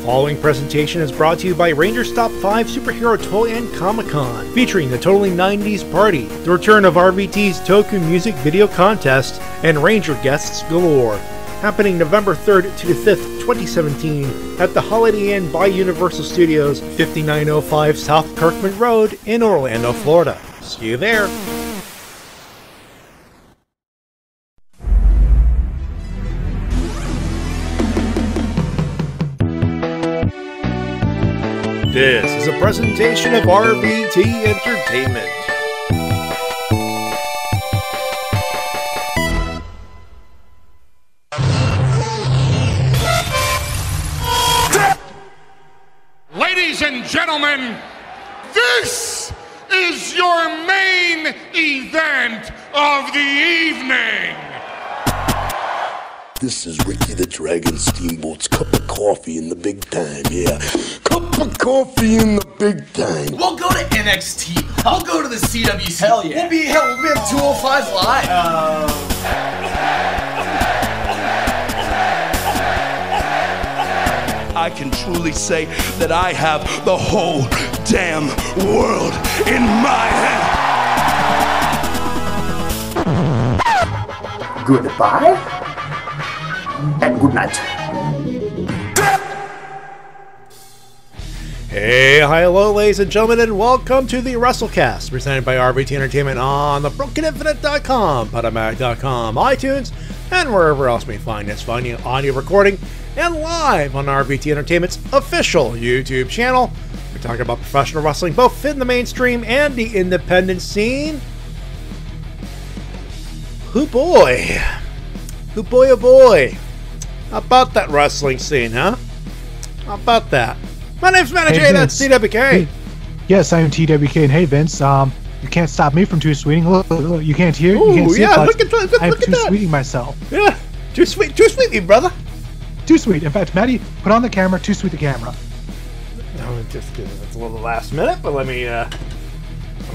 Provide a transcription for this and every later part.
following presentation is brought to you by Ranger's Top 5 Superhero Toy and Comic-Con, featuring the Totally 90s Party, the return of RVT's Toku Music Video Contest, and Ranger guests galore. Happening November 3rd to the 5th, 2017, at the Holiday Inn by Universal Studios, 5905 South Kirkman Road in Orlando, Florida. See you there! This is a presentation of RVT Entertainment. Ladies and gentlemen, this is your main event of the evening. This is Ricky the Dragon Steamboat's cup of coffee in the big time, yeah. Cup of coffee in the big time. We'll go to NXT. I'll go to the CWC. Hell yeah. We'll be at 205 Live. I can truly say that I have the whole damn world in my hand. Goodbye and good night. Hey, hi, hello, ladies and gentlemen, and welcome to the Wrestle-Cast, presented by RVT Entertainment on the BrokenInfinite.com, Podomatic.com, iTunes, and wherever else you may find this fine audio recording, and live on RVT Entertainment's official YouTube channel. We're talking about professional wrestling, both in the mainstream and the independent scene. Oh boy. Oh boy, oh boy. How about that wrestling scene, huh? How about that? My name's Matty Jay, that's TWK. Yes, I am TWK, and hey Vince, you can't stop me from two-sweeting. Look, you can't hear, you can't see, yeah, but look at that, I'm look at that. two-sweeting myself. Yeah, too sweet, me, brother. Too sweet. In fact, Matty, put on the camera, too sweet the camera. No, just kidding. It's a little last minute, but let me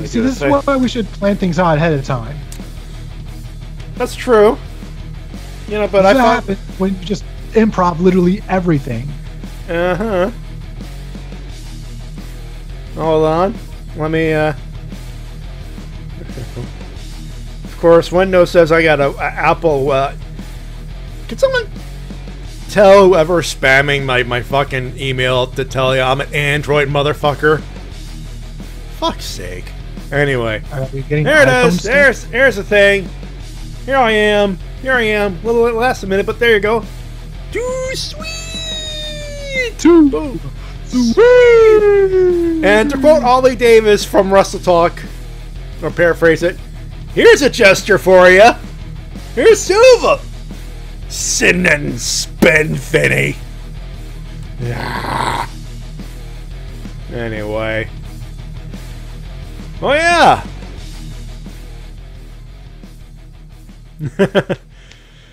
See, this is why we should plan things out ahead of time. That's true. You know, but That's I what thought... happens when you just improv literally everything. Uh-huh. Hold on. Let me, Of course, Windows says I got a Apple, Can someone tell whoever's spamming my fucking email to tell you I'm an Android motherfucker? Fuck's sake. Anyway. Are we getting there it iPhone is. There's the thing. Here I am. A little less a minute, but there you go. Too sweet. Too Boom. And to quote Ollie Davis from Wrestle Talk, or paraphrase it, here's a gesture for you. Here's Silva. Sin and spin, Finny. Yeah. Anyway. Oh yeah.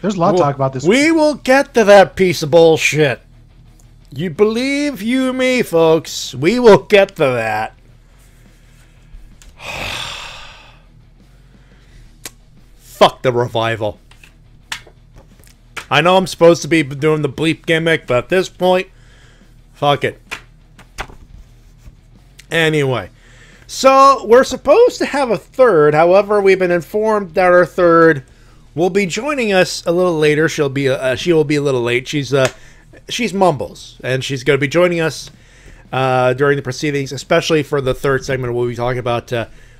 There's a lot to talk about this. We will get to that piece of bullshit. You believe you me, folks. We will get to that. Fuck the revival. I know I'm supposed to be doing the bleep gimmick, but at this point, fuck it. Anyway, so we're supposed to have a third. However, we've been informed that our third will be joining us a little later. She will be a little late. She's Mumbles, and she's going to be joining us during the proceedings, especially for the third segment. We'll be talking about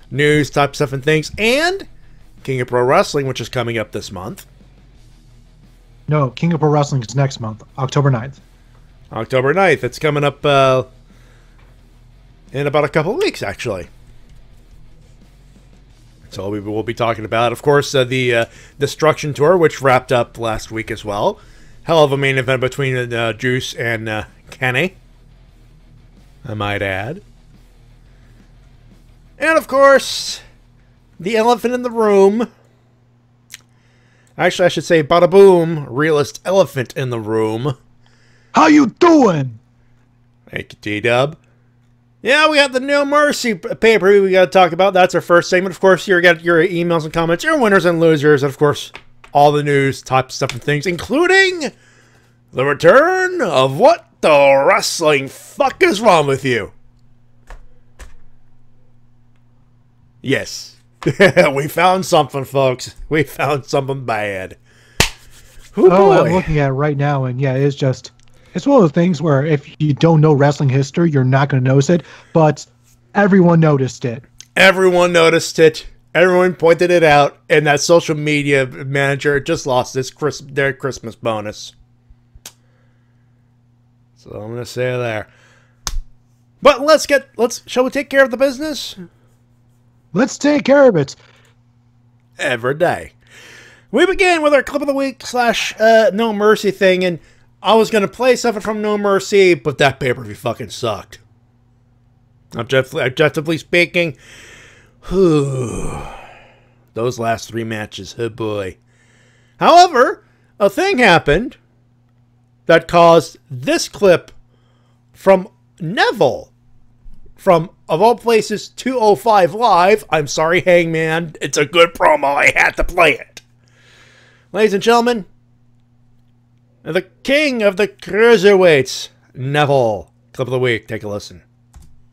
news, type stuff, and things, and King of Pro Wrestling, which is coming up this month. No, King of Pro Wrestling is next month, October 9th. October 9th. It's coming up in about a couple of weeks, actually. So we will be talking about, of course, the Destruction Tour, which wrapped up last week as well. Hell of a main event between Juice and Kenny, I might add. And, of course, the elephant in the room. Actually, I should say, bada boom, realist elephant in the room. How you doing? Thank you, T-Dub. Yeah, we got the No Mercy pay-per-view we got to talk about. That's our first segment. Of course, you got your emails and comments, your winners and losers, and of course, all the news, type stuff and things, including the return of what the wrestling fuck is wrong with you? Yes. We found something, folks. We found something bad. Ooh, Oh, boy. I'm looking at it right now, and yeah, it's one of those things where if you don't know wrestling history, you're not going to notice it, but everyone noticed it. Everyone noticed it. Everyone pointed it out, and that social media manager just lost their Christmas bonus. So I'm gonna say there. But shall we take care of the business? Let's take care of it. Every day. We begin with our clip of the week / No Mercy thing, and I was gonna play something from No Mercy, but that pay-per-view fucking sucked. Objectively speaking, those last 3 matches, oh boy. However, a thing happened that caused this clip from Neville, from, of all places, 205 Live. I'm sorry, Hangman. It's a good promo. I had to play it. Ladies and gentlemen, the king of the cruiserweights, Neville. Clip of the week. Take a listen.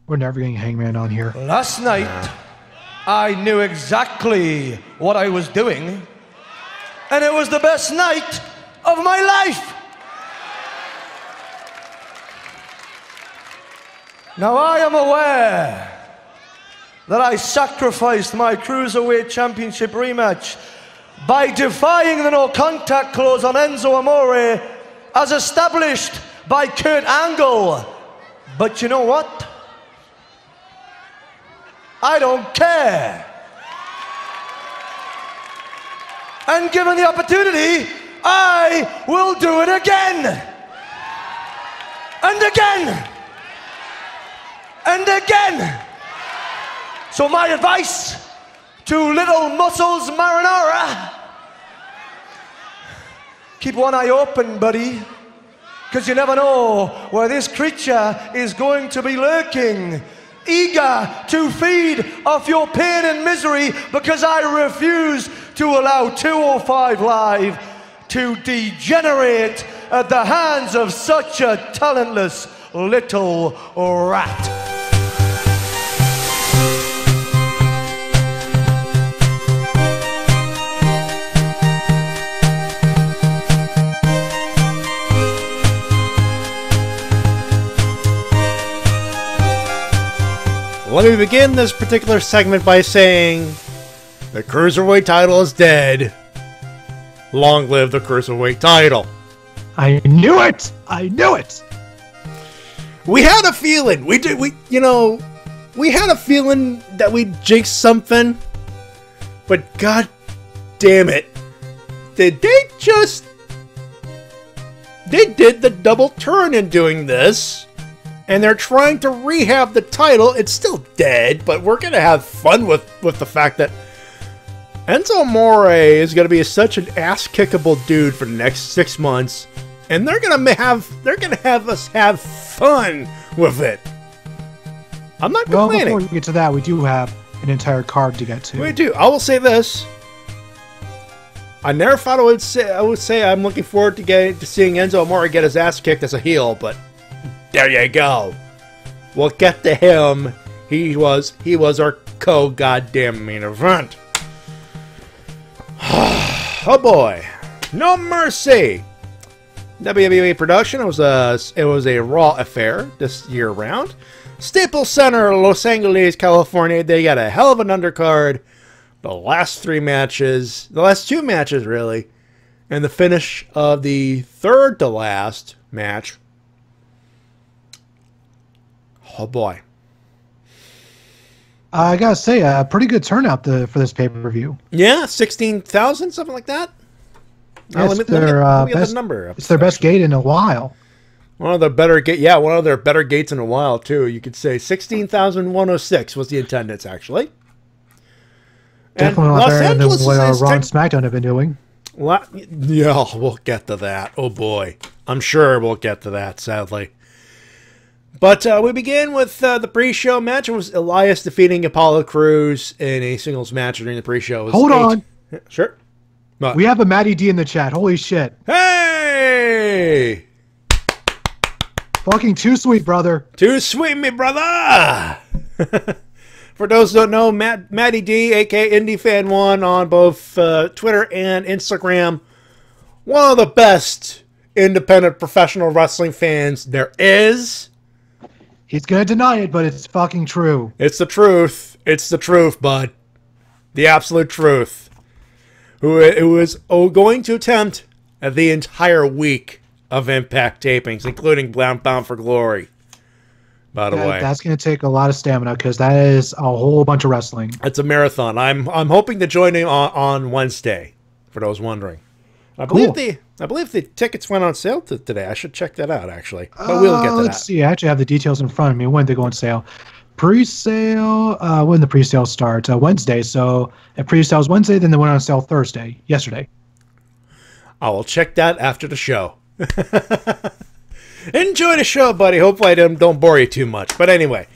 We're never getting Hangman on here. Last night, I knew exactly what I was doing, and it was the best night of my life. Now, I am aware that I sacrificed my Cruiserweight Championship rematch by defying the no contact clause on Enzo Amore as established by Kurt Angle. But you know what? I don't care. And given the opportunity, I will do it again. And again. And again. So my advice to Little Muscles Marinara, keep one eye open, buddy, because you never know where this creature is going to be lurking, eager to feed off your pain and misery, because I refuse to allow 205 Live to degenerate at the hands of such a talentless little rat. Let me begin this particular segment by saying the Cruiserweight title is dead. Long live the Cruiserweight title. I knew it! I knew it! We had a feeling. We had a feeling that we'd jinx something. But god damn it. They did the double turn in doing this. And they're trying to rehab the title. It's still dead, but we're going to have fun with the fact that Enzo Amore is going to be such an ass-kickable dude for the next 6 months. And they're going to have us have fun with it. I'm not complaining. Well, before we get to that, we do have an entire card to get to. We do. I will say this. I never thought I would say I'm looking forward to seeing Enzo Amore get his ass kicked as a heel, but there you go. We'll get to him. He was our co-goddamn main event. Oh boy. No Mercy. WWE production. It was a Raw affair this year round. Staples Center, Los Angeles, California. They got a hell of an undercard. The last 2 matches really, and the finish of the third to last match. Oh boy. I gotta say, a pretty good turnout for this pay-per-view. Yeah, 16,000, something like that. Yeah, Let me get the number up. It's their best gate in a while. One of their better gates in a while too. You could say 16,106 was the attendance actually. Definitely not better than what Raw and SmackDown have been doing. Yeah, we'll get to that. Oh boy, I'm sure we'll get to that. Sadly. But we begin with the pre-show match. It was Elias defeating Apollo Crews in a singles match during the pre-show. Hold on. Sure. We have a Matty D in the chat. Holy shit. Hey! Fucking too sweet, brother. Too sweet, me brother. For those who don't know, Matty D, aka Indie Fan 1, on both Twitter and Instagram. One of the best independent professional wrestling fans there is. He's gonna deny it, but it's fucking true. It's the truth. It's the truth, bud. The absolute truth. Who is going to attempt the entire week of Impact tapings, including Bound for Glory. By the way, that's going to take a lot of stamina because that is a whole bunch of wrestling. It's a marathon. I'm hoping to join him on Wednesday. For those wondering, I believe the tickets went on sale today. I should check that out actually, but we'll get to that. Let's see. I actually have the details in front of me when they go on sale. Pre-sale. When the pre-sale starts? Wednesday. So if pre-sale is Wednesday, then they went on sale Thursday. Yesterday. I will check that after the show. Enjoy the show, buddy. Hopefully I don't bore you too much. But anyway,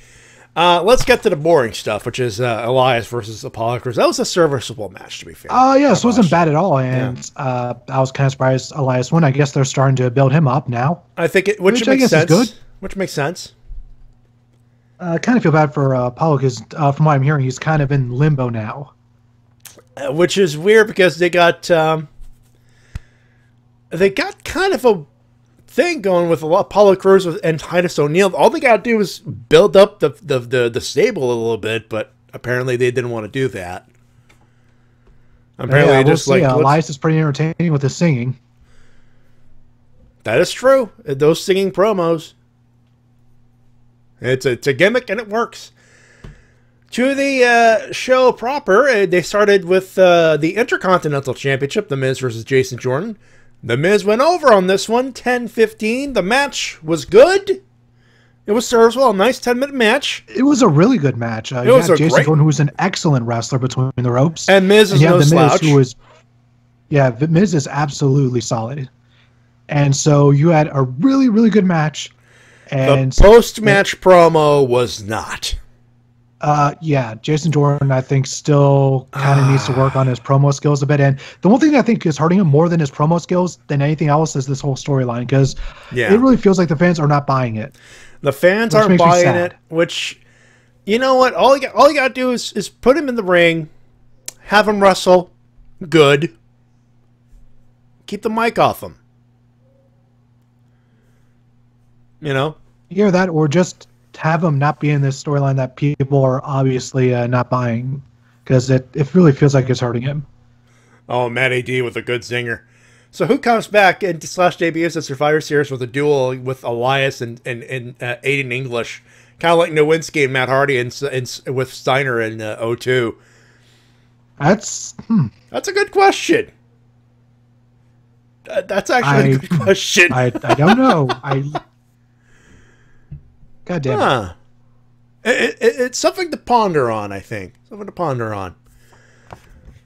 let's get to the boring stuff, which is Elias versus Apollo Crews. That was a serviceable match, to be fair. Yes, it wasn't bad at all. And I was kind of surprised Elias won. I guess they're starting to build him up now. I think which makes sense. Is good. Which makes sense. I kind of feel bad for Apollo because from what I'm hearing, he's kind of in limbo now. Which is weird because they got kind of a thing going with Apollo Crews and Titus O'Neil. All they got to do is build up the stable a little bit, but apparently they didn't want to do that. Apparently, just like Elias is pretty entertaining with his singing. That is true. Those singing promos. It's a gimmick and it works. To the show proper, they started with the Intercontinental Championship, The Miz versus Jason Jordan. The Miz went over on this one, 10-15. The match was good. It was serviceable, a nice 10-minute match. It was a really good match. You had Jason Jordan, who was an excellent wrestler between the ropes. And Miz is no slouch. The Miz is absolutely solid. And so you had a really, really good match. And the post-match promo was not. Jason Jordan, I think, still kind of needs to work on his promo skills a bit. And the one thing I think is hurting him more than his promo skills than anything else is this whole storyline, because it really feels like the fans are not buying it. The fans aren't buying it, which, you know what? All you got to do is put him in the ring, have him wrestle good, keep the mic off him. You know? Either that or just have him not be in this storyline that people are obviously not buying, because it really feels like it's hurting him. Oh, Matty D with a good zinger. So who comes back and / debuts at Survivor Series with a duel with Elias and Aiden English, kind of like Nowinski and Matt Hardy and with Steiner in 02? That's a good question. That's actually a good question. I don't know. God damn it. It's something to ponder on, I think. Something to ponder on.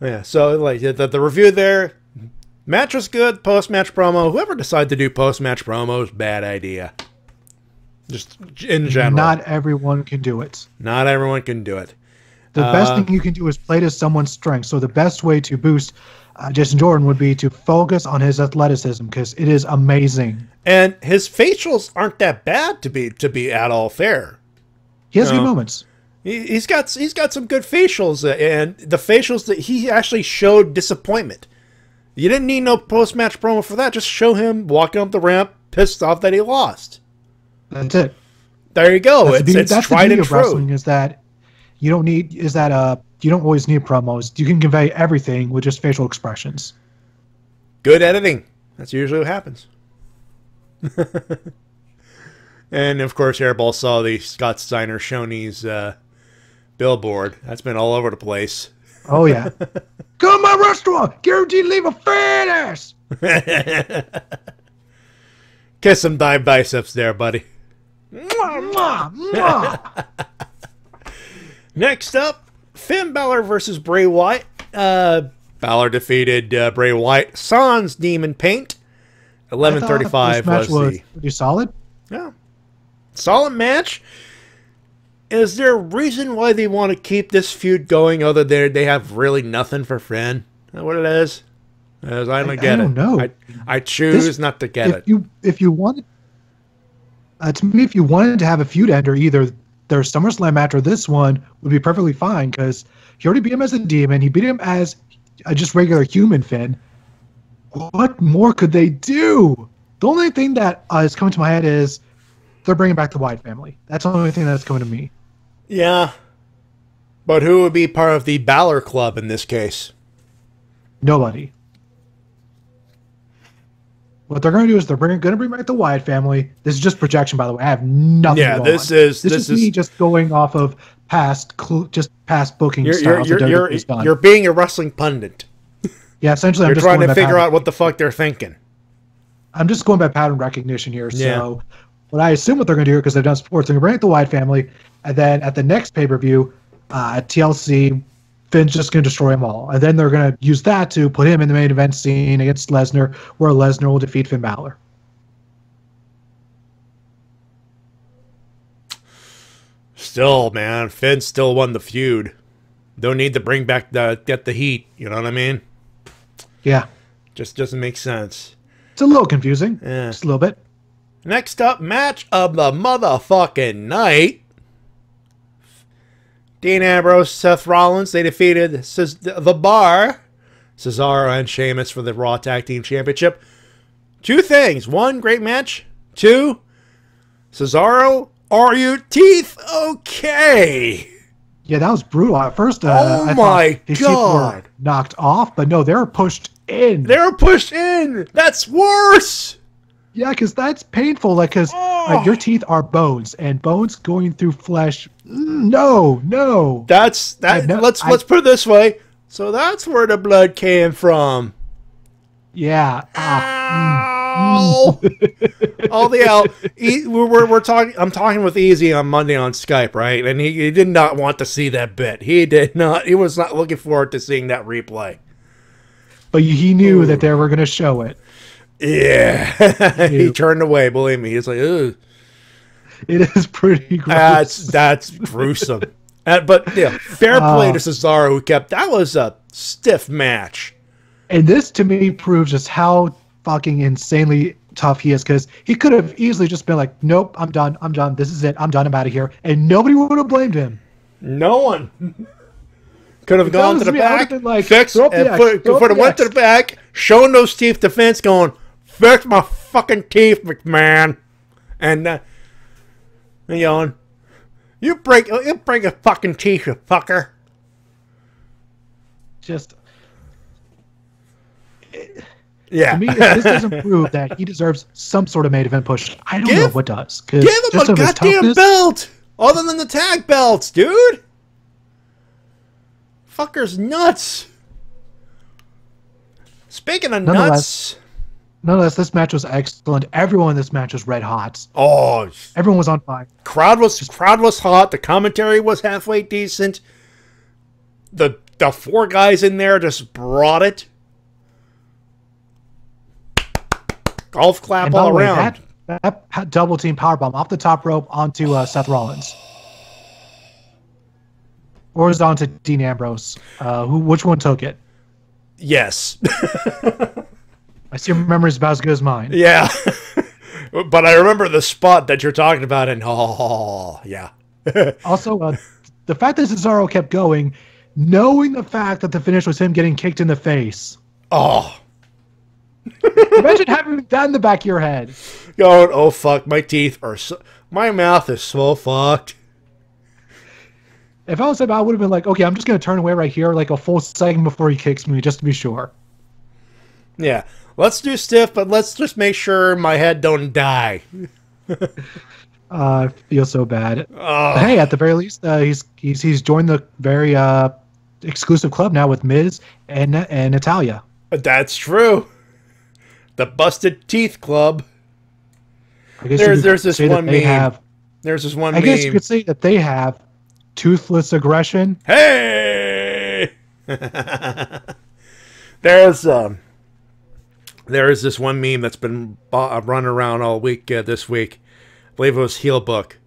Yeah, so like the review there, match was good, post-match promo. Whoever decided to do post-match promos, bad idea. Just in general. Not everyone can do it. Not everyone can do it. The best thing you can do is play to someone's strength. So the best way to boost Jason Jordan would be to focus on his athleticism, because it is amazing. And his facials aren't that bad to be at all fair. He has good moments. He's got some good facials, and the facials that he actually showed disappointment. You didn't need no post-match promo for that. Just show him walking up the ramp, pissed off that he lost. That's it. There you go. That's it's tried and true. Wrestling is that you don't always need promos. You can convey everything with just facial expressions. Good editing. That's usually what happens. And of course, Airball saw the Scott Steiner Shoney's billboard. That's been all over the place. Oh yeah. Come to my restaurant, guaranteed to leave a fat ass. Kiss some biceps there, buddy. Mwah, mwah, mwah. Next up, Finn Balor versus Bray Wyatt. Balor defeated Bray Wyatt sans demon paint. 11:35 was pretty solid. Yeah, solid match. Is there a reason why they want to keep this feud going other than they have really nothing for Finn? Is that what it is? I don't get it. I don't know. I choose not to get it. If you wanted, To me, if you wanted to have a feud ender, either their SummerSlam match or this one would be perfectly fine because he already beat him as a demon. He beat him as a just regular human Finn. What more could they do? The only thing that is coming to my head is they're bringing back the Wyatt family. That's the only thing that's coming to me. Yeah. But who would be part of the Balor Club in this case? Nobody. What they're going to do is they're going to bring back the Wyatt family. This is just projection, by the way. I have nothing. Yeah, to this on. is me just going off of past booking styles. You're being a wrestling pundit. Yeah, essentially, you're trying to figure out what the fuck they're thinking. I'm just going by pattern recognition here. Yeah. So, what I assume what they're going to do because they've done sports, they're going to bring back the Wyatt family, and then at the next pay-per-view, at TLC, Finn's just going to destroy them all. And then they're going to use that to put him in the main event scene against Lesnar, where Lesnar will defeat Finn Balor. Still, man, Finn still won the feud. Don't need to bring back get the heat. You know what I mean? Yeah. Just doesn't make sense. It's a little confusing. Yeah. Just a little bit. Next up, match of the motherfucking night. Dean Ambrose, Seth Rollins, they defeated The Bar, Cesaro, and Sheamus for the Raw Tag Team Championship. Two things. One, great match. Two, Cesaro, are your teeth okay? Yeah, that was brutal. At first, oh I my thought God. Were knocked off, but no, they were pushed in. They were pushed in. That's worse. Yeah, because that's painful. Like, because your teeth are bones, and bones going through flesh. No. Let's put it this way. So that's where the blood came from. Yeah. Ow. All the out. We're talking. I'm talking with Easy on Monday on Skype, right? And he did not want to see that bit. He did not. He was not looking forward to seeing that replay. But he knew that they were going to show it. Yeah, he turned away. Believe me, he's like, ugh. It is pretty gross. That's gruesome. But yeah, fair play to Cesaro, who kept. That was a stiff match. And this to me proves just how fucking insanely tough he is, because he could have easily just been like, "Nope, I'm done. This is it. I'm done. I'm out of here," and nobody would have blamed him. No one. Could have gone to the back, like, fixed, and went to the back, showing those teeth to Vince, going, "Fix my fucking teeth, McMahon," and yelling, "You break a fucking teeth, you fucker!" Just, yeah. To me, if this doesn't prove that he deserves some sort of main event push, I don't know what does. Give him a goddamn belt, other than the tag belts, dude. Fucker's nuts. Speaking of nuts. Nonetheless, this match was excellent. Everyone in this match was red hot. Oh, everyone was on fire. Crowd was hot. The commentary was halfway decent. The four guys in there just brought it. Golf clap all around. That double team powerbomb off the top rope onto Seth Rollins. Or was it onto Dean Ambrose? Which one took it? Yes. I see your memory's about as good as mine. Yeah. But I remember the spot that you're talking about, and yeah. Also, the fact that Cesaro kept going, knowing the fact that the finish was him getting kicked in the face. Oh. Imagine having that in the back of your head. Going, oh fuck, my teeth are my mouth is so fucked. If I was him, I would have been like, okay, I'm just going to turn away right here like a full second before he kicks me, just to be sure. Yeah. Let's do stiff, but let's just make sure my head don't die. I feel so bad. Hey, at the very least, he's joined the very exclusive club now with Miz and Natalia. That's true. The Busted Teeth Club. There's this one meme. There's this one meme. I guess you could say that they have toothless aggression. Hey! There's this one meme that's been running around all week this week. I believe it was Heel Book.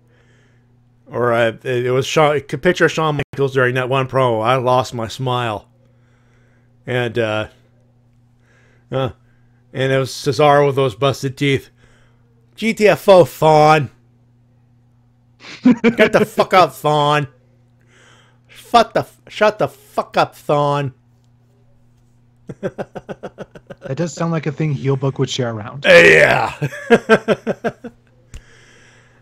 Or it was picture Shawn Michaels during that one promo. I lost my smile. And it was Cesaro with those busted teeth. GTFO fawn. Get the fuck up, Thawne. Shut the fuck up, Thawne. That does sound like a thing Heelbook would share around. Yeah.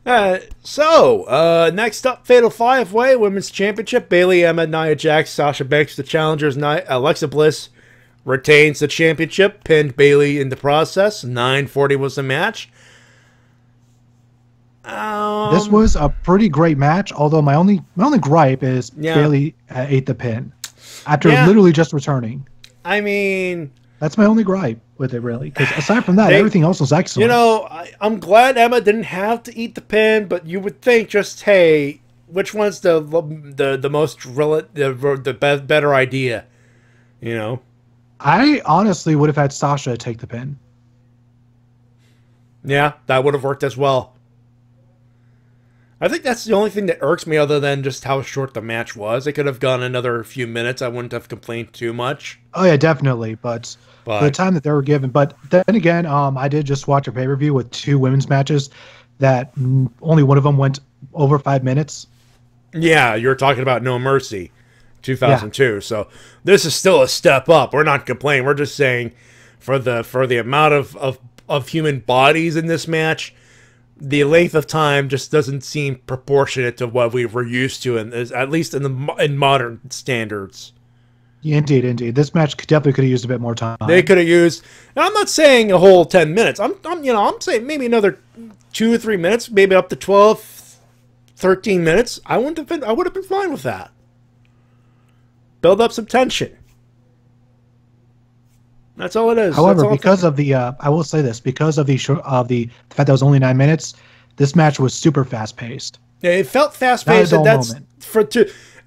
Next up, Fatal 5-Way Women's Championship. Bayley, Emma, Nia Jax, Sasha Banks, the challengers. Alexa Bliss retains the championship, pinned Bayley in the process. 9:40 was the match. This was a pretty great match, although my only gripe is Bayley ate the pin after literally just returning. I mean, that's my only gripe with it, really. Because aside from that, everything else was excellent. You know, I'm glad Emma didn't have to eat the pin, but you would think just, hey, which one's the most the better idea? You know, I honestly would have had Sasha take the pin. Yeah, that would have worked as well. I think that's the only thing that irks me, other than just how short the match was. It could have gone another few minutes. I wouldn't have complained too much. Oh yeah, definitely. But for the time that they were given. But then again, I did just watch a pay-per-view with 2 women's matches that only one of them went over 5 minutes. Yeah, you were talking about No Mercy, 2002. Yeah. So this is still a step up. We're not complaining. We're just saying for the amount of human bodies in this match, the length of time just doesn't seem proportionate to what we were used to, at least in modern standards. Yeah, indeed. This match definitely could have used a bit more time. They could have used. And I'm not saying a whole 10 minutes. I'm saying maybe another 2 or 3 minutes, maybe up to 12, 13 minutes. I would have been fine with that. Build up some tension. That's all it is. However, because of the, I will say this, because of the fact that it was only 9 minutes, this match was super fast paced. Yeah, it felt fast paced,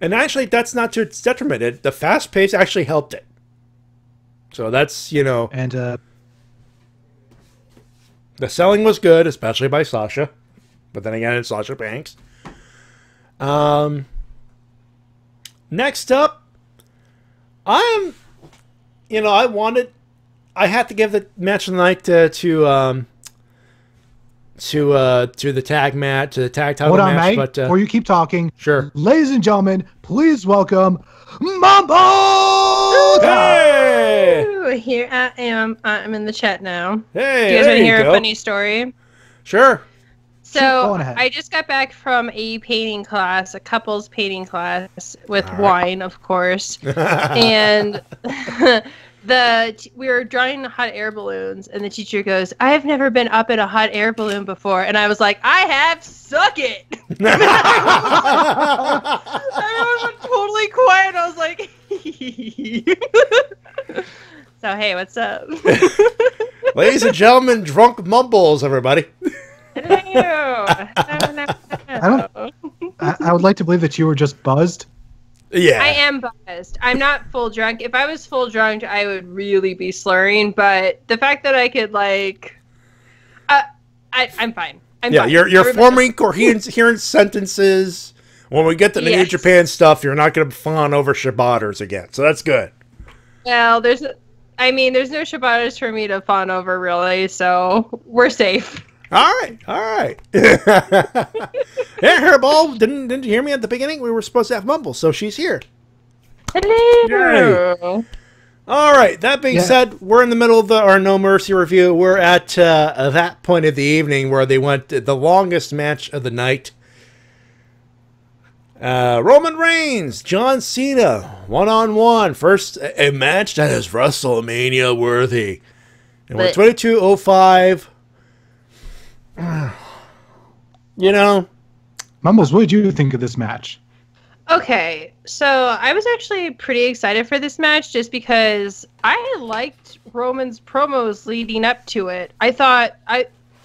and actually that's not to its detriment. The fast pace actually helped it. So that's and the selling was good, especially by Sasha, but then again, it's Sasha Banks. Next up, I had to give the match of the night to the tag match, to the tag title match. Mate, but before you keep talking, sure, ladies and gentlemen, please welcome Mumbles. Hey, ooh, here I am. I'm in the chat now. Hey, do you guys want to hear a funny story? Sure. So I just got back from a painting class, a couples painting class with wine, of course, and we were drawing hot air balloons, and the teacher goes, "I have never been up in a hot air balloon before," and I was like, "I have, suck it." Everyone went totally quiet. I was like, so hey, what's up? Ladies and gentlemen, drunk Mumbles, everybody. I would like to believe that you were just buzzed. Yeah, I am buzzed. I'm not full drunk. If I was full drunk, I would really be slurring. But the fact that I could I'm fine. I'm fine. You're forming coherent sentences. When we get to the New Japan stuff, you're not going to fawn over Shibatas again. So that's good. Well, there's no Shibatas for me to fawn over, really. So we're safe. All right. Yeah, Hairball, didn't you hear me at the beginning? We were supposed to have Mumbles, so she's here. Hello. Yay. All right. That being said, we're in the middle of our No Mercy review. We're at that point of the evening where they went the longest match of the night. Roman Reigns, John Cena, 1-on-1. First, a match that is WrestleMania worthy. And we're 22:05. Mumbles, what did you think of this match? Okay, so I was actually pretty excited for this match just because I liked Roman's promos leading up to it. I thought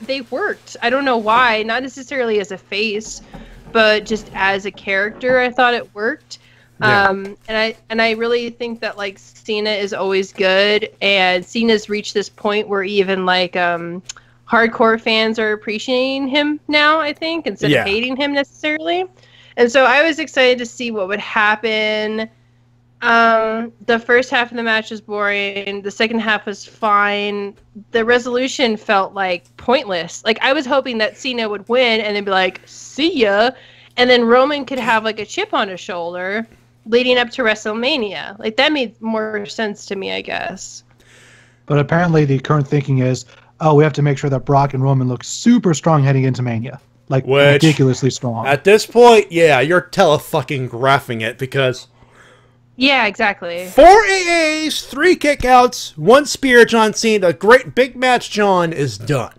they worked. I don't know why, not necessarily as a face, but just as a character, I thought it worked. Yeah. And I really think that Cena is always good, and Cena's reached this point where even hardcore fans are appreciating him now, I think, instead of hating him necessarily. And so I was excited to see what would happen. The first half of the match was boring. The second half was fine. The resolution felt pointless. I was hoping that Cena would win and then be like, "See ya." and then Roman could have like a chip on his shoulder leading up to WrestleMania. Like that made more sense to me, I guess. But apparently the current thinking is, oh, we have to make sure that Brock and Roman look super strong heading into Mania. Like, ridiculously strong. At this point, yeah, you're tele-fucking-graphing it, because... Yeah, exactly. 4 AAs, 3 kickouts, 1 spear, John Cena. A great big match, John, is done.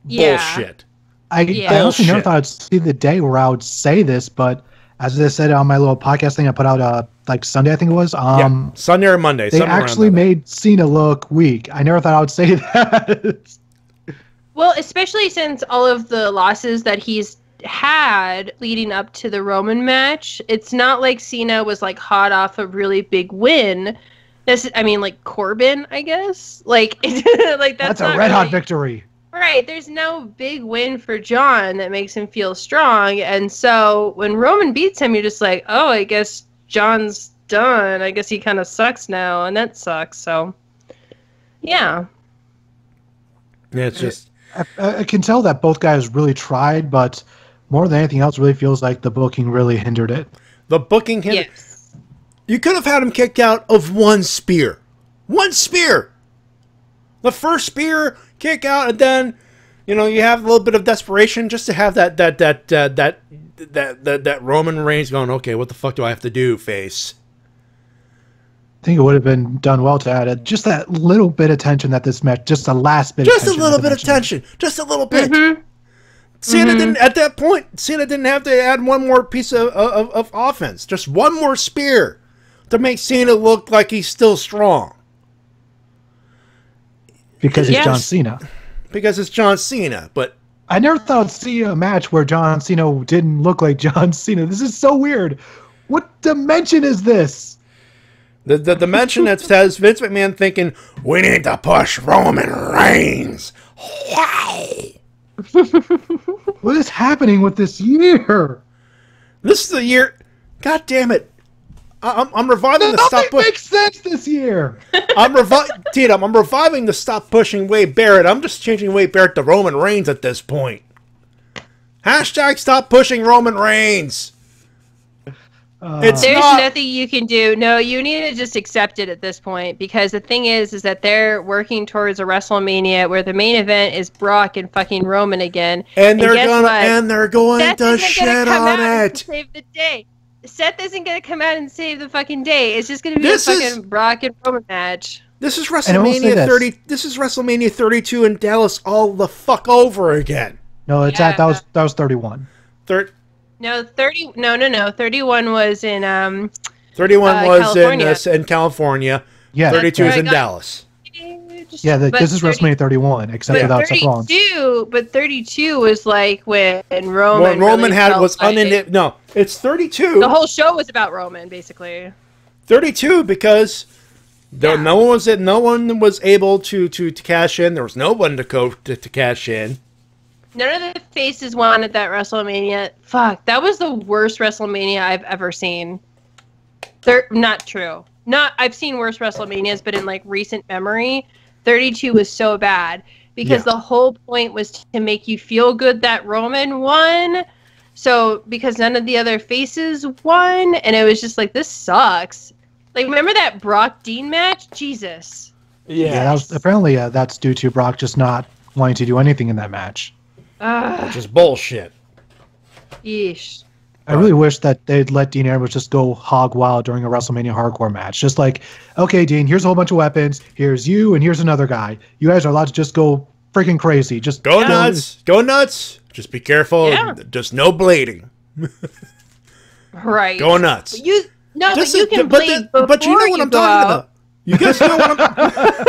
Yeah. Bullshit. I also never thought I'd see the day where I would say this, but as I said on my little podcast thing I put out, like Sunday, I think it was. Yeah, Sunday or Monday. They actually made Cena look weak. I never thought I would say that. Well, especially since all of the losses that he's had leading up to the Roman match, it's not like Cena was like hot off a really big win. Like Corbin, I guess. Like, like that's a red hot victory. Right. There's no big win for John that makes him feel strong, and so when Roman beats him, you're just like, oh, I guess John's done. I guess he kind of sucks now, and that sucks. So, yeah. Yeah, it's just. I can tell that both guys really tried, but more than anything else, really feels like the booking really hindered it. The booking hindered. Yes. You could have had him kicked out of 1 spear. 1 spear. The first spear, kick out, and then, you know, you have a little bit of desperation just to have that Roman Reigns going, okay, what the fuck do I have to do, face? I think it would have been done well to add just that little bit of tension that this match, just the last bit. Just a little bit of tension, just a little bit. Mm-hmm. Cena didn't at that point. Cena didn't have to add one more piece of offense, just one more spear to make Cena look like he's still strong. Because it's John Cena. Because it's John Cena, but I never thought I'd see a match where John Cena didn't look like John Cena. This is so weird. What dimension is this? The dimension that has Vince McMahon thinking, we need to push Roman Reigns. Why? What is happening with this year? This is the year. God damn it. I'm reviving the stop pushing. Nothing makes sense this year. I'm reviving the stop pushing Wade Barrett. I'm just changing Wade Barrett to Roman Reigns at this point. Hashtag stop pushing Roman Reigns. There's nothing you can do. No, you need to just accept it at this point, because the thing is that they're working towards a WrestleMania where the main event is Brock and fucking Roman again. And they're going to shit on it. Save the day. Seth isn't going to come out and save the fucking day. It's just going to be a fucking Brock and Roman match. This is WrestleMania 30. This is WrestleMania 32 in Dallas all the fuck over again. No, that was 31. No, 30. No. 31 was in 31 was California. in California. Yeah, 32 is in Dallas. This is WrestleMania 31, except without Seth Rollins. But 32 was like when Roman. Roman was uninhibited. No, it's 32. The whole show was about Roman, basically. 32 because no one was able to cash in. There was no one to cash in. None of the faces won at that WrestleMania. Fuck, that was the worst WrestleMania I've ever seen. Not true. I've seen worse WrestleManias, but in like recent memory, 32 was so bad because the whole point was to make you feel good that Roman won. So because none of the other faces won, and it was just like, this sucks. Like, remember that Brock Dean match? Jesus. Yeah, apparently that's due to Brock just not wanting to do anything in that match. Which is bullshit. Yeesh. I really wish that they'd let Dean Ambrose just go hog wild during a WrestleMania hardcore match. Just like, okay, Dean, here's a whole bunch of weapons. Here's you, and here's another guy. You guys are allowed to just go freaking crazy. Just go nuts. Go nuts. Just be careful. Yeah. Just no bleeding. Right. Go nuts. But you can bleed before but you know what I'm talking about. You guys know what I'm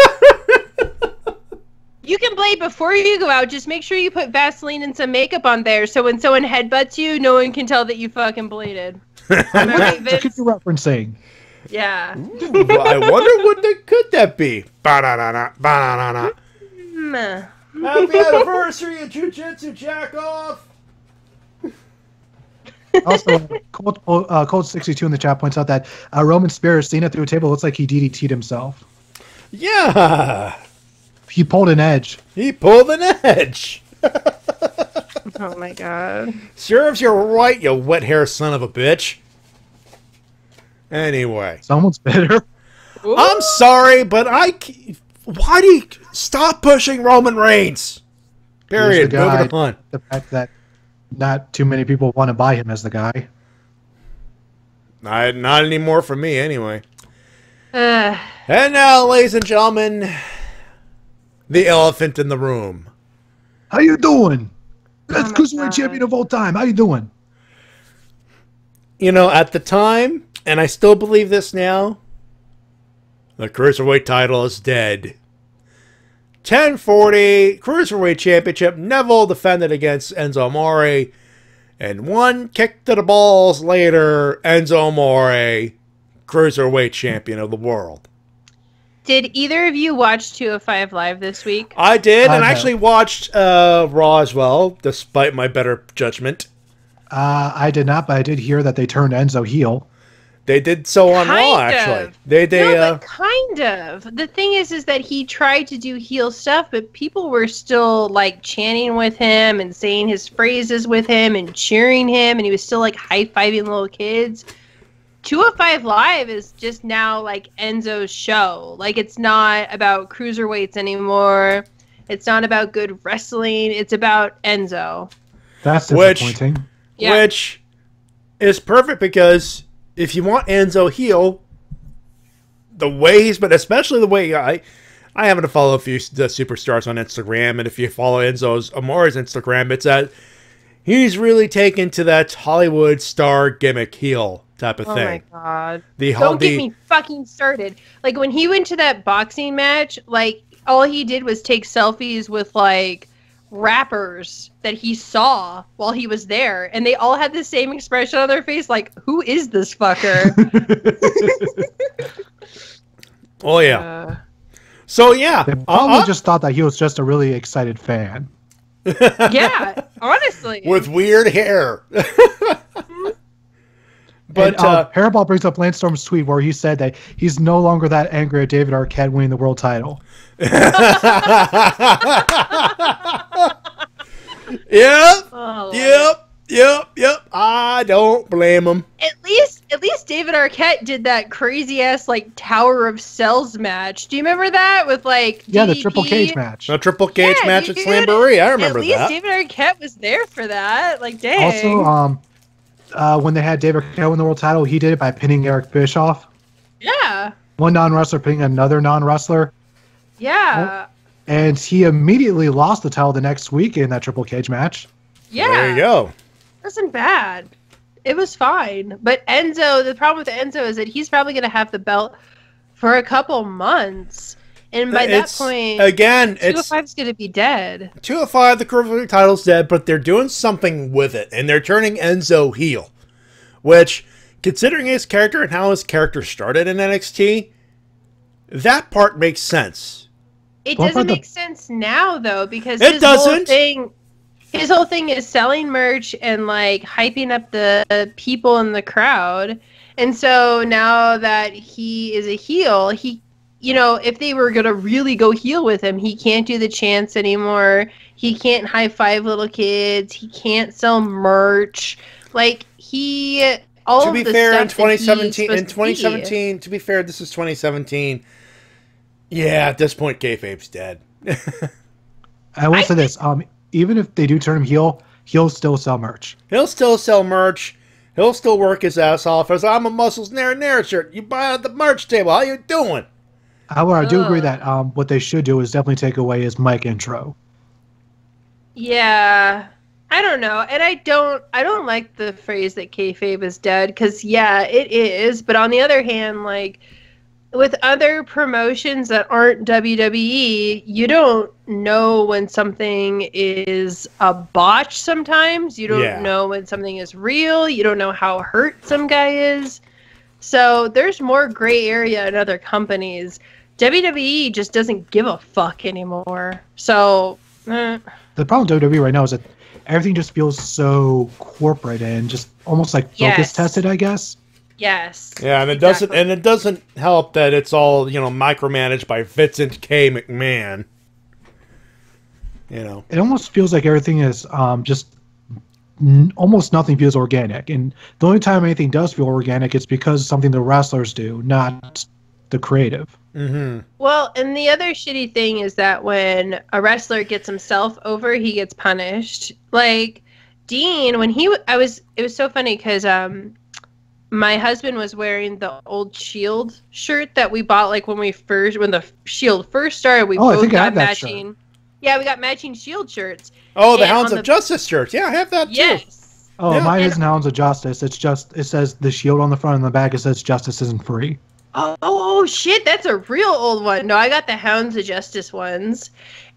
You can blade before you go out. Just make sure you put Vaseline and some makeup on there, so when someone headbutts you, no one can tell that you fucking bladed. What could you referencing? Yeah. Ooh, I wonder what that be. Ba-da-da-da, ba-da-da-da. Happy anniversary of Jiu-Jitsu, jack off. Also, Cold62 in the chat points out that Roman Spear Cena through a table looks like he DDT'd himself. Yeah. He pulled an edge. He pulled an edge. Oh my god. Serves you right, you wet hair son of a bitch. Anyway. Someone's bitter. Ooh. I'm sorry, but why do you stop pushing Roman Reigns? Period. Moving on. The fact that not too many people want to buy him as the guy. Not anymore for me, anyway. And now, ladies and gentlemen, the elephant in the room. How you doing? Best cruiserweight champion of all time. How you doing? You know, at the time, and I still believe this now, the Cruiserweight title is dead. 1040 Cruiserweight Championship. Neville defended against Enzo Amore. And one kick to the balls later, Enzo Amore, Cruiserweight Champion of the world. Did either of you watch 205 Live this week? I did, and I actually watched Raw as well, despite my better judgment. I did not, but I did hear that they turned Enzo heel. They did so on Raw, actually. But kind of. The thing is that he tried to do heel stuff, but people were still, like, chanting with him and saying his phrases with him and cheering him, and he was still, like, high-fiving little kids. 205 Live is just now, like, Enzo's show. Like, it's not about cruiserweights anymore. It's not about good wrestling. It's about Enzo. That's disappointing. Which is perfect because if you want Enzo heel, the way he's been, especially the way I happen to follow a few the superstars on Instagram, and if you follow Amore's Instagram, it's that he's really taken to that Hollywood star gimmick heel type of thing. Oh my god! Don't get me fucking started. Like when he went to that boxing match, like all he did was take selfies with like rappers that he saw while he was there, and they all had the same expression on their face, like, who is this fucker? Oh yeah. So yeah, they probably just thought that he was just a really excited fan. Yeah, honestly, with weird hair. But Hairball brings up Lance Storm's tweet where he said that he's no longer that angry at David Arquette winning the world title. Yep. Oh, yep. I don't blame him. At least David Arquette did that crazy ass like Tower of Cells match. Do you remember that with like DDP? Yeah, the triple cage match. The triple cage match at Slamboree. I remember that. At least David Arquette was there for that. Like, dang. Also, when they had David Arquette win the world title, he did it by pinning Eric Bischoff. Yeah. One non-wrestler pinning another non-wrestler. Yeah. And he immediately lost the title the next week in that triple cage match. Yeah. There you go. It wasn't bad. It was fine. But Enzo, the problem with Enzo is that he's probably going to have the belt for a couple months. And by that point, again, 205 is going to be dead. 205, the Cruiserweight title's dead, but they're doing something with it, and they're turning Enzo heel. Which, considering his character and how his character started in NXT, that part makes sense. It doesn't make sense now, though, because his whole thing is selling merch and like hyping up the people in the crowd. And so now that he is a heel, if they were going to really go heel with him, he can't do the chants anymore. He can't high five little kids. He can't sell merch. Like to be fair, in 2017, to be fair, this is 2017. Yeah, at this point, kayfabe's dead. I will say this: even if they do turn him heel, he'll still sell merch. He'll still sell merch. He'll still work his ass off. As I'm a Muscles Nair shirt. You buy it at the merch table. How you doing? However, I do agree that what they should do is definitely take away his mic intro. Yeah, I don't know, and I don't like the phrase that kayfabe is dead, because yeah, it is. But on the other hand, like with other promotions that aren't WWE, you don't know when something is a botch. Sometimes you don't know when something is real. You don't know how hurt some guy is. So there's more gray area in other companies. WWE just doesn't give a fuck anymore. So the problem with WWE right now is that everything just feels so corporate and just almost like focus tested, I guess. Yes. Yeah, and it doesn't help that it's all, micromanaged by Vincent K. McMahon. It almost feels like everything is just almost nothing feels organic. And the only time anything does feel organic, it's because something the wrestlers do, not the creative. Mm-hmm. Well, and the other shitty thing is that when a wrestler gets himself over, he gets punished. Like Dean, when it was so funny because my husband was wearing the old Shield shirt that we bought like when the Shield first started. We both got matching. Shirt. Yeah, we got matching Shield shirts. Oh, the Hounds of Justice shirts. Yeah, I have that too. Yes. Oh, yeah. Mine isn't Hounds of Justice. It says the Shield on the front and the back. It says Justice isn't free. Oh shit, that's a real old one. No, I got the Hounds of Justice ones.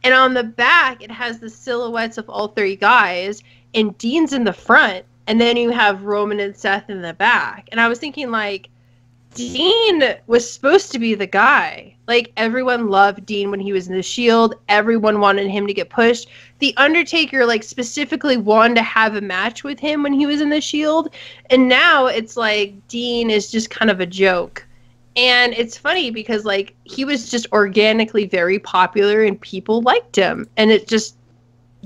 And on the back, it has the silhouettes of all three guys, and Dean's in the front, and then you have Roman and Seth in the back. And I was thinking, like, Dean was supposed to be the guy. Like, everyone loved Dean when he was in the Shield. Everyone wanted him to get pushed. The Undertaker, like, specifically wanted to have a match with him when he was in the Shield. And now it's like Dean is just kind of a joke. And it's funny because, like, he was just organically very popular and people liked him. And it just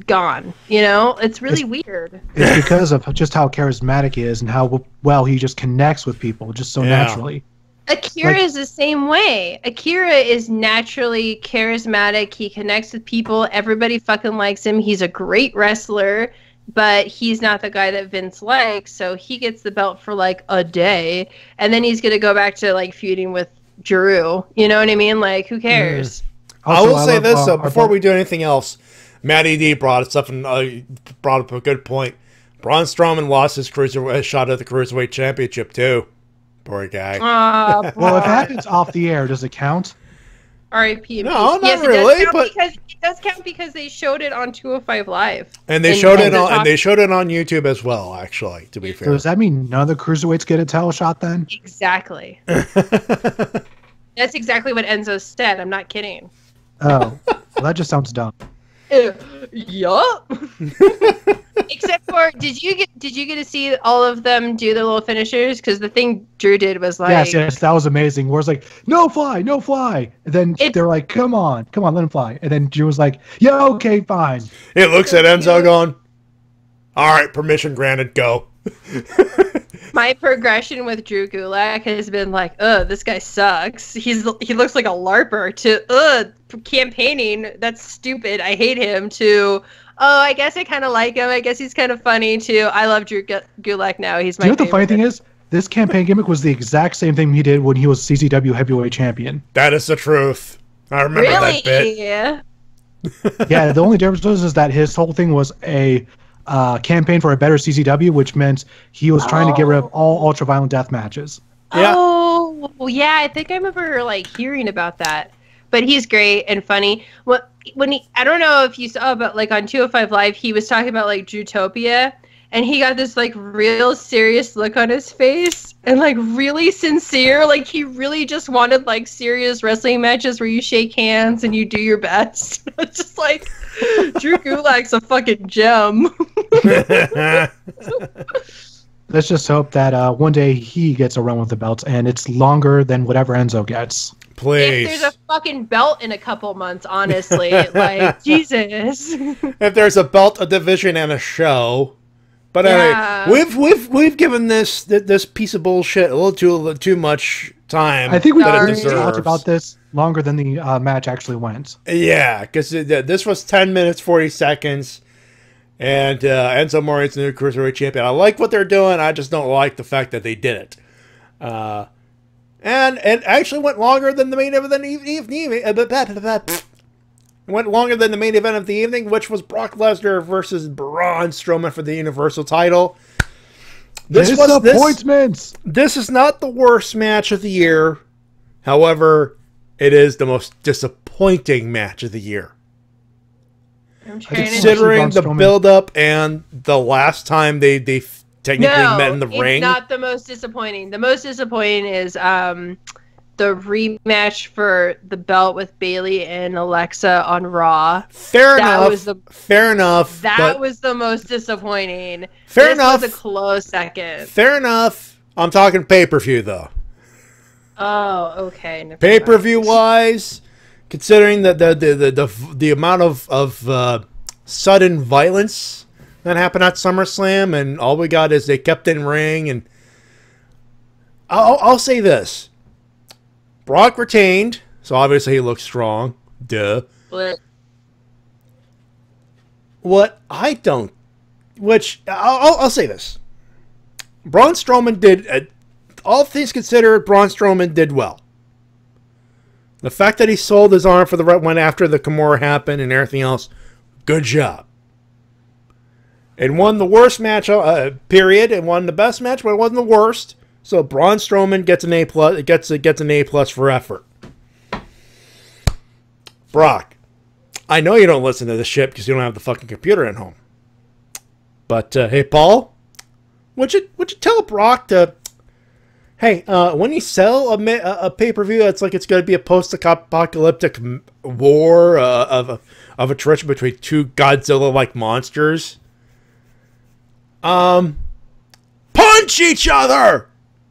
gone, you know? It's really weird. It's because of just how charismatic he is and how well he just connects with people just so naturally. Akira is the same way. Akira is naturally charismatic. He connects with people. Everybody fucking likes him. He's a great wrestler. But he's not the guy that Vince likes, so he gets the belt for, like, a day, and then he's going to go back to, like, feuding with Drew. You know what I mean? Like, who cares? I will say this, though, before we do anything else. Matty D brought up a good point. Braun Strowman lost his shot at the Cruiserweight Championship, too. Poor guy. Well, if it happens off the air, does it count? R.I.P. No, not really, but it does count because they showed it on 205 Live, and they showed it on YouTube as well. Actually, to be fair, so does that mean none of the cruiserweights get a title shot then? Exactly. That's exactly what Enzo said. I'm not kidding. Oh, well, that just sounds dumb. Yup. Except for, did you get to see all of them do the little finishers? Because the thing Drew did was like, yes, that was amazing. Where it's like, no fly. And then they're like, come on, let him fly. And then Drew was like, yeah, okay, fine. It looks at Enzo going, all right, permission granted, go. My progression with Drew Gulak has been like, this guy sucks. He looks like a LARPer, to campaigning, that's stupid, I hate him, to I guess I kind of like him, I guess he's kind of funny, too. I love Drew Gulak now. He's my favorite. You know what the funny thing is? This campaign gimmick was the exact same thing he did when he was CZW Heavyweight Champion. That is the truth. I remember that bit. Yeah. Yeah, the only difference is that his whole thing was a campaign for a better CZW, which meant he was trying to get rid of all ultra-violent death matches. Yeah. Oh, yeah, I think I remember, like, hearing about that. But he's great and funny. I don't know if you saw, but, like, on 205 Live, he was talking about, like, Drewtopia, and he got this, like, real serious look on his face, and, like, really sincere. Like, he really just wanted, like, serious wrestling matches where you shake hands and you do your best. It's just like, Drew Gulak's a fucking gem. Let's just hope that one day he gets a run with the belts, and it's longer than whatever Enzo gets. Please. If there's a fucking belt in a couple months, honestly, like, Jesus. If there's a belt, a division, and a show. But anyway, we've given this piece of bullshit a little too much time. I think we talked about this longer than the match actually went. Yeah, because this was 10 minutes, 40 seconds. And Enzo Amore's the new Cruiserweight Champion. I like what they're doing. I just don't like the fact that they did it. And it actually went longer than the main event of the evening. Went longer than the main event of the evening, which was Brock Lesnar versus Braun Strowman for the Universal title. This is not the worst match of the year. However, it is the most disappointing match of the year. Considering the build-up and the last time they technically met in the ring. It's not the most disappointing. The most disappointing is the rematch for the belt with Bayley and Alexa on Raw. Fair enough. That was the most disappointing. Fair enough. This was a close second. Fair enough. I'm talking pay-per-view, though. Oh, okay. Pay-per-view wise, considering the amount of sudden violence That happened at SummerSlam, and all we got is they kept in ring. And I'll say this: Brock retained, so obviously he looks strong. Duh. What I don't, which I'll say this: Braun Strowman did, all things considered, Braun Strowman did well. The fact that he sold his arm for the right one after the Kimura happened and everything else, good job. And won the worst match, period, and won the best match, but it wasn't the worst. So Braun Strowman gets an A+. It gets an A+ for effort. Brock, I know you don't listen to this shit because you don't have the fucking computer at home. But hey, Paul, would you tell Brock to? Hey, when you sell a pay-per-view that's like it's going to be a post-apocalyptic war of attrition between two Godzilla-like monsters, punch each other!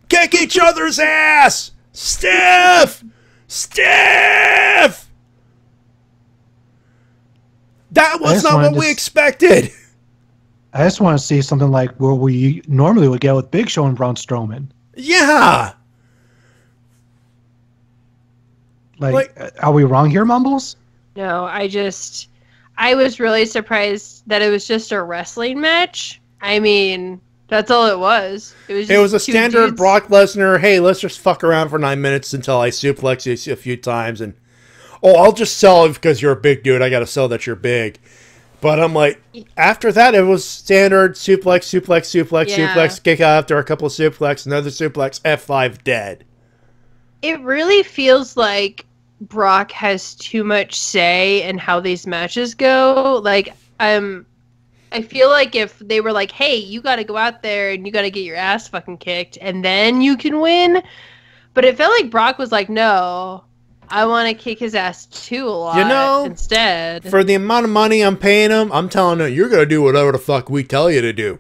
Kick each other's ass! Stiff! Stiff! That was not what we expected! I just want to see something like where we normally would get with Big Show and Braun Strowman. Yeah. Like, are we wrong here, Mumbles? No, I was really surprised that it was just a wrestling match. I mean, that's all it was. It was a standard dudes. Brock Lesnar, hey, let's just fuck around for 9 minutes until I suplex you a few times. And, I'll just sell it because you're a big dude. I got to sell that you're big. But I'm like, after that, it was standard suplex, kick out after a couple of suplex, another suplex, F5, dead. It really feels like Brock has too much say in how these matches go. Like, I feel like if they were like, hey, you got to go out there and you got to get your ass fucking kicked and then you can win. But it felt like Brock was like, no, I want to kick his ass too a lot instead. For the amount of money I'm paying him, I'm telling him, you're going to do whatever the fuck we tell you to do.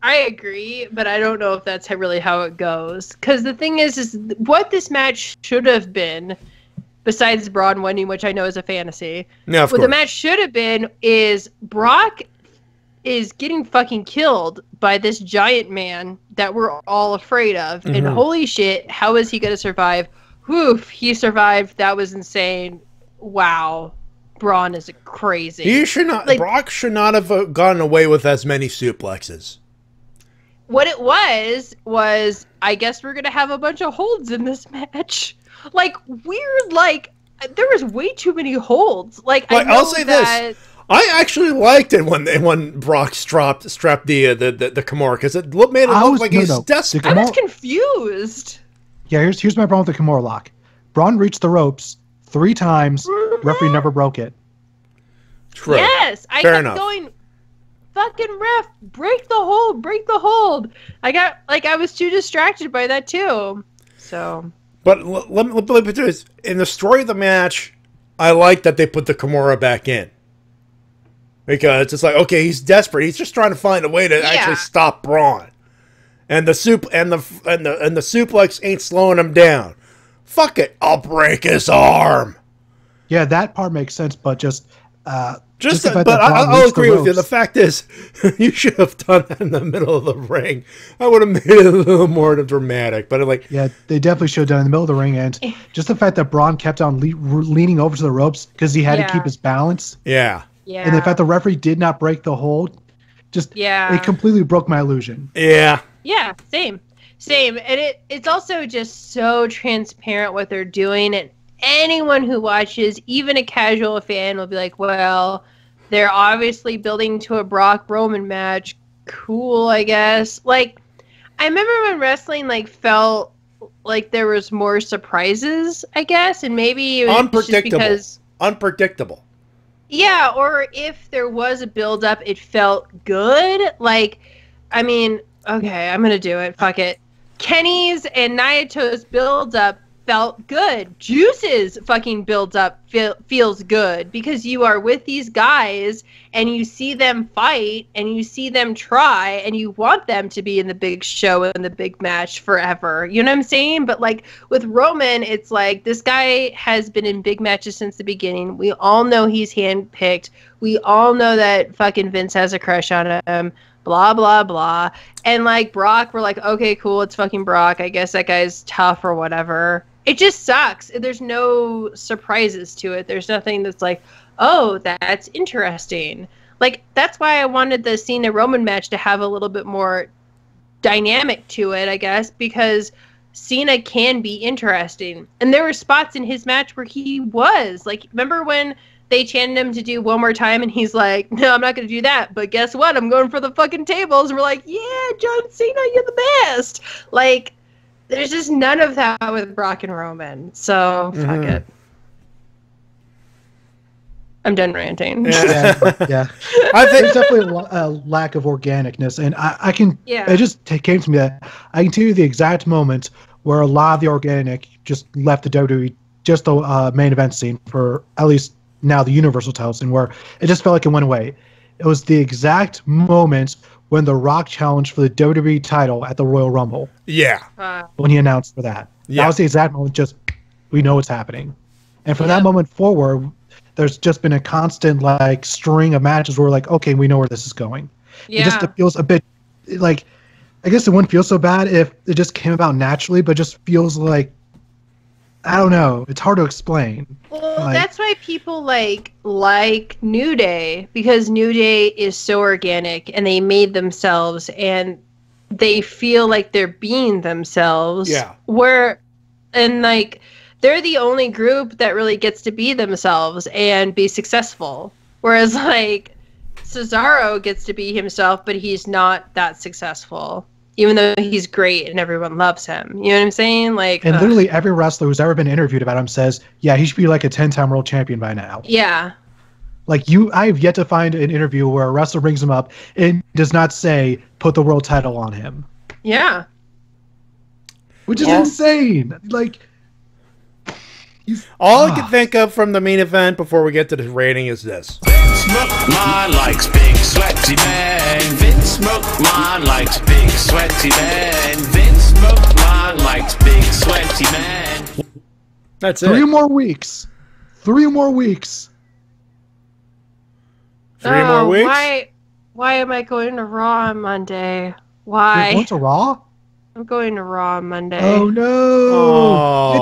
I agree, but I don't know if that's really how it goes. Because the thing is what this match should have been, besides Braun winning, which I know is a fantasy. Yeah, of course. What the match should have been is Brock is getting fucking killed by this giant man that we're all afraid of. Mm-hmm. And holy shit, how is he going to survive? Woof, he survived. That was insane. Wow. Braun is crazy. He should not. Brock should not have gotten away with as many suplexes. What it was I guess we're going to have a bunch of holds in this match. Like, weird, like, there was way too many holds. Like I'll say this. I actually liked it when Brock strapped the Kimura, because it made it look like he's desperate. I was confused. Yeah, here's my problem with the Kimura lock. Braun reached the ropes 3 times. Mm-hmm. Referee never broke it. True. Yes, I kept going, fucking ref, break the hold. I was too distracted by that too. So. But let me put this. In the story of the match, I like that they put the Kimura back in. Because it's like, okay, he's desperate. He's just trying to find a way to actually stop Braun. And the suplex ain't slowing him down. Fuck it, I'll break his arm. Yeah, that part makes sense, but I'll agree with you. The fact is, you should have done that in the middle of the ring. I would have made it a little more dramatic. But yeah, they definitely should have done it in the middle of the ring, and just the fact that Braun kept on leaning over to the ropes because he had to keep his balance. Yeah. Yeah. And the fact the referee did not break the hold, it completely broke my illusion. Yeah. Yeah, same. And it's also just so transparent what they're doing, and anyone who watches, even a casual fan, will be like, well, they're obviously building to a Brock Roman match. Cool, I guess. Like, I remember when wrestling felt like there was more surprises, I guess, and maybe it was just because unpredictable. Yeah, or if there was a build-up, it felt good. Like, I mean, okay, I'm gonna do it. Fuck it. Kenny's and Nayato's build-up felt good. Juice's fucking build-up feels good because you are with these guys and you see them fight and you see them try and you want them to be in the big show and the big match forever. You know what I'm saying? But with Roman, it's like this guy has been in big matches since the beginning. We all know he's handpicked. We all know that fucking Vince has a crush on him. Blah, blah, blah. And, like, Brock, we're like, okay, cool, it's fucking Brock. I guess that guy's tough or whatever. It just sucks. There's no surprises to it. There's nothing that's like, oh, that's interesting. Like, that's why I wanted the Cena Roman match to have a little bit more dynamic to it, I guess, because Cena can be interesting. And there were spots in his match where he was. Like, remember when they chanted him to do one more time and he's like, no, I'm not going to do that. But guess what? I'm going for the fucking tables. And we're like, yeah, John Cena, you're the best. Like, there's just none of that with Brock and Roman. So, fuck it. I'm done ranting. Yeah. I think there's definitely a lack of organicness, and I can. Yeah. It just came to me that I can tell you the exact moment where a lot of the organic just left the WWE, just the main event scene for at least now the Universal title scene, where it just felt like it went away. It was the exact moment when The Rock challenged for the WWE title at the Royal Rumble. Yeah. When he announced for that. Yeah. That was the exact moment. Just we know what's happening, and from that moment forward, there's just been a constant like string of matches where we're like, okay, we know where this is going. Yeah. It feels a bit like, I guess it wouldn't feel so bad if it just came about naturally, but just feels like, I don't know. It's hard to explain. Well, that's why people like New Day, because New Day is so organic and they made themselves and they feel like they're being themselves. Yeah. They're the only group that really gets to be themselves and be successful. Whereas, like, Cesaro gets to be himself, but he's not that successful. Even though he's great and everyone loves him. You know what I'm saying? Like, and literally every wrestler who's ever been interviewed about him says, yeah, he should be like a 10-time world champion by now. Yeah. Like, I've yet to find an interview where a wrestler brings him up and does not say, put the world title on him. Yeah. Which is insane. Like... All I can think of from the main event before we get to the rating is this. Vince McMahon likes big sweaty men. Vince McMahon likes big sweaty men. Vince McMahon likes big sweaty men. That's it. 3 more weeks. 3 more weeks. 3 more weeks? Why am I going to Raw on Monday? Why? You're going to Raw? I'm going to Raw on Monday. Oh no!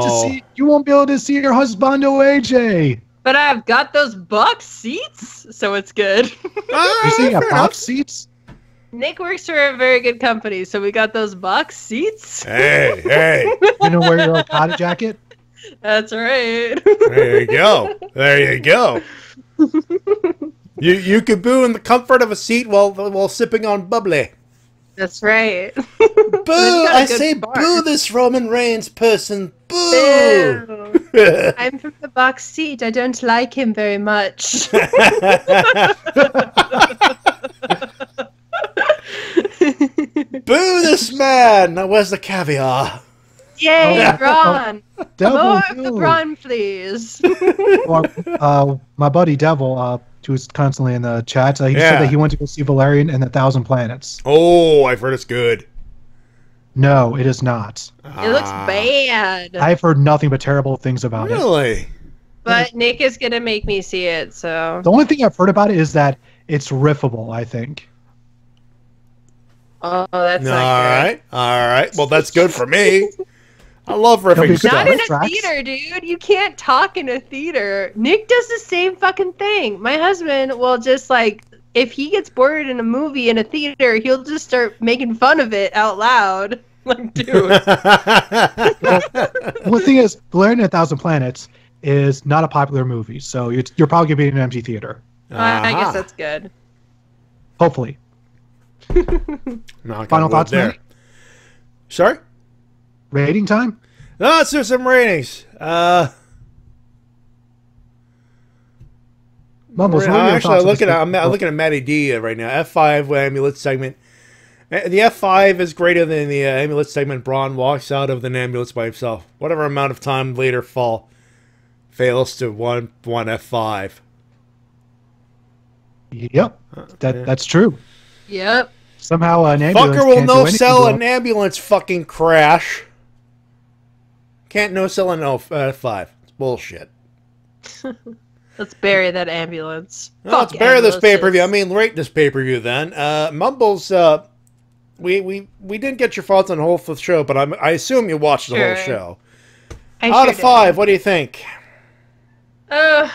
You won't be able to see your husbando AJ. But I've got those box seats, so it's good. You see, got box seats. Nick works for a very good company, so we got those box seats. Hey! You know, wear your Okada jacket. That's right. There you go. You could boo in the comfort of a seat while sipping on bubbly. That's right. Boo! I say boo this Roman Reigns person. Boo! I'm from the box seat. I don't like him very much. Boo this man! Now where's the caviar? Yay, Braun! More of the Braun, please. My buddy Devil, who's constantly in the chat, he said that he went to go see Valerian and 1,000 Planets. Oh, I've heard it's good. No, it is not. It looks bad. I've heard nothing but terrible things about it. Really? But Nick is going to make me see it, so... The only thing I've heard about it is that it's riffable, I think. Oh, that's not good. All right. Well, that's good for me. I love riffing stuff. Not in a theater, dude. You can't talk in a theater. Nick does the same fucking thing. My husband will just, like, if he gets bored in a movie in a theater, he'll just start making fun of it out loud. Like, dude. Well, the thing is, Valerian and 1,000 Planets is not a popular movie, so you're probably going to be in an empty theater. I guess that's good. Hopefully. Final thoughts, there. Sorry? Rating time? Let's do some ratings. Mumbles, actually, I'm looking at Matty D right now. F5 amulet segment. The F5 is greater than the amulet segment. Braun walks out of the ambulance by himself. Whatever amount of time later fails to one F5. Yep, that's true. Yep. Somehow an ambulance fucker will no-sell an ambulance fucking crash. Can't no-sell an F5. It's bullshit. Let's bury that ambulance. Well, let's bury this pay-per-view. I mean, rate this pay-per-view then. Mumbles, we didn't get your thoughts on the whole show, but I assume you watched the whole show. Out of 5, what do you think? I'll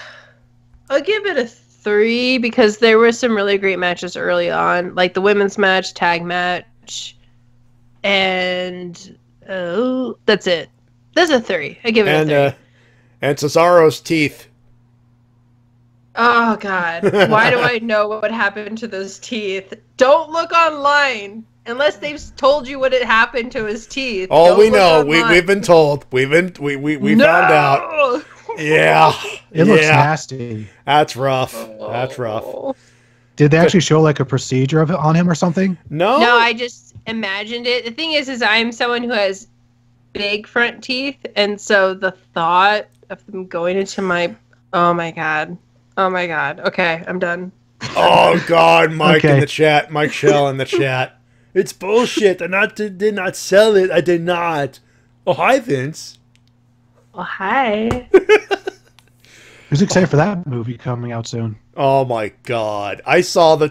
give it a 3 because there were some really great matches early on, like the women's match, tag match, and that's it. That's a 3. I give it a 3. And Cesaro's teeth. Oh, God. Why do I know what happened to those teeth? Don't look online unless they've told you what had happened to his teeth. Oh, we know. We've been told. We found out. Yeah. It looks nasty. That's rough. That's rough. Did they actually show like a procedure of it on him or something? No. No, I just imagined it. The thing is I'm someone who has big front teeth, and so the thought of them going into my... Oh, my God. Oh my God. Okay, I'm done. Oh God, Mike in the chat. Mike Shell in the chat. It's bullshit. I did not sell it. I did not. Oh, hi, Vince. Oh, hi. Who's excited for that movie coming out soon? Oh my God. I saw the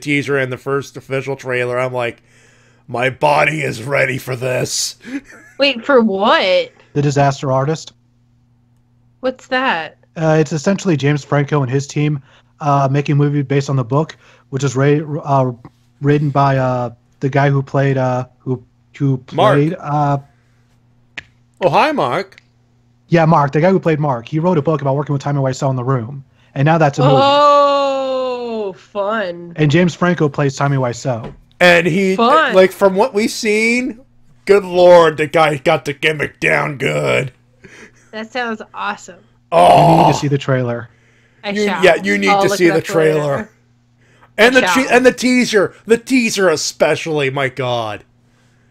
teaser and the first official trailer. I'm like, my body is ready for this. Wait, for what? The Disaster Artist. What's that? It's essentially James Franco and his team making a movie based on the book, which is written by the guy who played Mark. Oh, hi, Mark. Yeah, Mark, the guy who played Mark. He wrote a book about working with Tommy Wiseau in the room, and now that's a movie. Oh, fun! And James Franco plays Tommy Wiseau. And he, like, from what we've seen, good Lord, the guy got the gimmick down good. That sounds awesome. Oh, you need to see the trailer. You need to see the trailer. And the teaser. The teaser especially, my God.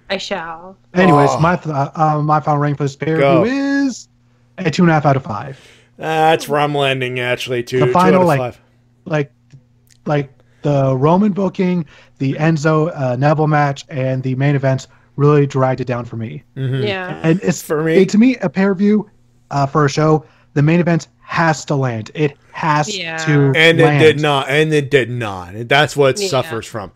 I shall. Anyways, my final ranking for this pay-per-view is a 2.5 out of 5. That's where I'm landing, actually, too. The final, 2 out of 5. like the Roman booking, the Enzo Neville match, and the main events really dragged it down for me. Mm-hmm. Yeah. And it's, for me, to me, a pay-per-view for a show, the main event has to land. It has to and land. It did not. And that's what it suffers from.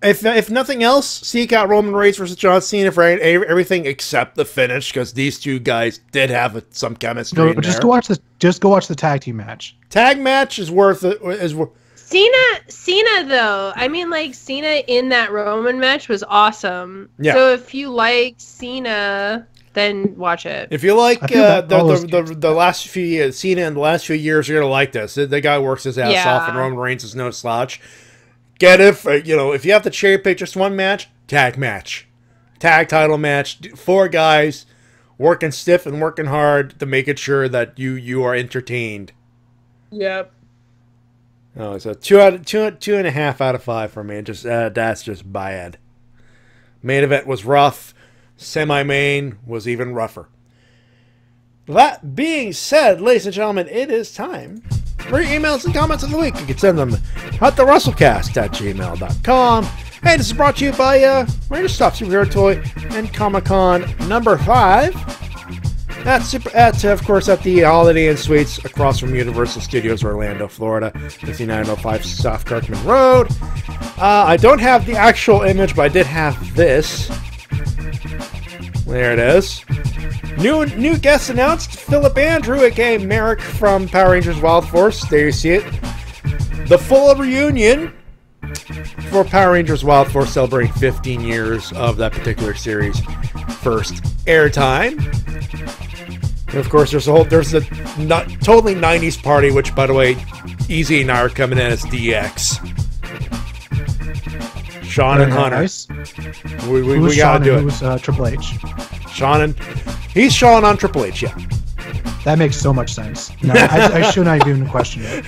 If nothing else, seek out Roman Reigns versus John Cena for everything except the finish, because these two guys did have some chemistry. Just go watch the tag team match. Tag match is worth it. Cena though. I mean, like, Cena in that Roman match was awesome. Yeah. So if you like Cena, then watch it. If you like the last few years, Cena in the last few years, you're gonna like this. The guy works his ass off, and Roman Reigns is no slouch. Get it? If you have to cherry pick just one match, tag match, tag title match. 4 guys working stiff and working hard to make it sure that you are entertained. Yep. Oh, so 2.5 out of 5 for me. Just that's just bad. Main event was rough. Semi-main was even rougher. That being said, ladies and gentlemen, it is time for your emails and comments of the week. You can send them at the Wrestle-Cast@gmail.com. And this is brought to you by Ranger Stop Superhero Toy and Comic-Con number 5. Of course, at the Holiday Inn Suites across from Universal Studios, Orlando, Florida, 5905 South Kirkman Road. I don't have the actual image, but I did have this. There it is. New guest announced, Philip Andrew, aka Merrick from Power Rangers Wild Force. There you see it. The full reunion for Power Rangers Wild Force, celebrating 15 years of that particular series' first airtime. And of course, there's a not totally 90s party, which, by the way, Easy and I are coming in as DX. Sean and Hunter. Nice. We gotta do it. Who's Triple H? He's Sean on Triple H, yeah. That makes so much sense. No, I should not even question it.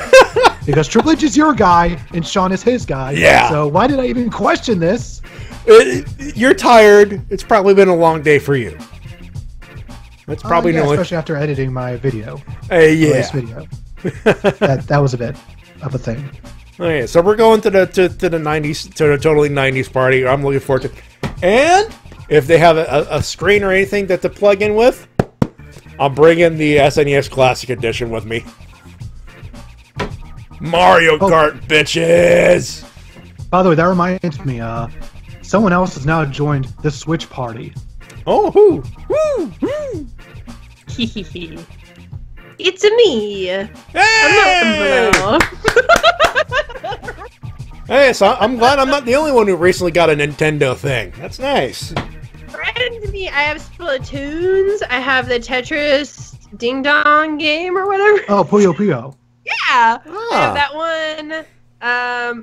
Because Triple H is your guy, and Sean is his guy. Yeah. So why did I even question this? You're tired. It's probably been a long day for you. That's probably especially after editing my video. Yeah. Video. that was a bit of a thing. Okay, so we're going to the 90s, to the totally 90s party. I'm looking forward to it. And if they have a screen or anything to plug in with, I'm bringing the SNES Classic Edition with me. Mario Kart, bitches! By the way, that reminds me, someone else has now joined the Switch party. Oh, who? Woo! Woo! It's me. Hey! Hey, so I'm glad I'm not the only one who recently got a Nintendo thing. That's nice. Friend me, I have Splatoons. I have the Tetris Ding Dong game or whatever. Oh, Puyo Puyo. Yeah, I have that one.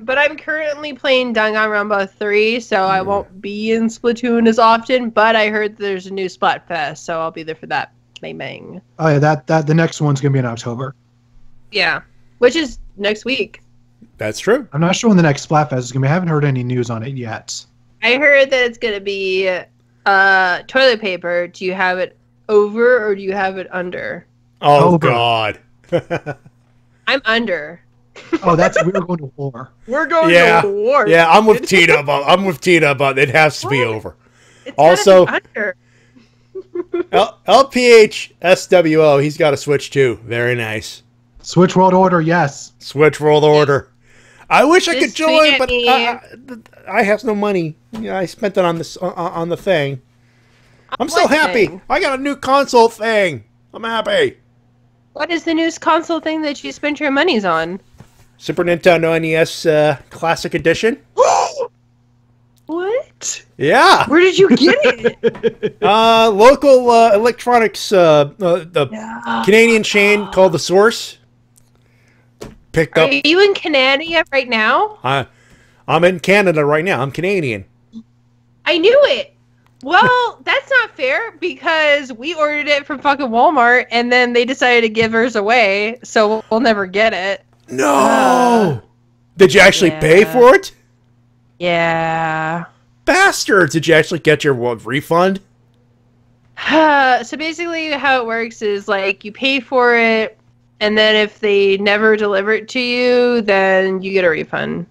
But I'm currently playing Danganronpa 3, so I won't be in Splatoon as often. But I heard there's a new Splatfest, so I'll be there for that. Bang bang. Oh yeah, that the next one's gonna be in October. Yeah, which is next week. That's true. I'm not sure when the next Splatfest is gonna be. I haven't heard any news on it yet. I heard that it's gonna be toilet paper. Do you have it over or do you have it under? Oh Over. God. I'm under. Oh, we're going to war. We're going Yeah, to war. yeah. I'm with Tina about it has to be over. It's Also, gotta be under. LPH SWO, he's got a Switch too. Very nice. Switch World Order, yes. Switch World Order. I wish I could Just join, tweet at but me. I have no money. Yeah, I spent it on this on the thing. I'm so what happy. thing? I got a new console thing. I'm happy. What is the new console thing that you spent your monies on? Super Nintendo NES Classic Edition. What? Yeah. Where did you get it? Local electronics, the Canadian chain called The Source. Picked Are up. you in Canada right now? I'm in Canada right now. I'm Canadian. I knew it. Well, that's not fair because we ordered it from fucking Walmart and then they decided to give ours away, so we'll never get it. No. Did you actually pay yeah. for it? Yeah. Bastards! Did you actually get your refund? So basically how it works is like you pay for it and then if they never deliver it to you, then you get a refund.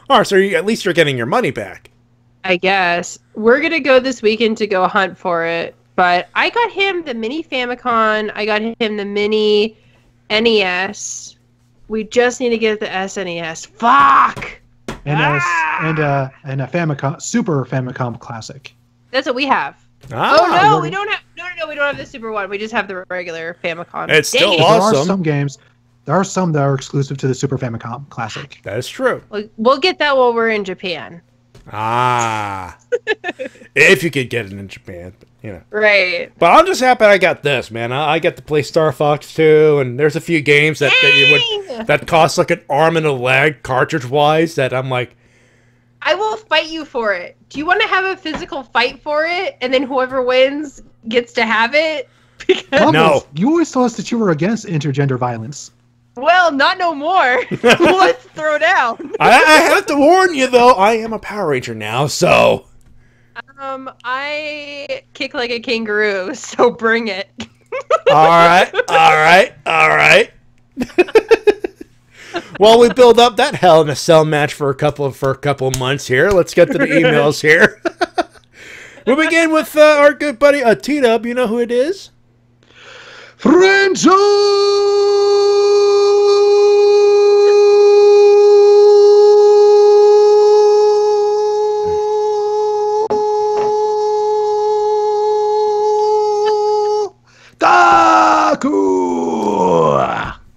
Oh, so at least you're getting your money back. I guess. We're going to go this weekend to go hunt for it. But I got him the mini Famicom. I got him the mini NES. We just need to get the SNES. Fuck! And a Famicom, Super Famicom Classic. That's what we have. Ah, Oh no, we don't have. No, we don't have the Super one. We just have the regular Famicom. It's Dang still it. awesome. There are some games. There are some that are exclusive to the Super Famicom Classic. That is true. We'll get that while we're in Japan. Ah. If you could get it in Japan, but, you know. Right. But I'm just happy I got this, man. I got to play Star Fox 2, and there's a few games that cost like an arm and a leg cartridge-wise that I'm like, I will fight you for it. Do you want to have a physical fight for it, and then whoever wins gets to have it? Mumbles, No. You always told us that you were against intergender violence. Well, not no more. Let's throw down. I have to warn you, though, I am a Power Ranger now, so... I kick like a kangaroo, so bring it. All right. While we build up that Hell in a Cell match for a couple of months here, let's get to the emails here. We begin with our good buddy T-Dub. You know who it is?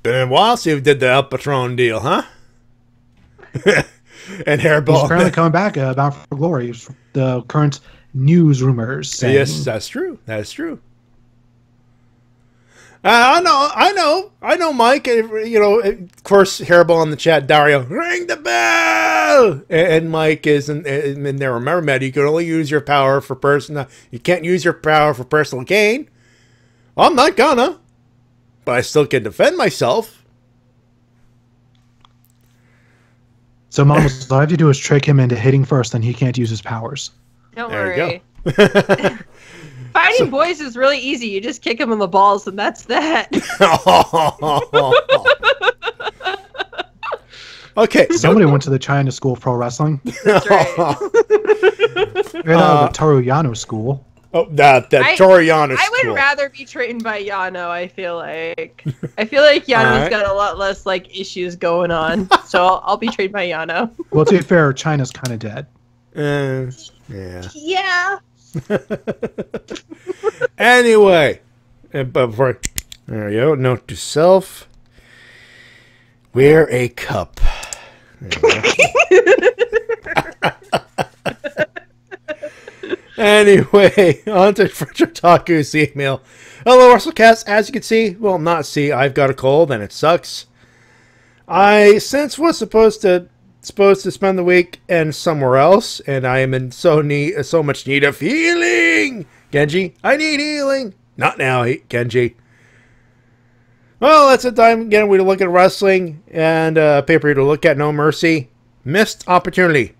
Been a while since we did the El Patron deal, huh? And Hairball. He's currently coming back Bound for Glory. The current news rumors saying. Yes, that's true. That's true. I know, Mike. You know, of course, Hairball in the chat, Dario, ring the bell! And Mike is in there. Remember, Matt, you can only use your power for personal. You can't use your power for personal gain. I'm not gonna. But I still can defend myself. So, Mumbles, all I have to do is trick him into hitting first, then he can't use his powers. Don't There worry. you go. Fighting boys is really easy. You just kick them in the balls, and that's that. Okay. Somebody went to the China School of Pro Wrestling. That's right. Maybe that was the Toru Yano School. Oh, that Toru Yano's I would cool. rather be trained by Yano. I feel like Yano's got a lot less like issues going on, so I'll be trained by Yano. Well, to be fair, China's kind of dead. Yeah. Yeah. Anyway, but before there you go. Note to self: wear a cup. Anyway, on to Taku's email. Hello, Wrestle-Cast. As you can see, well, not see, I've got a cold and it sucks. I since was supposed to spend the weekend somewhere else, and I am in so much need of healing. Genji, I need healing. Not now, Genji. Well, that's a time again we to look at wrestling and pay-per-view to look at. No Mercy. Missed opportunity.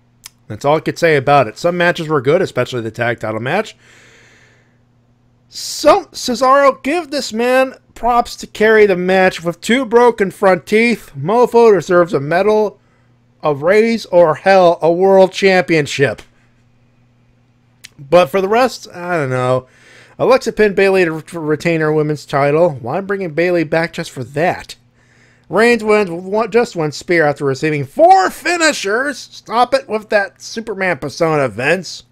That's all I could say about it. Some matches were good, especially the tag title match. So, Cesaro, give this man props to carry the match with 2 broken front teeth. Mofo deserves a medal of raise or hell, a world championship. But for the rest, I don't know. Alexa pinned Bayley to retain her women's title. Why bringing Bayley back just for that? Reigns wins with just one spear after receiving 4 finishers. Stop it with that Superman persona, Vince.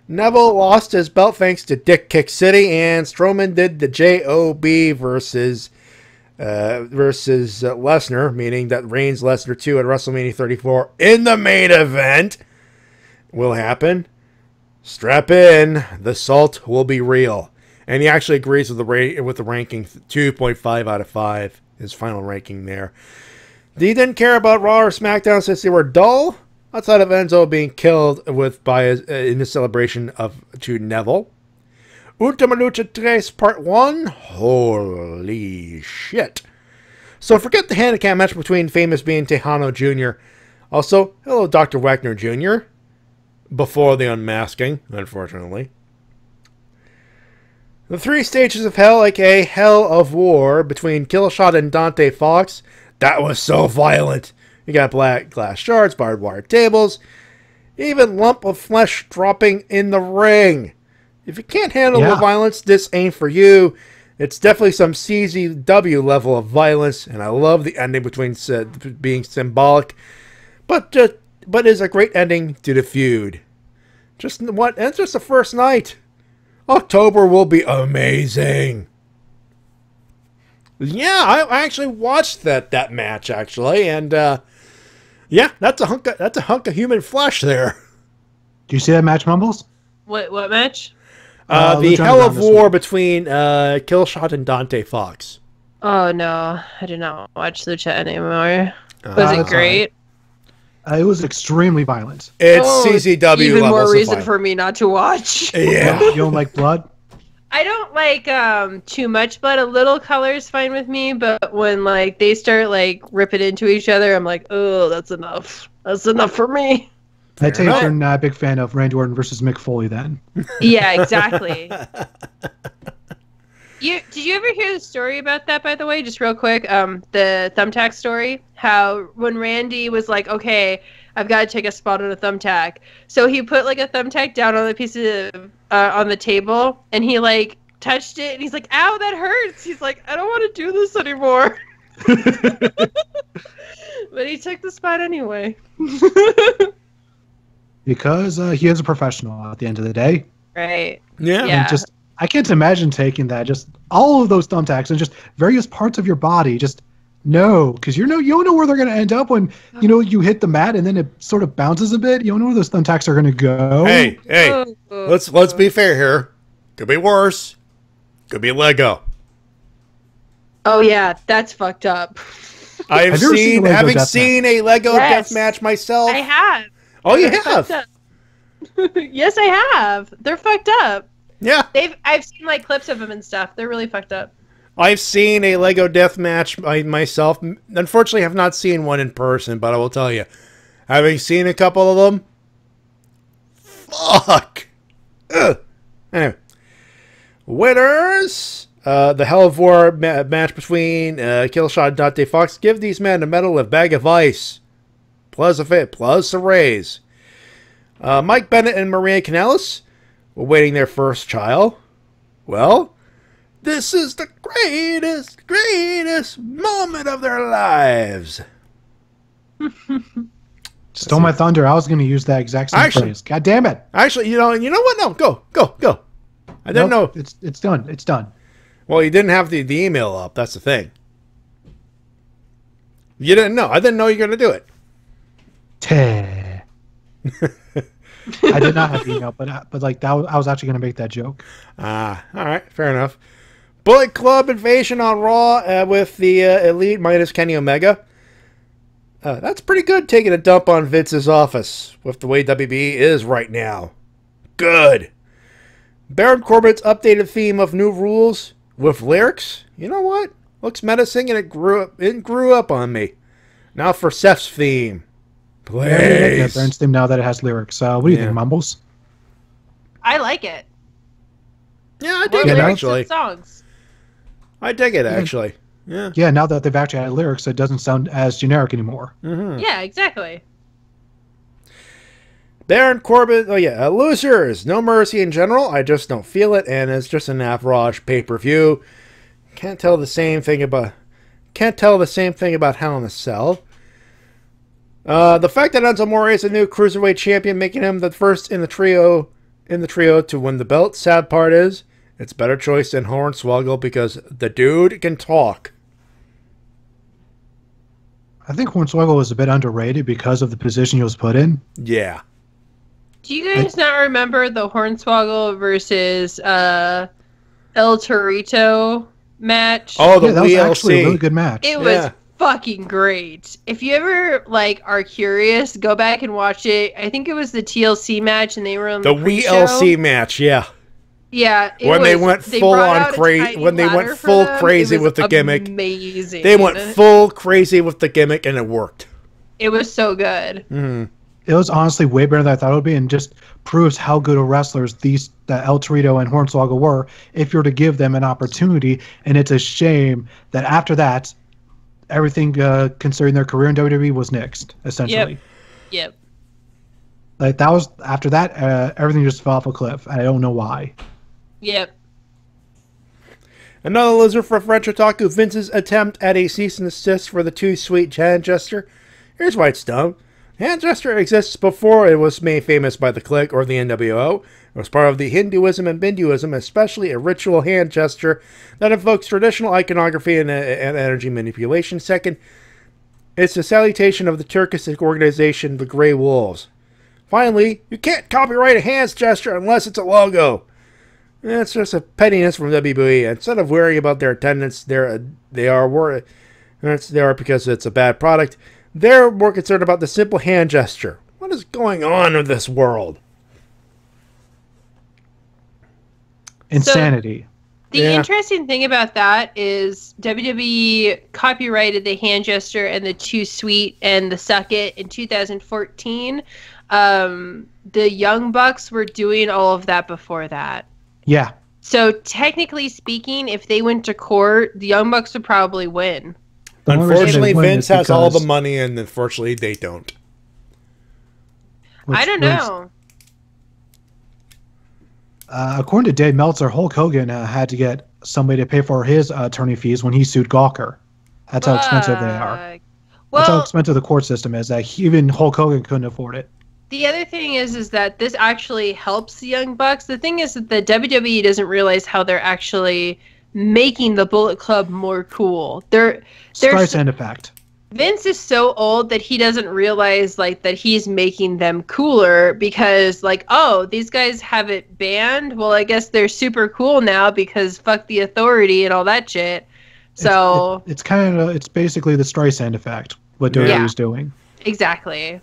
Neville lost his belt thanks to Dick Kick City, and Strowman did the J.O.B. versus Lesnar, meaning that Reigns Lesnar 2 at WrestleMania 34 in the main event will happen. Strap in, the salt will be real. And he actually agrees with the ranking 2.5 out of 5. His final ranking there. He didn't care about Raw or SmackDown since they were dull, outside of Enzo being killed in the celebration to Neville. Ultima Lucha 3 Part 1. Holy shit. So forget the handicap match between Famous being Tejano Jr. Also, hello Dr. Wagner Jr. Before the unmasking, unfortunately. The 3 stages of hell, aka Hell of War, between Killshot and Dante Fox. That was so violent. You got black glass shards, barbed wire tables, even lump of flesh dropping in the ring. If you can't handle the violence, this ain't for you. It's definitely some CZW level of violence, and I love the ending between being symbolic, but is a great ending to the feud. It's just the first night. October will be amazing. Yeah, I actually watched that match actually, and yeah, that's a hunk of human flesh there. Do you see that match, Mumbles? What match? The Hell of War between Killshot and Dante Fox. Oh no, I did not watch Lucha anymore. Was it great? It was extremely violent. It's CZW even levels more of reason violence. for me not to watch. Yeah. You don't like blood? I don't like too much blood. A little color is fine with me, but when like they start like ripping into each other, I'm like, oh, that's enough. That's enough for me. I take it you're not a big fan of Randy Orton versus Mick Foley then. Yeah, exactly. Did you ever hear the story about that, by the way? Just real quick, the thumbtack story. How when Randy was like, okay, I've got to take a spot on a thumbtack. So he put like a thumbtack down on the piece of, on the table, and he like touched it, and he's like, ow, that hurts. He's like, I don't want to do this anymore. But he took the spot anyway. Because he is a professional at the end of the day. Right. Yeah. And I can't imagine taking that, just all of those thumbtacks and just various parts of your body, just no, because you don't know where they're going to end up when you hit the mat and then it sort of bounces a bit. You don't know where those thumbtacks are going to go. Hey, let's be fair here. Could be worse. Could be Lego. Oh yeah, that's fucked up. I've seen a Lego death match myself. I have. Oh, you have? Yes, I have. They're fucked up. Yeah. I've seen like clips of them and stuff. They're really fucked up. I've seen a Lego death match myself. Unfortunately, I have not seen one in person, but I will tell you, having seen a couple of them, fuck. Ugh. Anyway, winners. The Hell of War match between Killshot and Dante Fox. Give these men a medal of bag of ice. Plus a raise. Mike Bennett and Maria Kanellis awaiting their first child. Well, this is the greatest moment of their lives. Stole my thunder. I was going to use that exact same phrase. God damn it. Actually, you know what? No, go. I didn't know. It's done. It's done. Well, you didn't have the email up. That's the thing. You didn't know. I didn't know you were going to do it. I did not have the email, but like that, I was actually going to make that joke. All right, fair enough. Bullet Club invasion on Raw with the Elite minus Kenny Omega. That's pretty good, taking a dump on Vince's office with the way WB is right now. Good. Baron Corbin's updated theme of new rules with lyrics. You know what? Looks menacing, and it grew up on me. Now for Seth's theme. Please. Baron's theme now that it has lyrics. What do you think, Mumbles? I like it. Yeah, I dig it, actually. Songs. I dig it, actually. Yeah. Yeah, now that they've actually added lyrics, it doesn't sound as generic anymore. Mm-hmm. Yeah, exactly. Baron Corbin, losers, no mercy in general. I just don't feel it, and it's just an average pay-per-view. Can't tell the same thing about Hell in a Cell. The fact that Enzo Amore is a new cruiserweight champion, making him the first in the trio to win the belt. Sad part is, it's a better choice than Hornswoggle because the dude can talk. I think Hornswoggle was a bit underrated because of the position he was put in. Yeah. Do you guys not remember the Hornswoggle versus El Torito match? Oh, that was actually a really good match. It was fucking great. If you ever are curious, go back and watch it. I think it was the TLC match, and they were on the WLC match. Yeah. Yeah, they went full crazy with the gimmick. Amazing. They went full crazy with the gimmick, and it worked. It was so good. Mm-hmm. It was honestly way better than I thought it would be, and just proves how good of wrestlers that El Torito and Hornswoggle were if you're to give them an opportunity. And it's a shame that after that, everything concerning their career in WWE was nixed, essentially. Yep. Like that was after that, everything just fell off a cliff. I don't know why. Yep. Another loser for French Otaku, Vince's attempt at a cease and desist for the Too Sweet hand gesture. Here's why it's dumb. Hand gesture exists before it was made famous by the Clique or the NWO. It was part of the Hinduism and Binduism, especially a ritual hand gesture that evokes traditional iconography and energy manipulation. Second, it's a salutation of the Turkish organization, the Grey Wolves. Finally, you can't copyright a hand gesture unless it's a logo. It's just a pettiness from WWE. Instead of worrying about their attendance, they are because it's a bad product. They're more concerned about the simple hand gesture. What is going on in this world? Insanity. So, the interesting thing about that is WWE copyrighted the hand gesture and the Too Sweet and the Suck It in 2014. The Young Bucks were doing all of that before that. Yeah. So technically speaking, if they went to court, the Young Bucks would probably win. Unfortunately, Vince has all the money, and unfortunately, they don't. I don't know. According to Dave Meltzer, Hulk Hogan had to get somebody to pay for his attorney fees when he sued Gawker. That's how expensive they are. That's how expensive the court system is. Even Hulk Hogan couldn't afford it. The other thing is that this actually helps the Young Bucks. The thing is that the WWE doesn't realize how they're actually making the Bullet Club more cool. Streisand effect. Vince is so old that he doesn't realize that he's making them cooler because these guys have it banned. Well, I guess they're super cool now because fuck the authority and all that shit. So it's basically the Streisand effect. What WWE is doing. Exactly.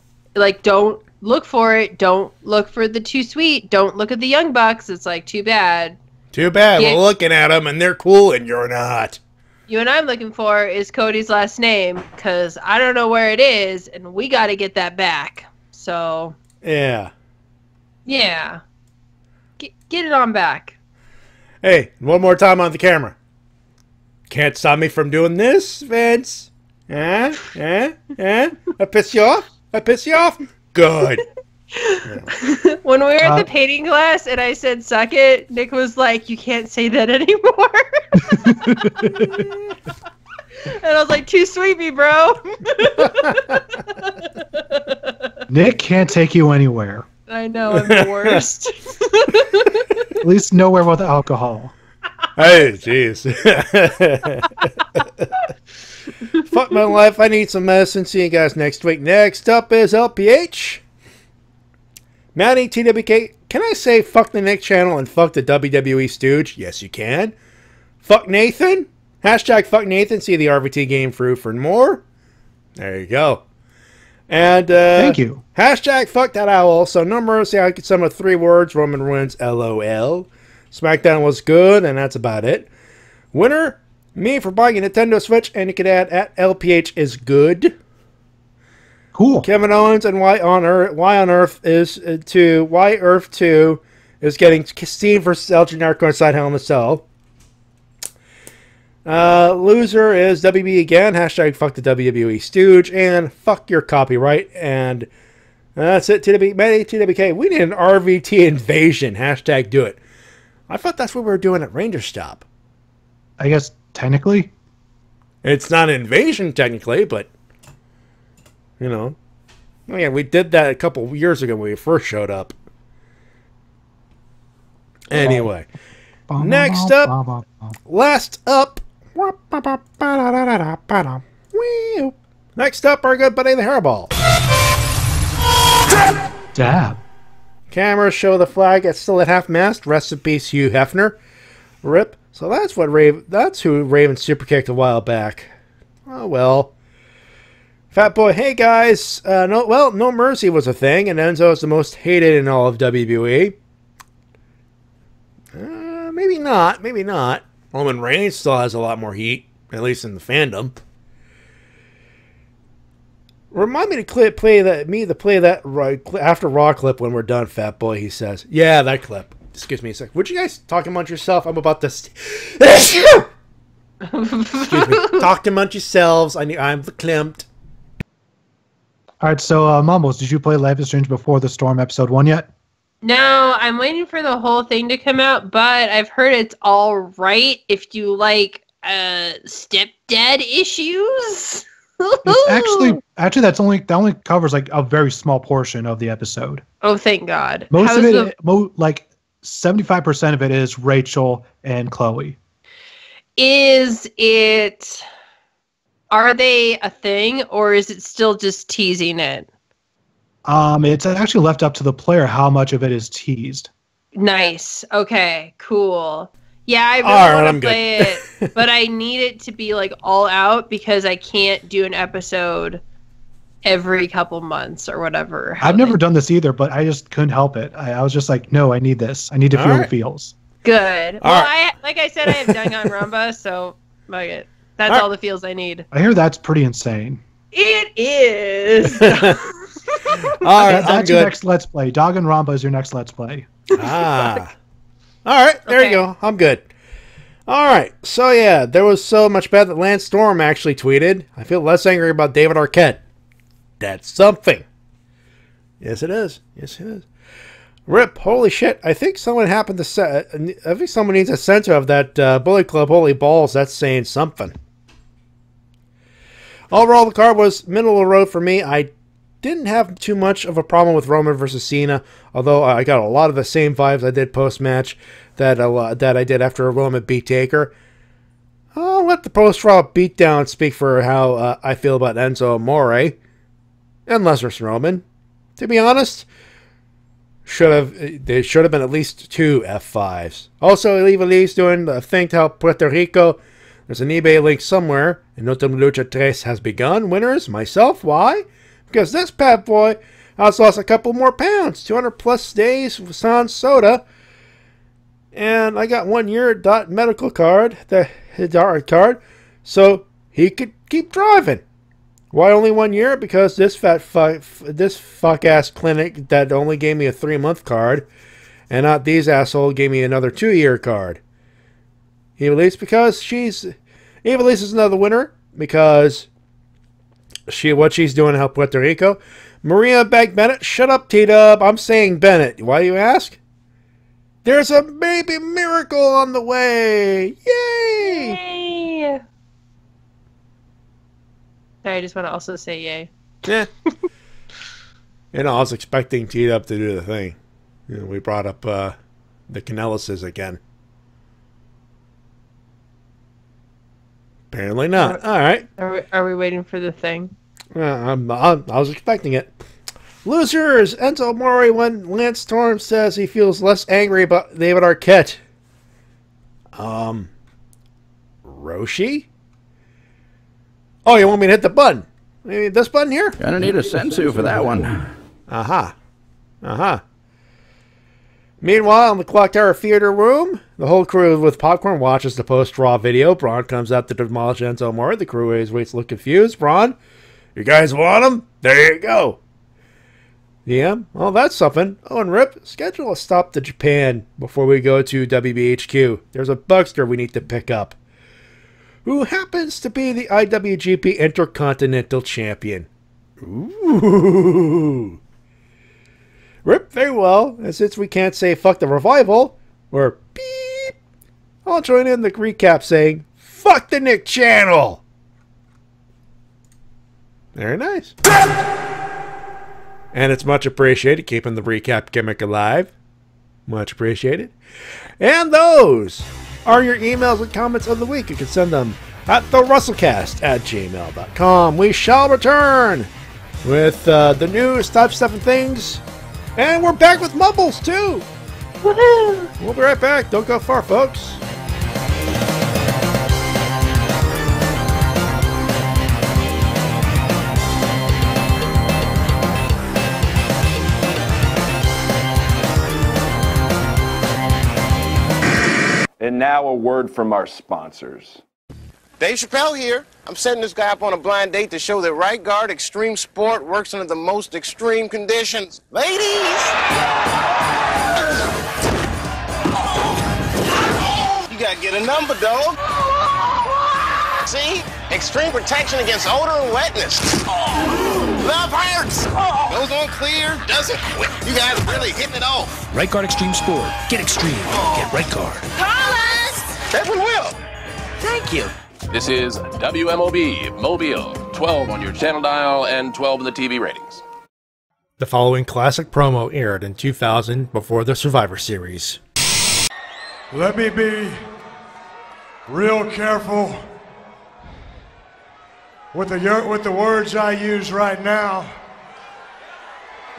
Don't look for it. Don't look for the Too Sweet. Don't look at the Young Bucks. It's too bad. Too bad. We're looking at them and they're cool and you're not. You and I'm looking for is Cody's last name because I don't know where it is and we got to get that back. So. Yeah. Yeah. Get it on back. Hey, one more time on the camera. Can't stop me from doing this, Vince. I piss you off? Good. When we were at the painting class and I said suck it, Nick was like, you can't say that anymore. And I was like, too sweepy, bro. Nick can't take you anywhere. I know, I'm the worst. At least nowhere with alcohol. Hey, jeez. Fuck my life. I need some medicine. See you guys next week. Next up is LPH. Matty, TWK. Can I say fuck the Nick channel and fuck the WWE stooge? Yes, you can. Fuck Nathan. Hashtag fuck Nathan. See the RVT game for more. There you go. And thank you. Hashtag fuck that owl. So no mercy. I could sum up 3 words. Roman wins. LOL. SmackDown was good, and that's about it. Winner, me for buying a Nintendo Switch, and you can add at LPH is good. Cool. Kevin Owens and why on Earth 2 is getting steam for El Generico inside Hell in a Cell. Loser is WB again. Hashtag fuck the WWE stooge and fuck your copyright. And that's it. Matty, TWK. We need an RVT invasion. Hashtag do it. I thought that's what we were doing at Ranger Stop. I guess technically. It's not an invasion technically, but you know. Oh, yeah, we did that a couple years ago when we first showed up. Anyway. Next up. Last up. Next up, our good buddy, the Hairball. Dab. Cameras show the flag. It's still at half-mast. Rest in peace, Hugh Hefner. Rip. So that's who Raven superkicked a while back. Oh, well. Fat Boy, hey guys. No Mercy was a thing, and Enzo is the most hated in all of WWE. Maybe not. Maybe not. Roman Reigns still has a lot more heat, at least in the fandom. Remind me to play that right after Raw clip when we're done, Fat Boy. He says, "Yeah, that clip." Excuse me a sec. Would you guys talk amongst yourself? I'm about to. Excuse me. Talk amongst yourselves. I'm the Klimt. All right, so Mumbles, did you play Life is Strange Before the Storm episode 1 yet? No, I'm waiting for the whole thing to come out, but I've heard it's all right if you like stepdad issues. It's actually that only covers like a very small portion of the episode. Oh, thank God. Most of it, like 75% of it is Rachel and Chloe. Are they a thing, or is it still just teasing it? It's actually left up to the player how much of it is teased. Nice. Okay, cool. Yeah, I really want to play it, but I need it to be like all out because I can't do an episode every couple months or whatever. I've never done this either, but I just couldn't help it. I was just like, no, I need this. I need to feel the feels. Good. Like I said, I have Danganronpa, so fuck it. That's all the feels I need. I hear that's pretty insane. It is. All right, that's your next Let's Play. Danganronpa is your next Let's Play. Ah. All right, there you go. I'm good. All right, so yeah, there was so much bad that Lance Storm actually tweeted, "I feel less angry about David Arquette." That's something. Yes, it is. Yes, it is. Rip, holy shit. I think someone needs a censor of that Bully Club Holy Balls. That's saying something. Overall, the card was middle of the road for me. I didn't have too much of a problem with Roman versus Cena, although I got a lot of the same vibes I did post-match that I did after Roman beat Taker. I'll let the post-Raw beatdown speak for how I feel about Enzo Amore and Lesnar Roman. To be honest, there should have been at least 2 F5s. Also, Eva Lee's doing a thing to help Puerto Rico. There's an eBay link somewhere, and Ultima Lucha 3 has begun. Winners, myself. Why? Because this bad boy has lost a couple more pounds. 200 plus days with sans soda. And I got 1 year medical card, the card, so he could keep driving. Why only 1 year? Because this fuck ass clinic that only gave me a 3-month card, and not these asshole gave me another 2-year card. Evilise is another winner because what she's doing to help Puerto Rico. Maria begged Bennett, shut up, T-Dub. I'm saying Bennett. Why do you ask? There's a baby miracle on the way. Yay! Yay! Sorry, I just want to also say yay. Yeah. I was expecting T-Dub to do the thing. We brought up the Canellises again. Apparently not. All right. Are we waiting for the thing? I was expecting it. Losers! Enzo Amore when Lance Storm says he feels less angry about David Arquette. Roshi? Oh, you want me to hit the button? Maybe this button here? Gonna need a sensu for that one. Aha. Meanwhile, in the Clock Tower Theater room, the whole crew with popcorn watches the post-Raw video. Braun comes out to demolish Enzo Amore. The crew always waits, look confused. Braun, you guys want him? There you go. Yeah, well, that's something. Oh, and Rip, schedule a stop to Japan before we go to WBHQ. There's a Buckster we need to pick up, who happens to be the IWGP Intercontinental Champion. Ooh. Rip, very well. And since we can't say fuck the revival, or beep, I'll join in the recap saying, fuck the Nick Channel. Very nice. And it's much appreciated, keeping the recap gimmick alive. Much appreciated. And those are your emails and comments of the week. You can send them at the Wrestle-Cast@gmail.com. We shall return with the news, type stuff, and things. And we're back with Mumbles, too. Woohoo! We'll be right back. Don't go far, folks. And now a word from our sponsors. Dave Chappelle here. I'm setting this guy up on a blind date to show that right guard extreme sport works under the most extreme conditions. Ladies! You gotta get a number, dog. See? Extreme protection against odor and wetness. Love hurts. Goes on clear, doesn't quit. You guys are really hitting it off. Right guard extreme sport. Get extreme. Get right guard. Call us! Edwin will. Thank you. This is WMOB Mobile, 12 on your channel dial and 12 in the TV ratings. The following classic promo aired in 2000 before the Survivor Series. Let me be real careful with the words I use right now.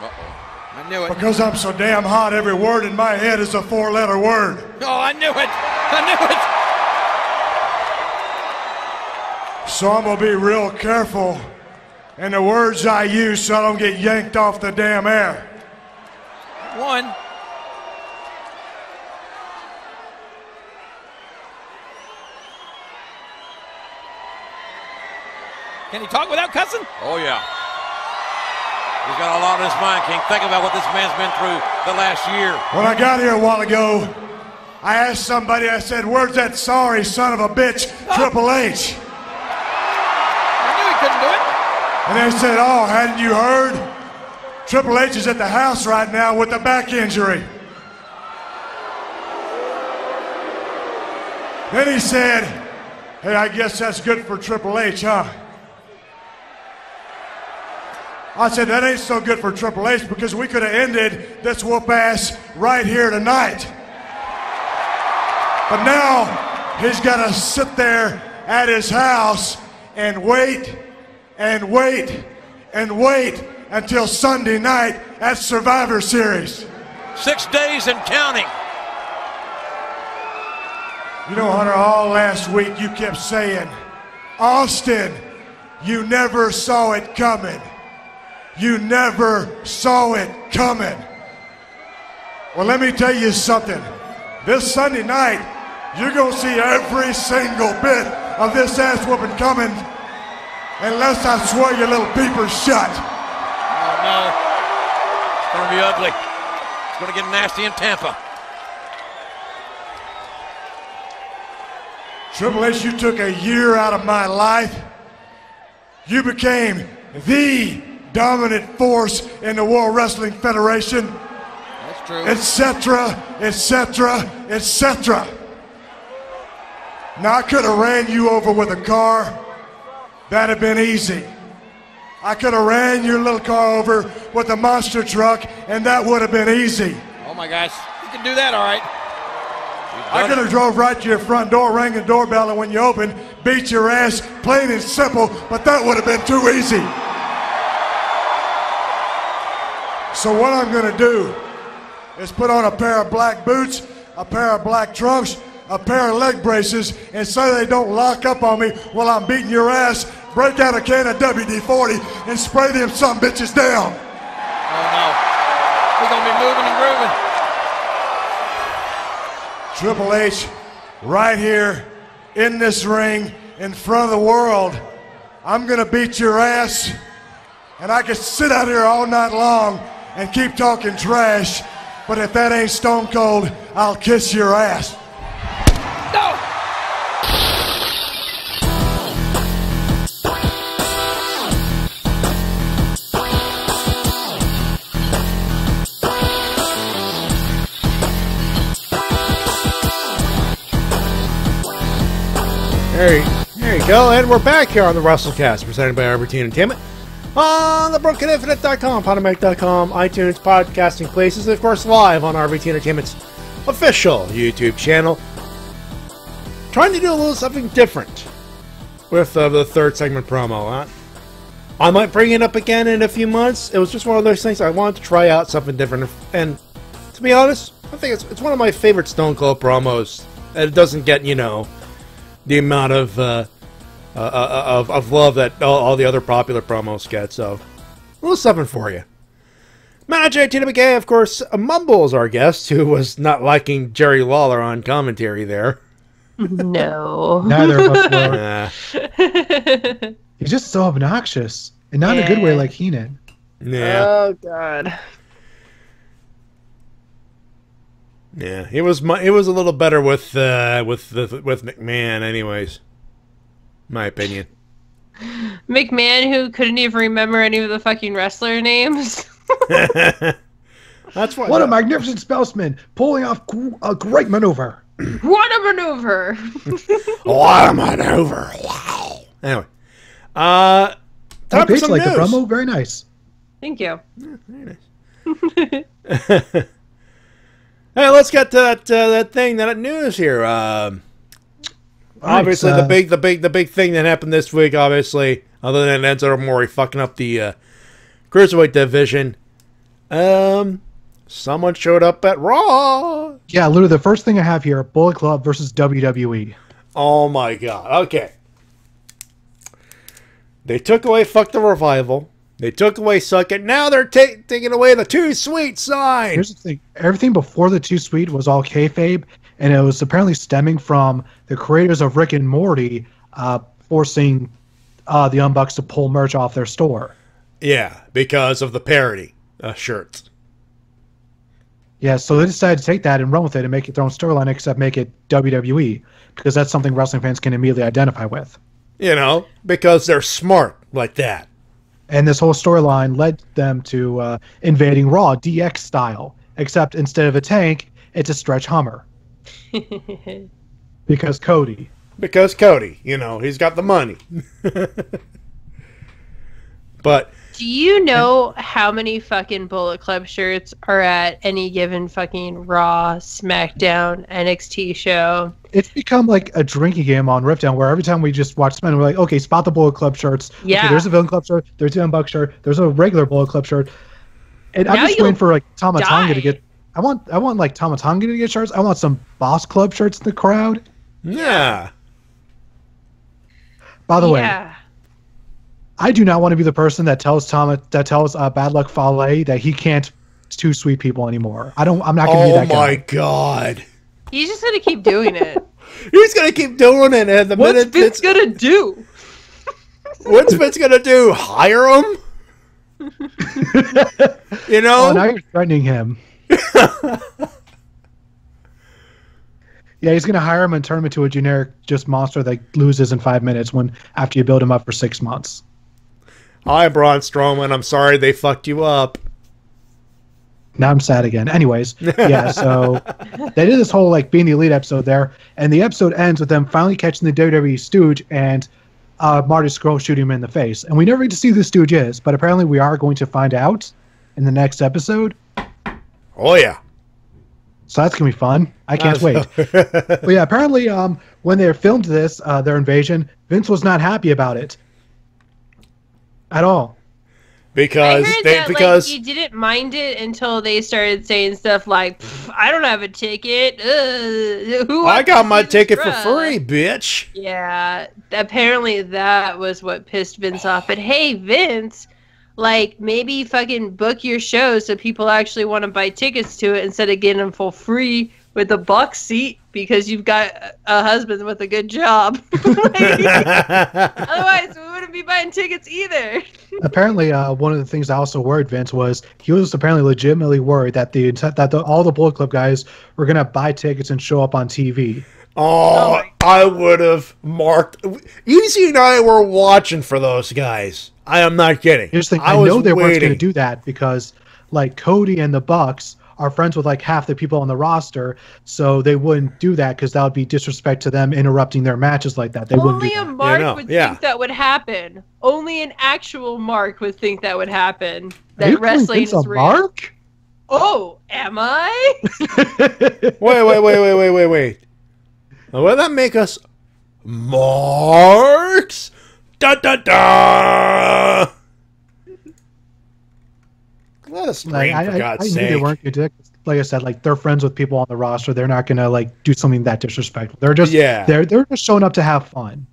I knew it. Because I'm so damn hot, every word in my head is a four-letter word. Oh, I knew it. I knew it. So I'm gonna be real careful in the words I use so I don't get yanked off the damn air. One. Can he talk without cussing? Oh, yeah. He's got a lot on his mind. Can't think about what this man's been through the last year. When I got here a while ago, I asked somebody, I said, where's that sorry son of a bitch, Triple H? I knew he couldn't do it. And they said, oh, hadn't you heard? Triple H is at the house right now with a back injury. Then he said, hey, I guess that's good for Triple H, huh? I said, that ain't so good for Triple H because we could have ended this whoop ass right here tonight. But now he's got to sit there at his house and wait and wait and wait until Sunday night at Survivor Series. 6 days and counting. You know, Hunter, all last week you kept saying, Austin, you never saw it coming. You never saw it coming. Well, let me tell you something. This Sunday night, you're going to see every single bit of this ass whooping coming unless I swear your little beeper's shut. Oh, no. It's going to be ugly. It's going to get nasty in Tampa. Triple H, you took a year out of my life. You became the dominant force in the World Wrestling Federation, That's true. etc., etc., etc. Now, I could have ran you over with a car. That'd have been easy. I could have ran your little car over with a monster truck, and that would have been easy. Oh my gosh, you can do that, all right. I could have drove right to your front door, rang the doorbell, and when you opened, beat your ass, plain and simple, but that would have been too easy. So what I'm gonna do is put on a pair of black boots, a pair of black trunks, a pair of leg braces, and so they don't lock up on me while I'm beating your ass, break out a can of WD-40 and spray them some bitches down. Oh no, we're gonna be moving and grooving. Triple H, right here in this ring, in front of the world, I'm gonna beat your ass, and I could sit out here all night long and keep talking trash, but if that ain't Stone Cold, I'll kiss your ass. No! There you go, and we're back here on the Wrestle-Cast, presented by Reverend Entertainment on the BrokenInfinite.com, Podomatic.com, iTunes, podcasting places, and of course live on RVT Entertainment's official YouTube channel. Trying to do a little something different with the third segment promo. I might bring it up again in a few months. It was just one of those things I wanted to try out something different, and to be honest, I think it's one of my favorite Stone Cold promos, and it doesn't get, you know, the amount of love that all the other popular promos get, so a little something for you. Matty Jay and TWK, of course, Mumbles, our guest, who was not liking Jerry Lawler on commentary there. No. Neither of us were. He's just so obnoxious, and not in a good way like Heenan. Yeah. Oh God. Yeah, it was a little better with McMahon, anyways. My opinion. McMahon, who couldn't even remember any of the fucking wrestler names. That's what a magnificent spellsman pulling off a great maneuver. What a maneuver! What a maneuver! Wow. Anyway, time for some like news. the promo, very nice. Thank you. Yeah, very nice. Hey, let's get to that news here. Obviously, the big thing that happened this week, obviously, other than Enzo Amore fucking up the cruiserweight division, someone showed up at Raw. Yeah, literally the first thing I have here: Bullet Club versus WWE. Oh my God! Okay, they took away "Fuck the Revival." They took away "Suck It." Now they're taking away the "Too Sweet" sign. Here's the thing: everything before the "Too Sweet" was all kayfabe, and it was apparently stemming from the creators of Rick and Morty forcing the Young Bucks to pull merch off their store. Yeah, because of the parody shirts. Yeah, so they decided to take that and run with it and make it their own storyline, except make it WWE, because that's something wrestling fans can immediately identify with. You know, because they're smart like that. And this whole storyline led them to invading Raw, DX style, except instead of a tank, it's a stretch Hummer. Because Cody. Because Cody, you know, he's got the money. But do you know how many fucking Bullet Club shirts are at any given fucking Raw, SmackDown, NXT show? It's become like a drinking game on Ripdown, where every time we just watch SmackDown, we're like, okay, spot the Bullet Club shirts. Yeah. Okay, there's a Villain Club shirt. There's a Young Buck shirt. There's a regular Bullet Club shirt. And I'm just waiting for like Tama Tonga to get. I want like Tama Tonga to get shirts. I want some Boss Club shirts in the crowd. Yeah. By the way, I do not want to be the person that tells Bad Luck Fale that he can't Too Sweet people anymore. I'm not going to be that guy. Oh my God. He's just going to keep doing it. He's going to keep doing it. And what's Vince going to do? What's Vince going to do? Hire him? You know? Oh, now you're threatening him. Yeah, he's going to hire him and turn him into a generic just monster that loses in 5 minutes after you build him up for 6 months. Hi, Braun Strowman. I'm sorry they fucked you up. Now I'm sad again. Anyways, yeah, so they did this whole like being the elite episode there, and the episode ends with them finally catching the WWE stooge and Marty Scurll shooting him in the face. And we never get to see who the stooge is, but apparently we are going to find out in the next episode. Oh yeah. So that's gonna be fun. I can't wait. But yeah, apparently when they filmed this, their invasion, Vince was not happy about it. At all. Because he didn't mind it until they started saying stuff like, "I don't have a ticket. I got my ticket for free, bitch." Yeah, apparently that was what pissed Vince off. But hey, Vince, like maybe fucking book your show so people actually want to buy tickets to it instead of getting them for free with a box seat because you've got a husband with a good job. Otherwise, we wouldn't be buying tickets either. Apparently, one of the things that also worried Vince was he was apparently legitimately worried that all the Bullet Club guys were going to buy tickets and show up on TV. Oh, I would have marked. Easy and I were watching for those guys. I am not kidding. Here's the thing, I know they weren't going to do that because, like, Cody and the Bucks are friends with like half the people on the roster, so they wouldn't do that because that would be disrespect to them interrupting their matches like that. They wouldn't do that. Only a mark would think that would happen. Only an actual mark would think that would happen. That wrestling is real. Mark? Oh, am I? Wait. Will that make us marks? Da da da! Let us scream, for God's sake. I knew they weren't good. Like I said, like they're friends with people on the roster. They're not gonna like do something that disrespectful. They're just they're just showing up to have fun.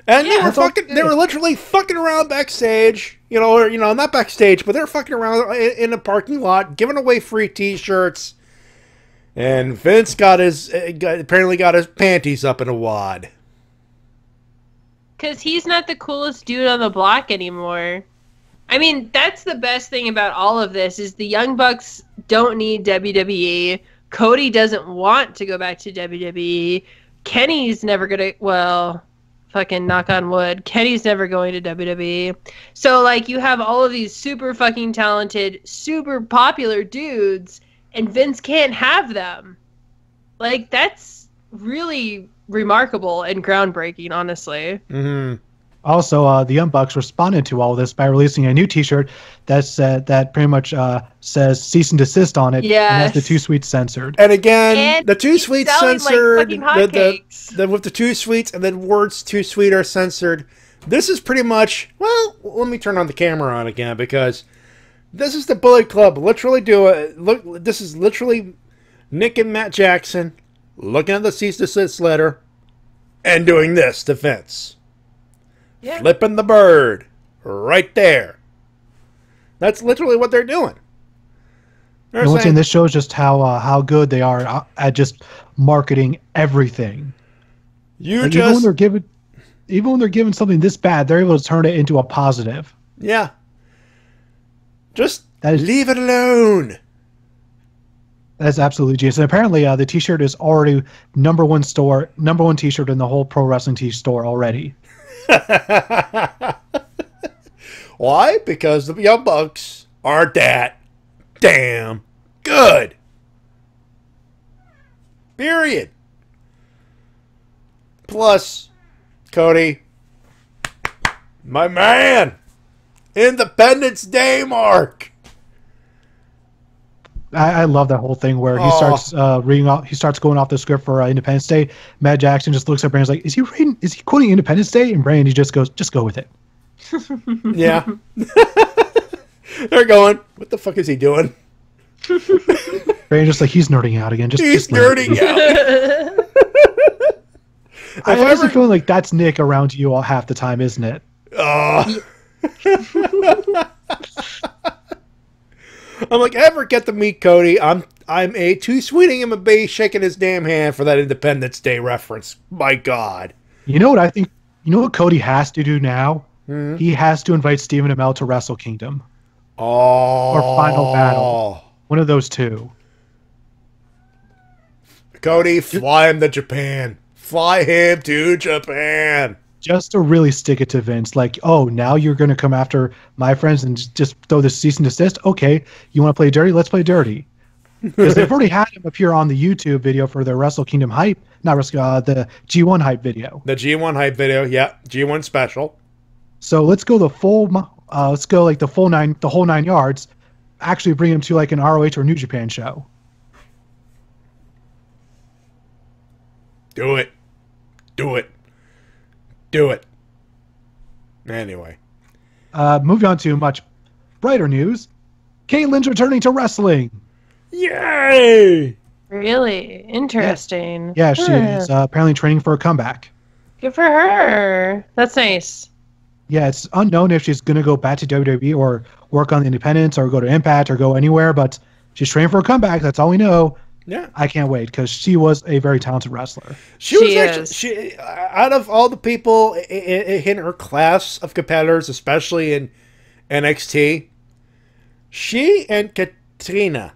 And they were literally fucking around backstage, or not backstage, but they're fucking around in a parking lot, giving away free T-shirts. And Vince apparently got his panties up in a wad. Because he's not the coolest dude on the block anymore. I mean, that's the best thing about all of this is the Young Bucks don't need WWE. Cody doesn't want to go back to WWE. Kenny's never gonna, fucking knock on wood, Kenny's never going to WWE. So, like, you have all of these super fucking talented, super popular dudes, and Vince can't have them. Like, that's really remarkable and groundbreaking, honestly. Mm-hmm. Also, the Young Bucks responded to all this by releasing a new T-shirt that pretty much says "cease and desist" on it, and has the Too Sweet censored. And again, the Too Sweet censored, with the Too Sweets, and then words "Too Sweet" are censored. This is pretty much, let me turn on the camera on again because this is the Bullet Club. Literally look. This is literally Nick and Matt Jackson looking at the cease and desist letter and doing this to Vince. Yeah. Flipping the bird right there. That's literally what they're doing. This shows just how good they are at just marketing everything. Even when they're given something this bad, they're able to turn it into a positive. Yeah. Just leave it alone. That's absolutely genius. And apparently, the T-shirt is already number one T-shirt in the whole pro wrestling store already. Why? Because the Young Bucks aren't that damn good. Period. Plus, Cody, my man, Independence Day mark. I love that whole thing where he starts reading off. He starts going off the script for Independence Day. Matt Jackson just looks at Brandon's like, "Is he reading? Is he quoting Independence Day?" And Brandon just goes, "Just go with it." Yeah. They're going, "What the fuck is he doing?" Brandon just like he's nerding out again. He's nerding out. I honestly feel like that's Nick around you all half the time, isn't it? I'm like, ever get to meet Cody? I'm too sweeting him a base, shaking his damn hand for that Independence Day reference. My God. You know what I think? You know what Cody has to do now? Mm-hmm. He has to invite Stephen Amell to Wrestle Kingdom. Or Final Battle. One of those two. Cody, fly him to Japan. Fly him to Japan. just to really stick it to Vince. Like, oh, now you're going to come after my friends and just throw this cease and desist? Okay, you want to play dirty? Let's play dirty. Because they've already had him appear on the YouTube video for their Wrestle Kingdom hype, not the G1 hype video. The G1 hype video, yeah, G1 special. So let's go the full, the whole 9 yards. Actually, bring him to like an ROH or New Japan show. Do it. Do it. Do it. Anyway. Moving on to much brighter news. Caitlin's returning to wrestling. Yay! Really? Interesting. Yeah, she is apparently training for a comeback. Good for her. That's nice. Yeah, it's unknown if she's going to go back to WWE or work on the independents or go to Impact or go anywhere, but she's training for a comeback. That's all we know. Yeah. I can't wait because she was a very talented wrestler. She out of all the people in her class of competitors, especially in NXT, she and Katrina.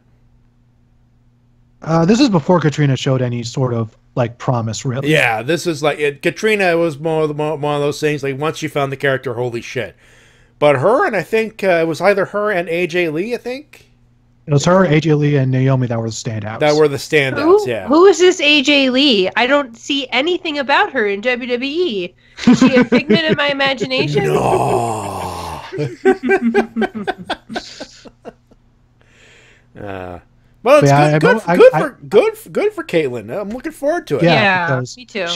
This is before Katrina showed any sort of like promise, really. Yeah, this is like Katrina was one of those things. Like once you found the character, holy shit. But her and I think it was either her and AJ Lee. I think it was her, AJ Lee, and Naomi that were the standouts. Who is this AJ Lee? I don't see anything about her in WWE. Is she a figment of my imagination? No. Well, it's good for Caitlyn. I'm looking forward to it. Yeah, me too.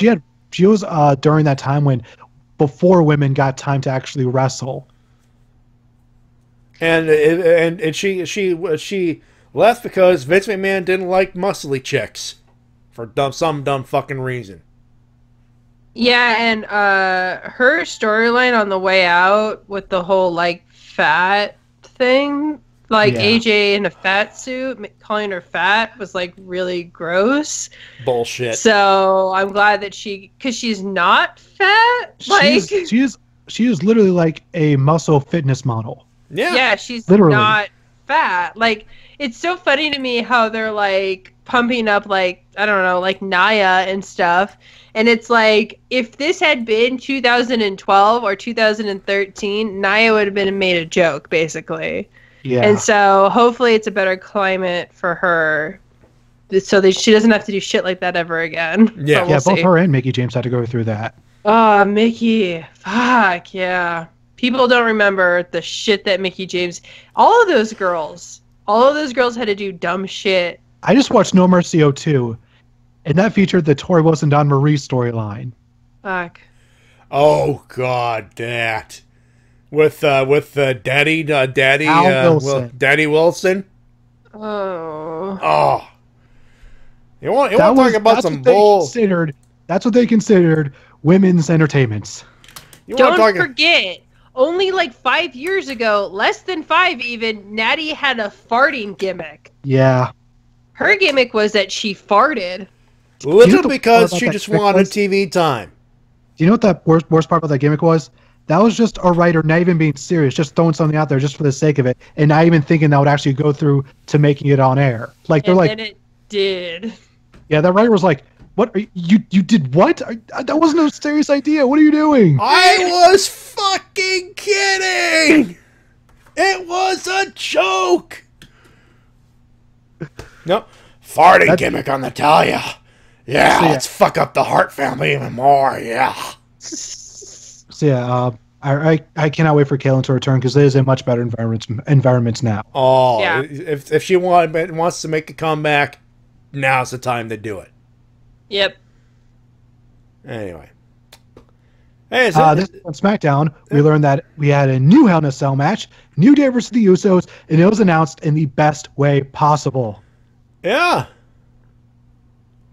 She was during that time when before women got time to actually wrestle. And she left because Vince McMahon didn't like muscly chicks for some dumb fucking reason. Yeah, and her storyline on the way out with the whole like fat thing. Like AJ in a fat suit, calling her fat was like really gross. Bullshit. So I'm glad that because she's not fat. Like she is literally like a muscle fitness model. Yeah, she's literally not fat. Like it's so funny to me how they're like pumping up like I don't know like Nia and stuff. And it's like, if this had been 2012 or 2013, Nia would have been made a joke, basically. Yeah. And so hopefully it's a better climate for her so that she doesn't have to do shit like that ever again. Yeah, both her and Mickie James had to go through that. Oh, Mickie. Fuck, yeah. People don't remember the shit that Mickie James... All of those girls had to do dumb shit. I just watched No Mercy 02, and that featured the Tori Wilson Dawn Marie storyline. Fuck. Oh, God, that... With Daddy Daddy Wilson. Oh. You want to talk about some bull? That's what they considered women's entertainments. Don't forget, only like 5 years ago, less than 5 even, Natty had a farting gimmick. Yeah. Her gimmick was that she farted. Because she just wanted TV time. Do you know what that worst part about that gimmick was? That was just a writer not even being serious, just throwing something out there just for the sake of it, and not even thinking that would actually go through to making it on air. Like they're like, and it did. Yeah, that writer was like, "What? You did what? That wasn't a serious idea. What are you doing?" I was fucking kidding. It was a joke. No, farting gimmick on Natalia. Yeah, let's fuck up the Hart family even more. Yeah. So yeah, I cannot wait for Kayla to return because it is a much better environment now. Oh, yeah. If she wants to make a comeback, now's the time to do it. Yep. Anyway. Hey, this on SmackDown, we learned that we had a new Hell in a Cell match, New Day versus the Usos, and it was announced in the best way possible. Yeah.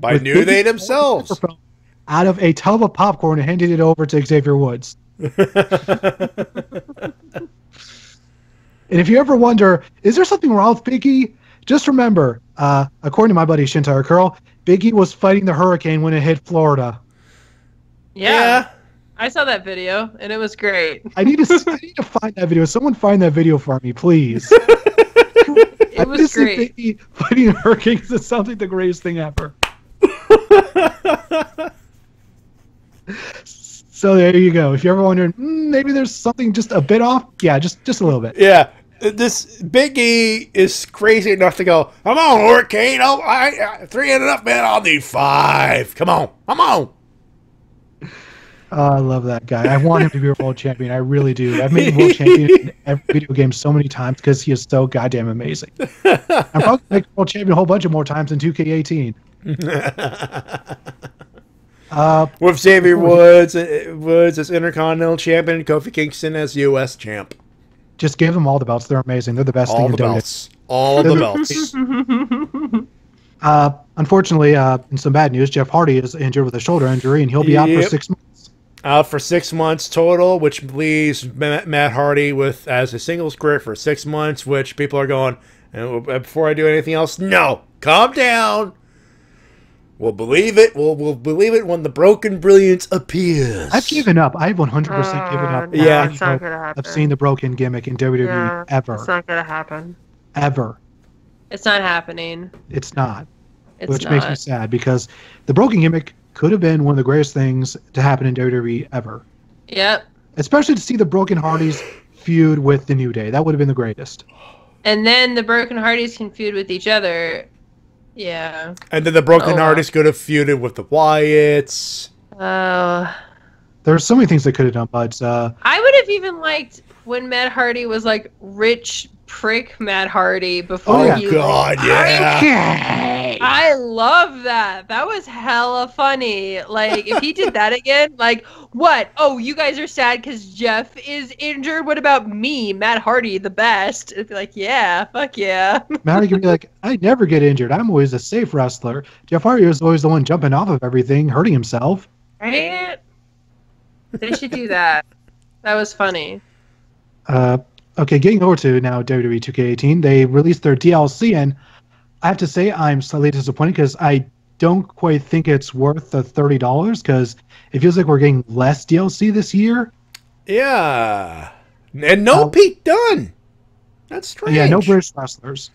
By New Day themselves. Out of a tub of popcorn and handed it over to Xavier Woods. And if you ever wonder, is there something wrong with Big E? Just remember, according to my buddy Shintaro Curl, Big E was fighting the hurricane when it hit Florida. Yeah. I saw that video, and it was great. I need to find that video. Someone find that video for me, please. It was great. Big E fighting a hurricane because it sounds like the greatest thing ever. So there you go. If you're ever wondering, maybe there's something just a bit off, yeah, just a little bit. Yeah, this Big E is crazy enough to go, come on, Hurricane, three ain't enough, man, I'll need 5. Come on. Oh, I love that guy. I want him to be a world champion. I really do. I've made him world champion in every video game so many times because he is so goddamn amazing. I'm probably make world champion a whole bunch of more times in 2K18. With Xavier Woods as Intercontinental Champion, Kofi Kingston as U.S. Champ. Just give them all the belts. They're amazing. They're the best thing in WWE. All the belts. Unfortunately, in some bad news, Jeff Hardy is injured with a shoulder injury, and he'll be out for 6 months. Out for 6 months total, which leaves Matt Hardy as a singles career for 6 months, which people are going, and before I do anything else, no, calm down. We'll believe it. We'll believe it when the broken brilliance appears. I've given up. I've 100% given up. Yeah. It's not gonna happen. I've seen the broken gimmick in WWE ever. It's not gonna happen. Ever. It's not happening. It's not. It's not. Makes me sad because the broken gimmick could have been one of the greatest things to happen in WWE ever. Yep. Especially to see the Broken Hardys feud with the New Day. That would have been the greatest. And then the Broken Hardys can feud with each other. Yeah. And then the Broken Hardys could have feuded with the Wyatts. There's so many things they could have done, but I would have even liked when Matt Hardy was like rich prick Matt Hardy before he I love that. That was hella funny. Like, if he did that again, like, what? Oh, you guys are sad because Jeff is injured? What about me, Matt Hardy, the best? It'd be like, yeah, fuck yeah. Matt Hardy could be like, I never get injured. I'm always a safe wrestler. Jeff Hardy was always the one jumping off of everything, hurting himself. Right? They should do that. That was funny. Okay, getting over to now WWE 2K18, they released their DLC, and I have to say I'm slightly disappointed because I don't quite think it's worth the $30 because it feels like we're getting less DLC this year. Yeah. And no Pete Dunne. That's strange. Yeah, no British wrestlers.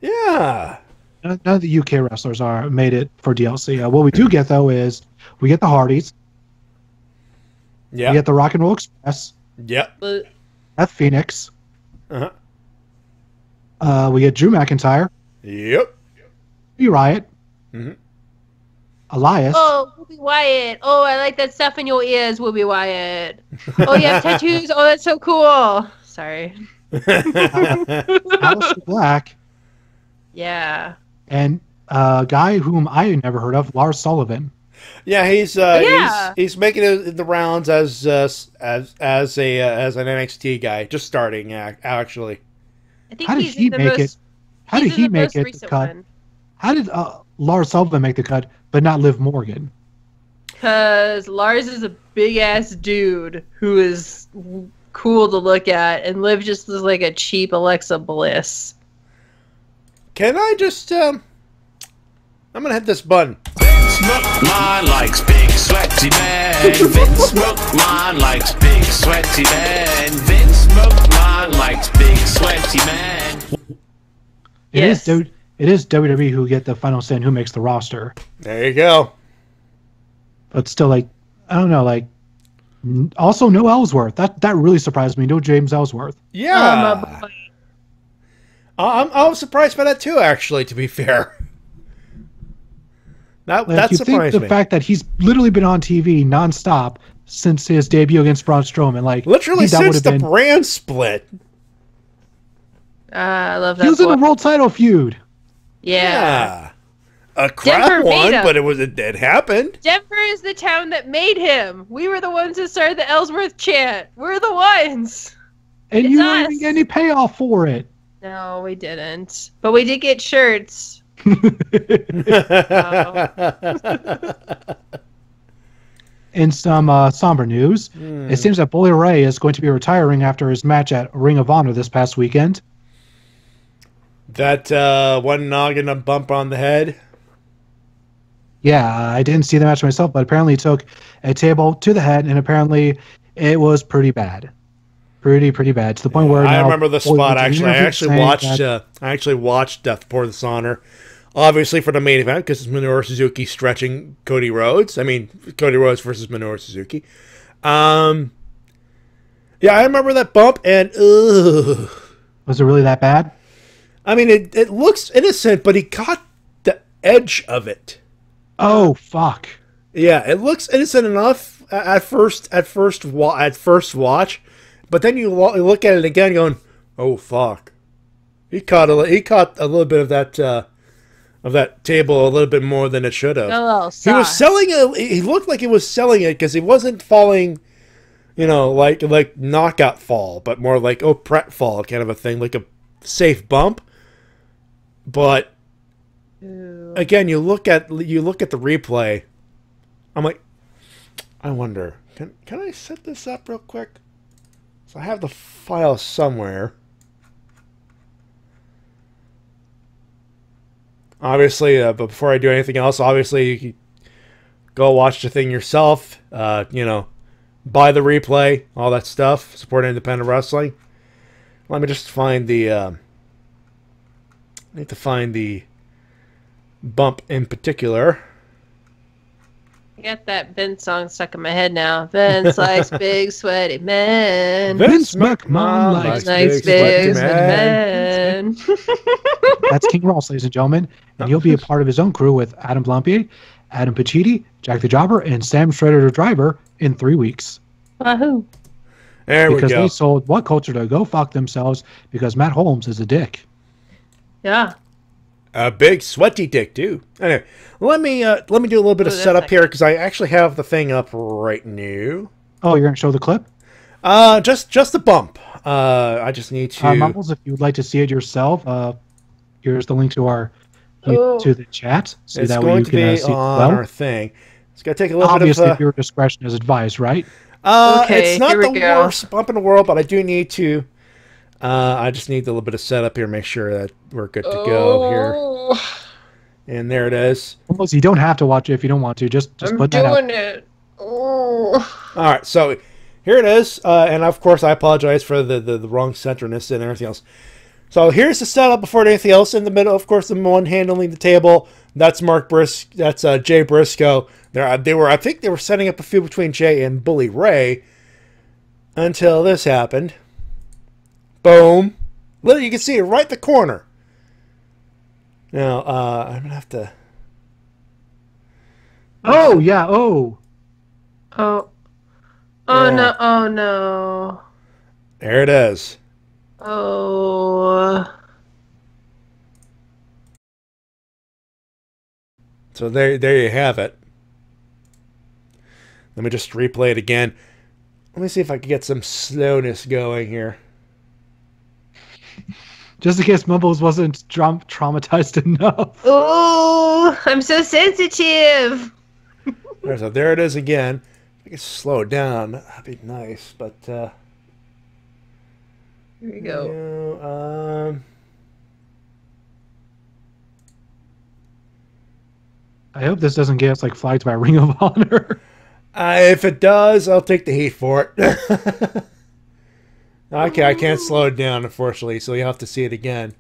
Yeah. None of the UK wrestlers made it for DLC. What we do get, though, is we get the Hardys. Yeah. We get the Rock and Roll Express. Yep. Beth Phoenix. Uh-huh. We get Drew McIntyre. Yep. Ruby Riott. Mm-hmm. Elias. Oh, Whoopi Wyatt. Oh, I like that stuff in your ears, Whoopi Wyatt. Oh, you have tattoos? Oh, that's so cool. Sorry. Aleister Black. Yeah. And a guy whom I never heard of, Lars Sullivan. Yeah, he's making the rounds as an NXT guy, just starting actually. I think How did he make it? How did he make it the cut? How did Lars Sullivan make the cut, but not Liv Morgan? Because Lars is a big ass dude who is cool to look at, and Liv just is like a cheap Alexa Bliss. Can I just I'm gonna hit this button. Vince McMahon likes big sweaty men. Vince McMahon likes big sweaty men. Vince McMahon likes big sweaty men. It is WWE who get the final say and who makes the roster. There you go. But still, like, I don't know, like, also no Ellsworth. That really surprised me. No James Ellsworth. Yeah. I was surprised by that too, actually, to be fair. That surprised me. The fact that he's literally been on TV nonstop since his debut against Braun Strowman, like literally since the brand split. I love that. He was in a world title feud. Yeah. A crap one, but it happened. Denver is the town that made him. We were the ones that started the Ellsworth chant. We're the ones. And you didn't get any payoff for it. No, we didn't. But we did get shirts. In some somber news, it seems that Bully Ray is going to be retiring after his match at Ring of Honor this past weekend. That one noggin a bump on the head. Yeah, I didn't see the match myself, but apparently he took a table to the head, and apparently it was pretty bad. Pretty bad, to the point where I remember the spot. Actually, I actually watched Death Before Dishonor. Obviously for the main event, because it's Minoru Suzuki stretching Cody Rhodes. I mean, Cody Rhodes versus Minoru Suzuki. Yeah, I remember that bump, and was it really that bad? I mean, it looks innocent, but he caught the edge of it. Oh fuck! Yeah, it looks innocent enough at first watch, but then you look at it again, going, "Oh fuck!" He caught a little bit of that table a little bit more than it should have. He was selling it. He looked like he was selling it because he wasn't falling, like knockout fall, but more like pret fall kind of a thing, like a safe bump. But again, you look at the replay. I'm like, I wonder, can I set this up real quick? So I have the file somewhere. Obviously, but before I do anything else, obviously you can go watch the thing yourself. Buy the replay, all that stuff. Support independent wrestling. Let me just find the. I need to find the bump in particular. I got that Vince song stuck in my head now. Vince likes big sweaty men. Vince McMahon likes big sweaty men. That's King Ross, ladies and gentlemen, and he'll be a part of his own crew with Adam Blampier, Adam Pacitti, Jack the Jobber, and Sam Shredder the Driver in 3 weeks. Wahoo! There we go. Because they sold What Culture to go fuck themselves because Matt Holmes is a dick. Yeah. A big sweaty dick too. Anyway, let me do a little bit of setup here because I actually have the thing up right now. Oh, you're gonna show the clip? Just the bump. I just need to. Mumbles, if you would like to see it yourself, here's the link to to the chat. So it's that going way you to can be see on our thing. It's gonna take a little Obviously, bit of. your discretion is advised, right? It's not the worst bump in the world, but I do need to. I just need a little bit of setup here, make sure that we're good to go here. And there it is. Almost, you don't have to watch it if you don't want to. Just put that out. I'm doing it. Oh. All right, so here it is, and of course I apologize for the wrong centerness and everything else. So here's the setup before anything else. In the middle, of course, the one handling the table. That's That's Jay Briscoe. I think they were setting up a feud between Jay and Bully Ray until this happened. Boom. Literally, you can see it right in the corner. Now, I'm going to have to... Oh, yeah, oh. Oh. Yeah. No, oh no. There it is. Oh. So there you have it. Let me just replay it again. Let me see if I can get some slowness going here. Just in case Mumbles wasn't traumatized enough. Oh, I'm so sensitive. There it is again. If I could slow it down, that'd be nice. But here we go. I hope this doesn't get us flagged by Ring of Honor. If it does, I'll take the heat for it. Okay, I can't slow it down, unfortunately, so you have to see it again.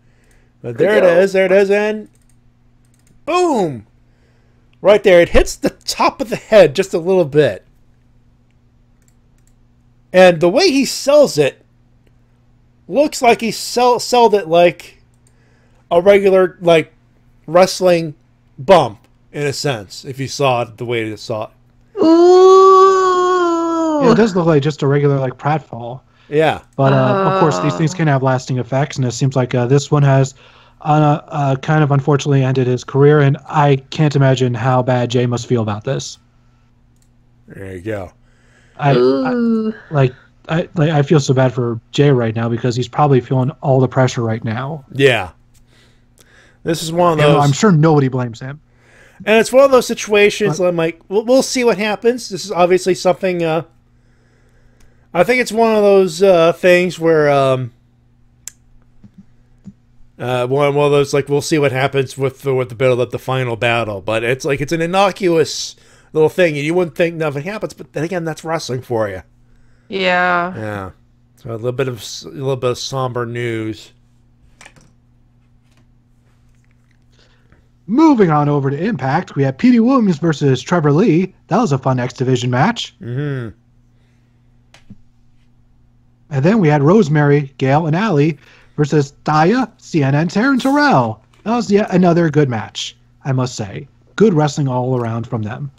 But there it is, and boom! Right there, it hits the top of the head just a little bit. And the way he sells it looks like he sold it like a regular, wrestling bump, in a sense, if you saw it the way you saw it. Ooh! Yeah, it does look like just a regular, pratfall. Yeah. But, of course, these things can have lasting effects, and it seems like this one has kind of unfortunately ended his career, and I can't imagine how bad Jay must feel about this. There you go. I feel so bad for Jay right now because he's probably feeling all the pressure right now. Yeah. This is one of those... I'm sure nobody blames him. And it's one of those situations I'm like, we'll see what happens. This is obviously something... I think it's one of those things where one of those we'll see what happens with the build up, the final battle. But it's it's an innocuous little thing, and you wouldn't think nothing happens. But then again, that's wrestling for you. Yeah. Yeah. So a little bit of somber news. Moving on over to Impact, we have Petey Williams versus Trevor Lee. That was a fun X Division match. Mm-hmm. And then we had Rosemary, Gail, and Allie versus Daya, Sienna, and Taryn Terrell. That was yet another good match, I must say. Good wrestling all around from them.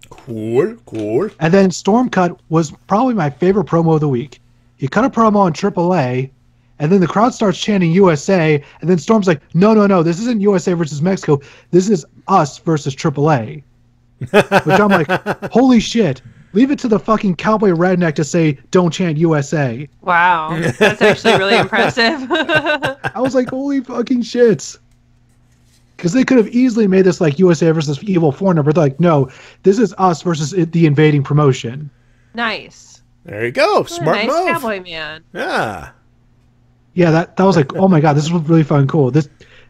Cool, cool. And then Storm Cut was probably my favorite promo of the week. He cut a promo on AAA, and then the crowd starts chanting USA, and then Storm's like, no, this isn't USA versus Mexico. This is us versus AAA. Which I'm like, holy shit. Leave it to the fucking cowboy redneck to say, don't chant USA. Wow. That's actually really impressive. I was like, holy fucking shit. Because they could have easily made this like USA versus Evil Foreigner, but they're like, no, this is us versus the invading promotion. Nice. There you go. Smart nice move. Cowboy man. Yeah. Yeah, that was like, oh my god, this was really fun, cool.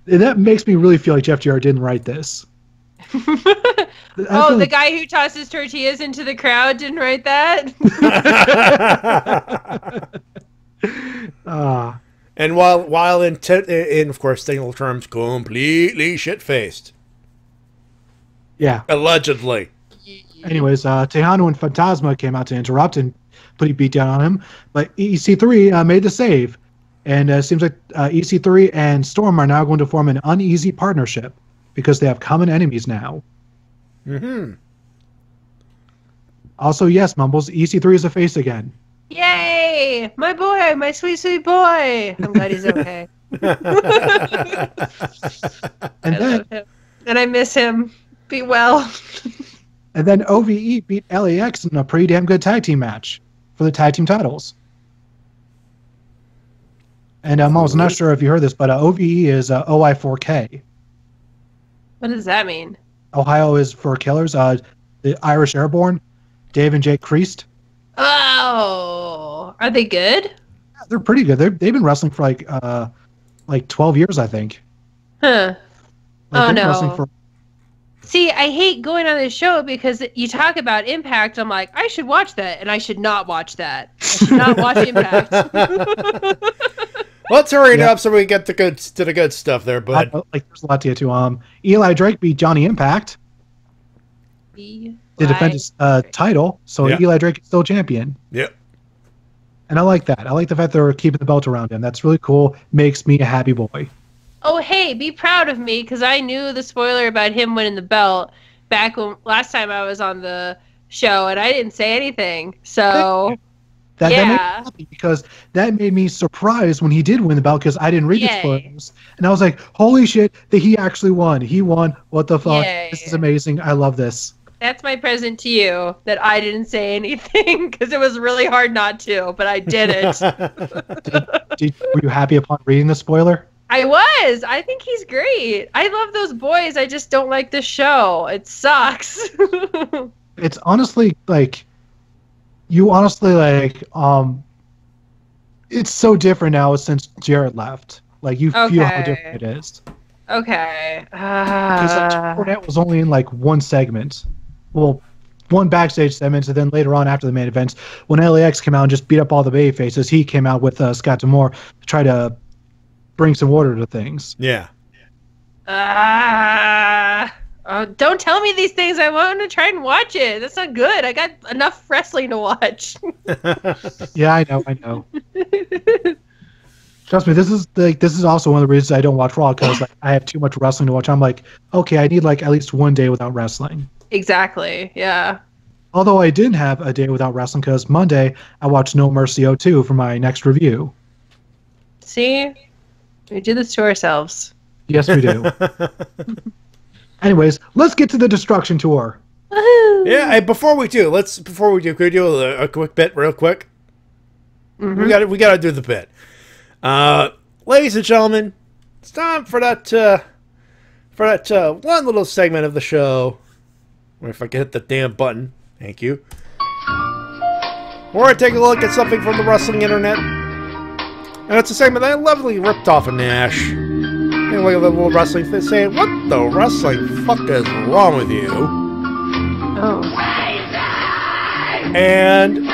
That makes me really feel like Jeff Jarrett didn't write this. The guy who tosses tortillas into the crowd didn't write that? And while in of course technical terms, completely shit-faced. Yeah. Allegedly. Anyways, Tejano and Fantasma came out to interrupt and put a beat down on him, but EC3 made the save. And it seems like EC3 and Storm are now going to form an uneasy partnership because they have common enemies now. Mm-hmm. Also, yes, Mumbles, EC3 is a face again. Yay! My boy, my sweet, sweet boy. I'm glad he's okay. And I miss him. Be well. And then OVE beat LAX in a pretty damn good tag team match for the tag team titles. And I was not sure if you heard this, but OVE is OI4K. What does that mean? Ohio is for killers. The Irish Airborne, Dave and Jake Priest. Oh, are they good? Yeah, they're pretty good. They've been wrestling for like 12 years, I think. Huh. Oh no. For... See, I hate going on this show because you talk about Impact. I'm like, I should watch that, and I should not watch that. I should not watch Impact. Let's hurry it up so we get to the good stuff there, bud. There's a lot to get to. Eli Drake beat Johnny Impact to defend his title, so Eli Drake is still champion. Yep. And I like that. I like the fact they're keeping the belt around him. That's really cool. Makes me a happy boy. Oh, hey, be proud of me, because I knew the spoiler about him winning the belt back last time I was on the show, and I didn't say anything. So... That made me happy because that made me surprised when he did win the belt because I didn't read the spoilers. And I was like, holy shit, that he actually won. He won. What the fuck? Yay. This is amazing. I love this. That's my present to you, that I didn't say anything because it was really hard not to, but I did it. Were you happy upon reading the spoiler? I was. I think he's great. I love those boys. I just don't like the show. It sucks. It's honestly like... You honestly it's so different now since Jarrett left. Like you feel how different it is. Okay. Because Cornette was only in like one segment, well, one backstage segment, and then later on after the main event, when LAX came out and just beat up all the baby faces, he came out with Scott D'Amore to try to bring some order to things. Yeah. Don't tell me these things. I want to try and watch it. That's not good. I got enough wrestling to watch. Yeah, I know. Trust me, this is also one of the reasons I don't watch Raw because I have too much wrestling to watch. I'm like, okay, I need like at least one day without wrestling. Exactly. Yeah. Although I didn't have a day without wrestling because Monday I watched No Mercy 02 for my next review. See, we do this to ourselves. Yes, we do. Anyways, let's get to the Destruction Tour. Woohoo! Yeah, before we do, could we do a quick bit real quick? Mm-hmm. We gotta do the bit. Ladies and gentlemen, it's time for that one little segment of the show. Where if I can hit the damn button, thank you. Where I take a look at something from the wrestling internet. And it's a segment that I lovely ripped off of Nash. And look at the little wrestling thing saying, what the wrestling fuck is wrong with you? Oh. And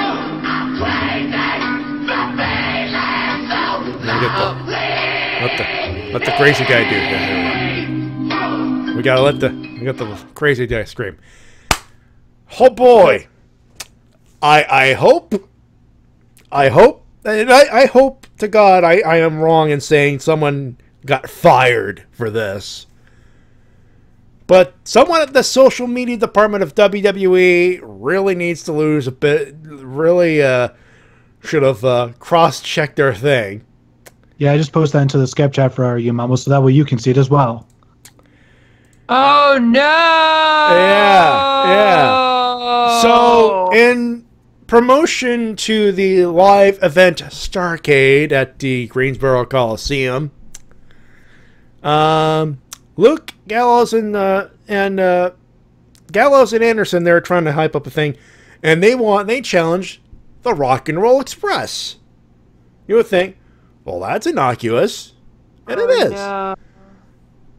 let the crazy guy do it. We gotta let the crazy guy scream. Oh boy. I hope And I hope to God I am wrong in saying someone got fired for this. But someone at the social media department of WWE really needs to lose a bit. Really should have cross-checked their thing. Yeah, I just posted that into the Skype chat for you, Mumbles, so that way you can see it as well. Oh, no! Yeah. So, in promotion to the live event Starrcade at the Greensboro Coliseum, Luke Gallows and Gallows and Anderson, they're trying to hype up a thing, and they challenged the Rock and Roll Express. You would think, well, that's innocuous, and it is. No.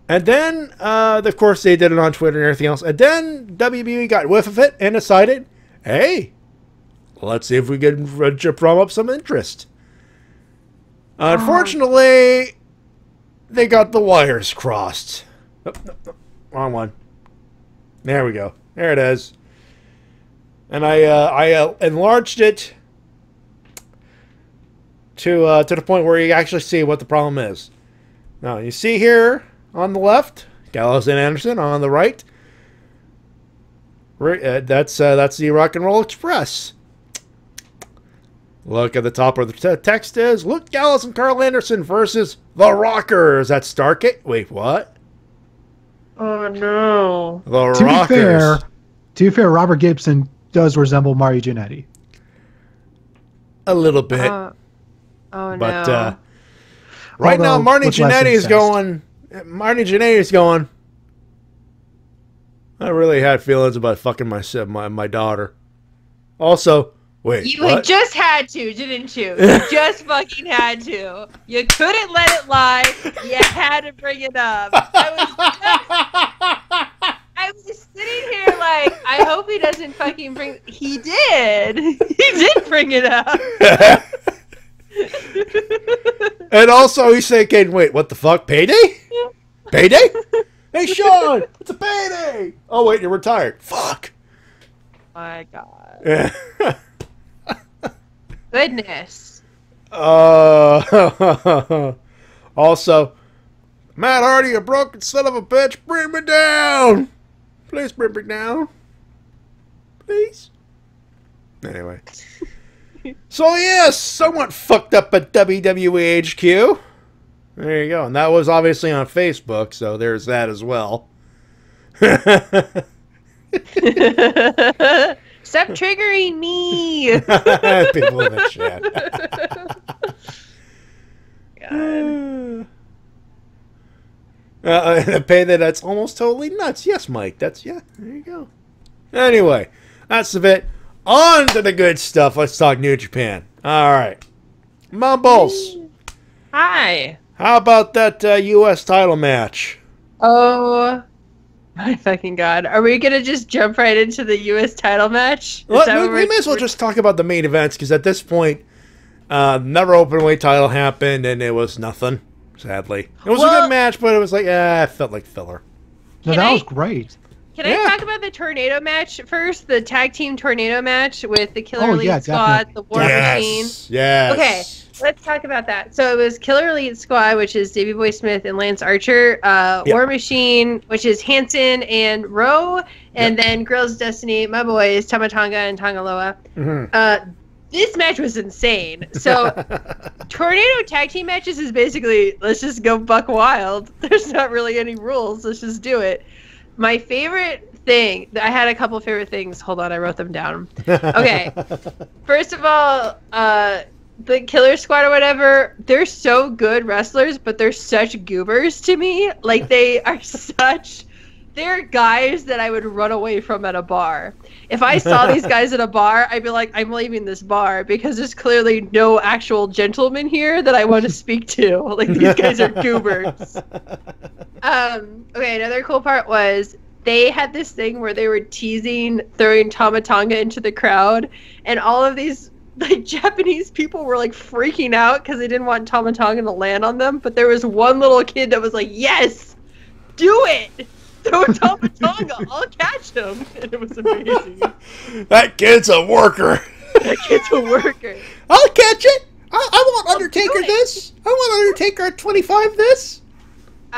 And then, of course, they did it on Twitter and everything else. And then WWE got whiff of it and decided, hey, let's see if we can drum up some interest. Unfortunately, they got the wires crossed. Oh, no, wrong one. There we go. There it is. And I enlarged it to the point where you actually see what the problem is. Now, you see here on the left, Gallows and Anderson. On the right, that's the Rock and Roll Express. Look at the top where the text is, Luke Gallows and Carl Anderson versus the Rockers at Starrcade. Wait, what? Oh, no. The Rockers. To be fair, Robert Gipson does resemble Mario Jannetty. A little bit. Oh, no. But right now, Marty Jannetty is going... Marty Jannetty is going... I really had feelings about fucking my daughter. Also... Wait, you just had to, didn't you? You just fucking had to. You couldn't let it lie. You had to bring it up. I was sitting here like, I hope he doesn't fucking bring... He did. He did bring it up. And also he's thinking, wait, what the fuck? Payday? Payday? Hey, Sean, it's a payday. Oh, wait, you're retired. Fuck. My God. Goodness. Also, Matt Hardy, you broken son of a bitch, bring me down. Please bring me down. Please. Anyway. So, yes, somewhat fucked up at WWE HQ. There you go. And that was obviously on Facebook, so there's that as well. Stop triggering me. People in the chat. A pay that's almost totally nuts. Yes, Mike. That's, yeah, there you go. Anyway, that's the bit. On to the good stuff. Let's talk New Japan. All right. Mumbles. Hi. How about that U.S. title match? Oh, my fucking God. Are we going to just jump right into the U.S. title match? We may as well just talk about the main events, because at this point, never openweight title happened, and it was nothing, sadly. It was a good match, but it was like, it felt like filler. No, that was great. Can I talk about the tornado match first? The tag team tornado match with the Killer Elite Squad, the War Machine. Yes. Okay, let's talk about that. So it was Killer Elite Squad, which is Davey Boy Smith and Lance Archer. War Machine, which is Hanson and Rowe. And then Girls Destiny, my boys, Tamatonga and Tongaloa. Mm-hmm. This match was insane. So, tornado tag team matches is basically, let's just go buck wild. There's not really any rules. Let's just do it. My favorite thing, I had a couple favorite things. Hold on, I wrote them down. Okay. First of all, the Killer Squad or whatever, they're so good wrestlers, but they're such goobers to me. Like, they are they're guys that I would run away from at a bar. If I saw these guys at a bar, I'd be like, I'm leaving this bar because there's clearly no actual gentleman here that I want to speak to. Like, these guys are goobers. Okay, another cool part was they had this thing where they were teasing throwing Tamatonga into the crowd, and all of these like Japanese people were like freaking out because they didn't want Tamatonga to land on them, but there was one little kid that was like, yes, do it! Throw Tamatonga, I'll catch him. And it was amazing. That kid's a worker. That kid's a worker. I'll catch it. I want Undertaker this. I want Undertaker at 25 this.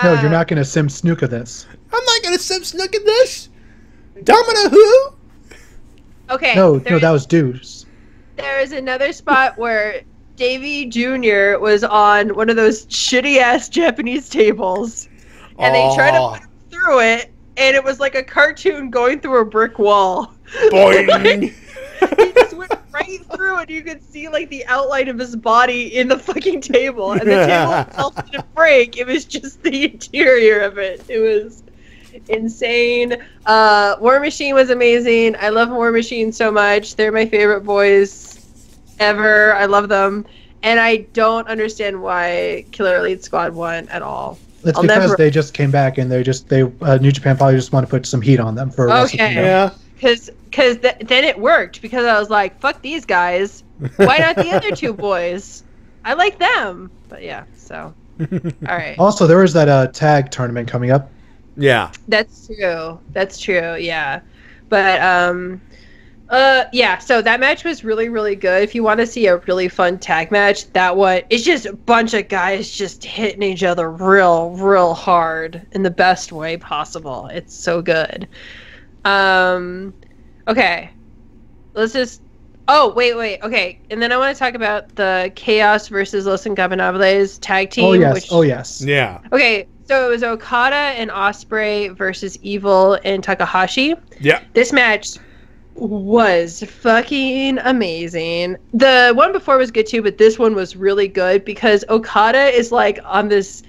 No, you're not going to Sim Snuka this. I'm not going to Sim Snuka this. Domino who? Okay. No, that was Deuce. There is another spot where Davey Jr. was on one of those shitty-ass Japanese tables, and they tried to put him through it, and it was like a cartoon going through a brick wall. Boing! He just went right through it. You could see like the outline of his body in the fucking table, and the table itself didn't break. It was just the interior of it. It was insane. War Machine was amazing. I love War Machine so much. They're my favorite boys ever. I love them, and I don't understand why Killer Elite Squad won at all. It's because they just came back and New Japan probably just want to put some heat on them for Wrestle Kingdom. Yeah. Because then it worked, because I was like, fuck these guys. Why not the other two boys? I like them. But yeah, so. All right. Also, there is that tag tournament coming up. Yeah. That's true, yeah. But, yeah, so that match was really, really good. If you want to see a really fun tag match, that one, it's just a bunch of guys just hitting each other real, real hard in the best way possible. It's so good. Okay. Let's just... Oh, wait. Okay. And then I want to talk about the Chaos versus Los Ingobernables tag team. Oh, yes. Yeah. Okay. So it was Okada and Ospreay versus Evil and Takahashi. Yeah. This match was fucking amazing. The one before was good too, but this one was really good because Okada is like on this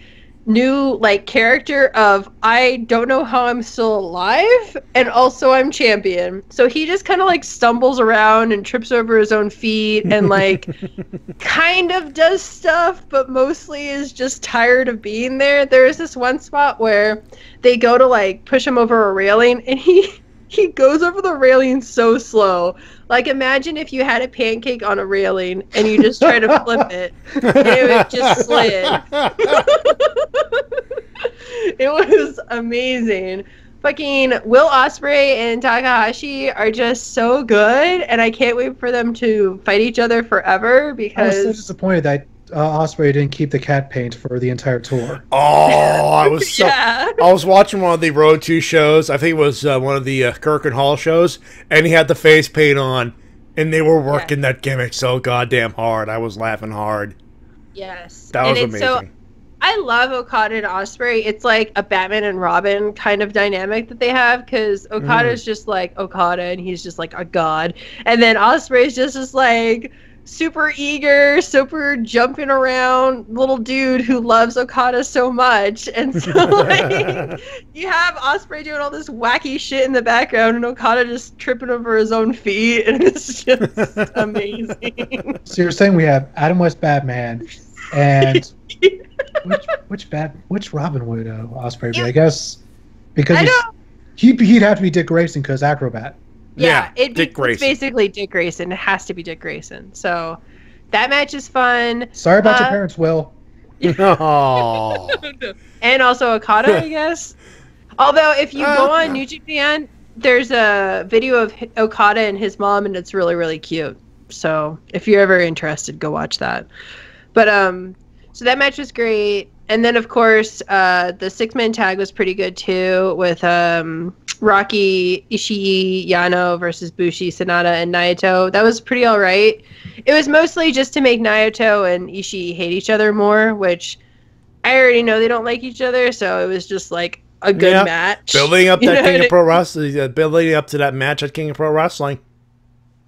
new like character of I don't know how I'm still alive and also I'm champion. So he just kind of like stumbles around and trips over his own feet and like kind of does stuff, but mostly is just tired of being there. There's this one spot where they go to like push him over a railing and he goes over the railing so slow. Like, imagine if you had a pancake on a railing and you just try to flip it and it would just slid. It was amazing. Fucking Will Ospreay and Takahashi are just so good, and I can't wait for them to fight each other forever because... I was so disappointed that Ospreay didn't keep the cat paint for the entire tour. Oh, I was so... Yeah. I was watching one of the Road 2 shows. I think it was one of the Kirk and Hall shows, and he had the face paint on, and they were working that gimmick so goddamn hard. I was laughing hard. Yes. That was amazing. So, I love Okada and Ospreay. It's like a Batman and Robin kind of dynamic that they have, because Okada's just like Okada, and he's just like a god. And then Ospreay's just like... super eager, super jumping around little dude who loves Okada so much. And so like you have Ospreay doing all this wacky shit in the background and Okada just tripping over his own feet, and it's just amazing. So you're saying we have Adam West Batman and which Robin would Ospreay be? I guess because he'd have to be Dick Grayson because Acrobat. Yeah, Dick Grayson. It's basically Dick Grayson. It has to be Dick Grayson. So that match is fun. Sorry about your parents, Will. Oh. And also Okada, I guess. Although if you go on New Japan, there's a video of Okada and his mom, and it's really, really cute. So if you're ever interested, go watch that. But so that match was great. And then, of course, the 6-man tag was pretty good, too, with Rocky, Ishii, Yano versus Bushi, Sanada, and Naito. That was pretty all right. It was mostly just to make Naito and Ishii hate each other more, which I already know they don't like each other, so it was just like a good match. Building up that King of Pro Wrestling, building up to that match at King of Pro Wrestling.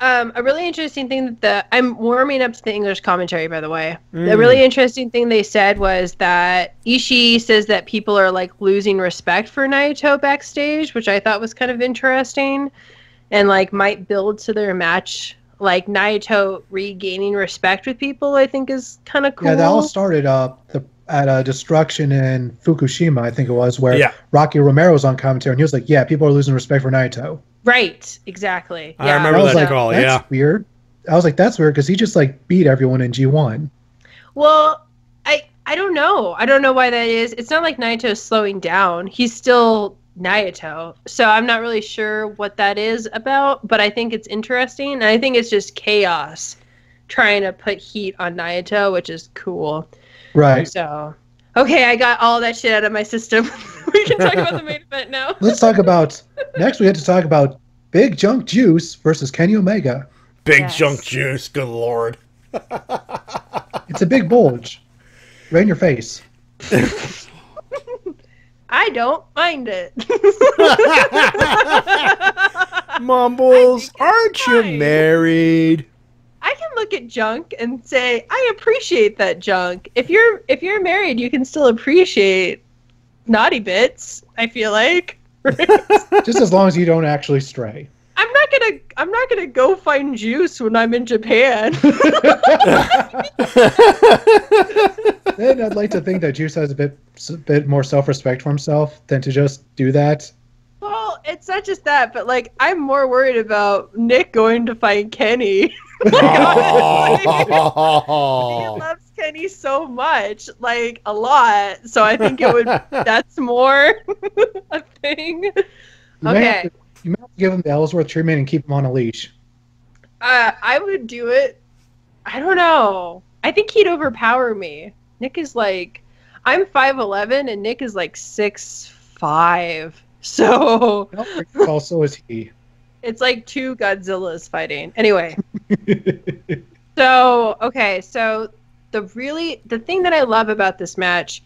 A really interesting thing I'm warming up to the English commentary, by the way. The really interesting thing they said was that Ishii says that people are like losing respect for Naito backstage, which I thought was kind of interesting and like might build to their match. Like Naito regaining respect with people, I think is kind of cool. Yeah, that all started at Destruction in Fukushima, I think it was, where Rocky Romero was on commentary and he was like, yeah, people are losing respect for Naito. Right, exactly. I remember that call, That's weird. I was like, that's weird, because he just, like, beat everyone in G1. Well, I don't know. I don't know why that is. It's not like Naito's slowing down. He's still Naito. So I'm not really sure what that is about, but I think it's interesting. And I think it's just chaos trying to put heat on Naito, which is cool. Right. So, okay, I got all that shit out of my system. We can talk about the main event now. Let's talk about next. We have to talk about Big Junk Juice versus Kenny Omega. Big Junk Juice, good lord. It's a big bulge, right in your face. I don't mind it. Mumbles, aren't you married? I can look at junk and say I appreciate that junk. If you're married, you can still appreciate naughty bits. I feel like just as long as you don't actually stray. I'm not gonna go find juice when I'm in Japan. Then I'd like to think that Juice has a bit more self-respect for himself than to just do that. Well, it's not just that, but like I'm more worried about Nick going to find Kenny. Honestly, he loves Kenny so much, like a lot. So I think that's more a thing. Okay. You might have to give him the Ellsworth treatment and keep him on a leash. I would do it. I don't know. I think he'd overpower me. Nick is like, I'm 5'11", and Nick is like 6'5". So also is he. It's like two Godzillas fighting. Anyway. So the thing that I love about this match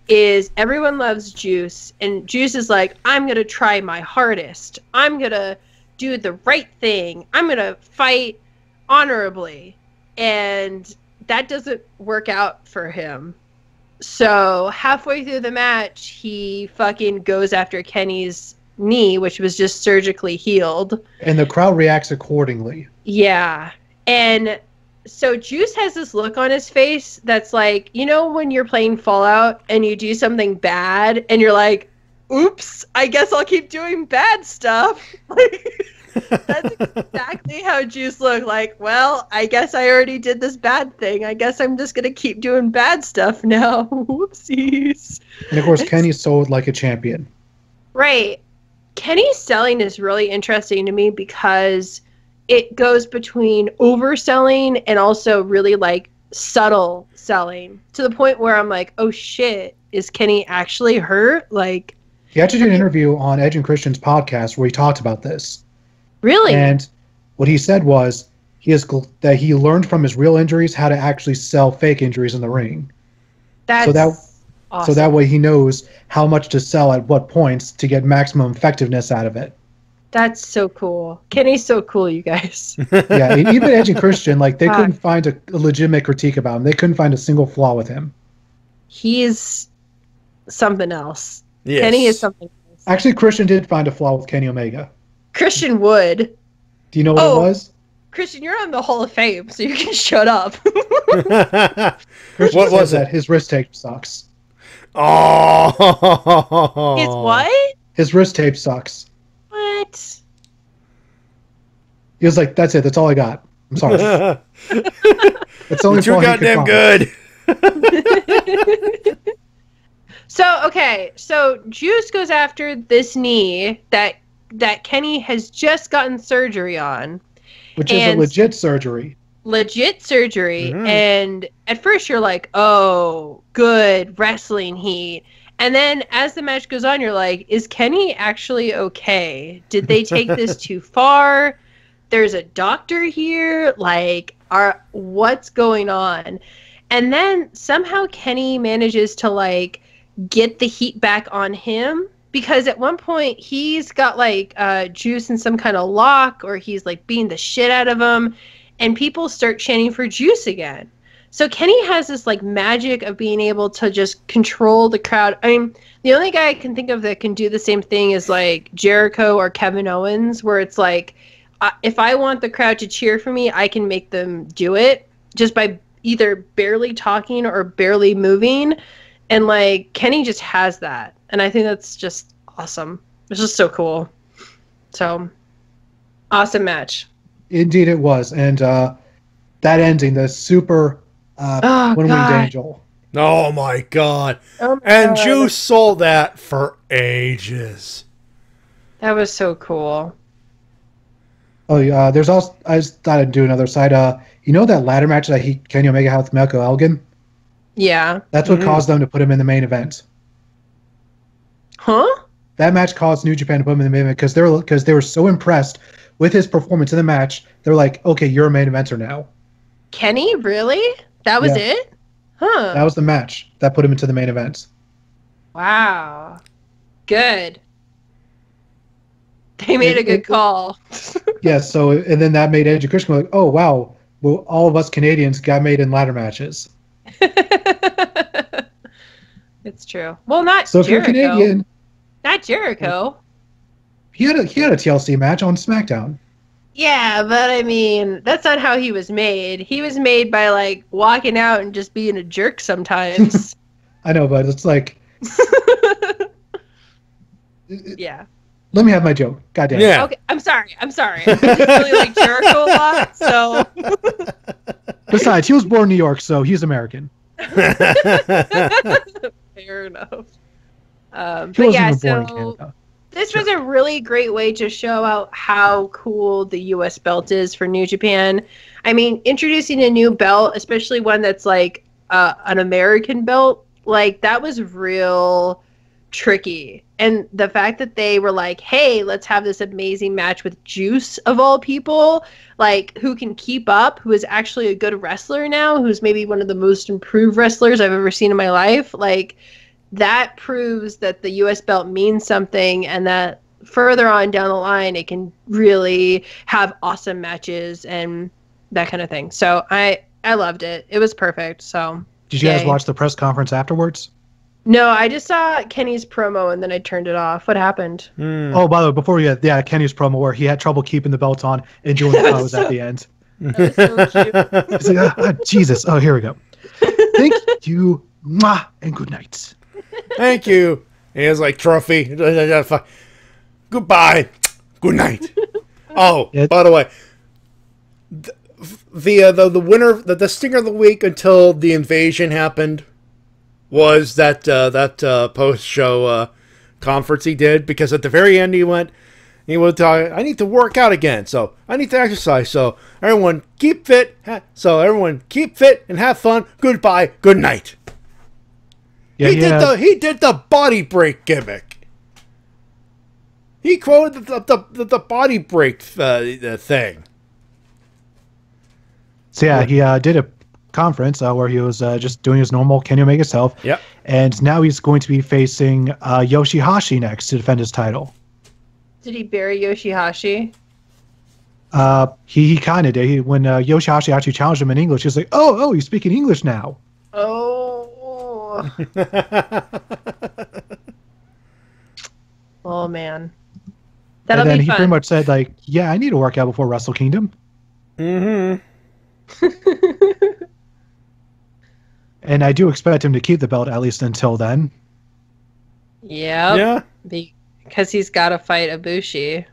is everyone loves Juice, and Juice is like, I'm gonna try my hardest. I'm gonna do the right thing. I'm gonna fight honorably. And that doesn't work out for him. So halfway through the match, he fucking goes after Kenny's knee, which was just surgically healed. And the crowd reacts accordingly. Yeah. And so Juice has this look on his face that's like, you know when you're playing Fallout and you do something bad and you're like, oops, I guess I'll keep doing bad stuff. That's exactly how Juice looked. Like, well, I guess I already did this bad thing. I guess I'm just going to keep doing bad stuff now. Whoopsies. And of course, Kenny's sold like a champion. Right. Kenny's selling is really interesting to me because it goes between overselling and also really like subtle selling to the point where I'm like, oh shit, is Kenny actually hurt? Like, he actually did an interview on Edge and Christian's podcast where he talked about this. Really? And what he said was that he learned from his real injuries how to actually sell fake injuries in the ring. That's awesome. So that way he knows how much to sell at what points to get maximum effectiveness out of it. That's so cool. Kenny's so cool, you guys. Yeah, even Edge and Christian, like, they couldn't find a legitimate critique about him. They couldn't find a single flaw with him. He's something else. Yes. Kenny is something else. Actually, Christian did find a flaw with Kenny Omega. Christian would. Do you know what it was? Christian, you're on the Hall of Fame, so you can shut up. Christian what was that? His wrist tape sucks. Oh. His what? His wrist tape sucks. What? He was like, that's it. That's all I got. I'm sorry. It's only too goddamn good. So Juice goes after this knee that Kenny has just gotten surgery on. Which is a legit surgery. Legit surgery. Mm-hmm. And at first you're like, oh, good wrestling heat. And then as the match goes on, you're like, is Kenny actually okay? Did they take this too far? There's a doctor here. Like, what's going on? And then somehow Kenny manages to, like, get the heat back on him. Because at one point, he's got, like, Juice in some kind of lock, or he's, like, beating the shit out of him. And people start chanting for Juice again. So Kenny has this, like, magic of being able to just control the crowd. I mean, the only guy I can think of that can do the same thing is, like, Jericho or Kevin Owens, where it's like, if I want the crowd to cheer for me, I can make them do it just by either barely talking or barely moving. And, like, Kenny just has that. And I think that's just awesome. It's just so cool. So, awesome match. Indeed it was. And that ending, the super Winged Angel. Oh, my God. Oh my and God. Juice sold that for ages. That was so cool. Oh, yeah. There's also, I just thought I'd do another side. You know that ladder match that Kenny Omega had with Melko Elgin? Yeah. That's what caused them to put him in the main event. Huh? That match caused New Japan to put him in the main event because they were so impressed with his performance in the match. They're like, okay, you're a main eventer now. Kenny, really? That was it? Huh. That was the match that put him into the main event. Wow. Good. They made a good call. Yeah, so, and then that made Edge and Christian go like, oh, wow, well, all of us Canadians got made in ladder matches. It's true. Well, not So if Jericho. you're Canadian, Not Jericho. he had a TLC match on SmackDown. Yeah, but I mean, that's not how he was made. He was made by, like, walking out and just being a jerk sometimes. I know, but it's like, Yeah. let me have my joke. Goddamn. Yeah. Okay, I'm sorry. I just really like Jericho a lot, so. Besides, he was born in New York, so he's American. Fair enough. He But wasn't yeah, even born in so Canada. this was a really great way to show out how cool the U.S. belt is for New Japan. I mean, introducing a new belt, especially one that's like an American belt, like that was real tricky. And the fact that they were like, hey, let's have this amazing match with Juice of all people, like who can keep up, who is actually a good wrestler now, who's maybe one of the most improved wrestlers I've ever seen in my life. Like that proves that the US belt means something, and that further on down the line, it can really have awesome matches and that kind of thing. So I loved it. It was perfect. So Did you guys watch the press conference afterwards? No, I just saw Kenny's promo and then I turned it off. What happened? Oh, by the way, before we get Kenny's promo where he had trouble keeping the belt on and doing the pose at the end. That was so cute. It's like, Jesus. Oh, here we go. Thank you, mwah, and good night. Thank you. He has like trophy. Goodbye. Good night. Oh, by the way, the winner, the stinger of the week until the invasion happened was that post show conference he did, because at the very end he was talking, I need to work out again, so I need to exercise, so everyone keep fit, and have fun. Goodbye. Good night. Yeah, he did the body break gimmick. He quoted the body break thing. So yeah, he did a conference where he was just doing his normal Kenny Omega self. Yep. And now he's going to be facing Yoshihashi next to defend his title. Did he bury Yoshihashi? He kind of did. When Yoshihashi actually challenged him in English, he was like, "Oh, you speak in English now." Oh. Oh man. That'll and then be he fun. pretty much said like, "Yeah, I need to work out before Wrestle Kingdom." Mm-hmm. And I do expect him to keep the belt at least until then. Yep. Yeah. Because he's got to fight Ibushi.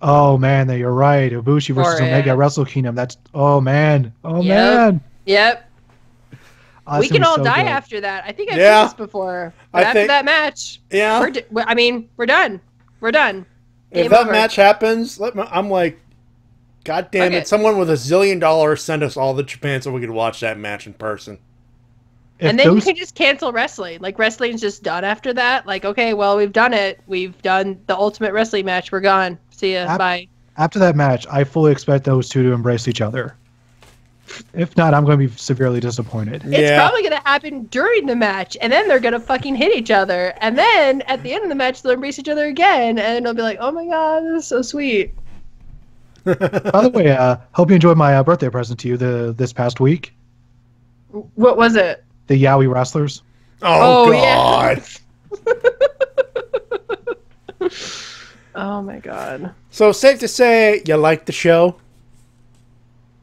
Oh man, you're right. Ibushi versus For Omega it. at Wrestle Kingdom. That's man. Oh Yep. man. Yep. Oh, We that's gonna can be all so die good. after that. I think I've Yeah. said this before. But I after think- that match, Yeah. we're done. We're done. If Game that over. match happens, I'm like, God damn Okay. it! Someone with $1 zillion send us all to Japan so we could watch that match in person. And then you can just cancel wrestling. Like, wrestling's just done after that. Like, okay, well, we've done it. We've done the ultimate wrestling match. We're gone. See ya. Bye. After that match, I fully expect those two to embrace each other. If not, I'm going to be severely disappointed. It's probably going to happen during the match, and then they're going to fucking hit each other. And then at the end of the match, they'll embrace each other again, and they'll be like, oh my god, this is so sweet. By the way, hope you enjoyed my birthday present to you this past week. What was it? The Yowie Wrestlers. Oh, yeah. God. Oh my god. So safe to say you liked the show?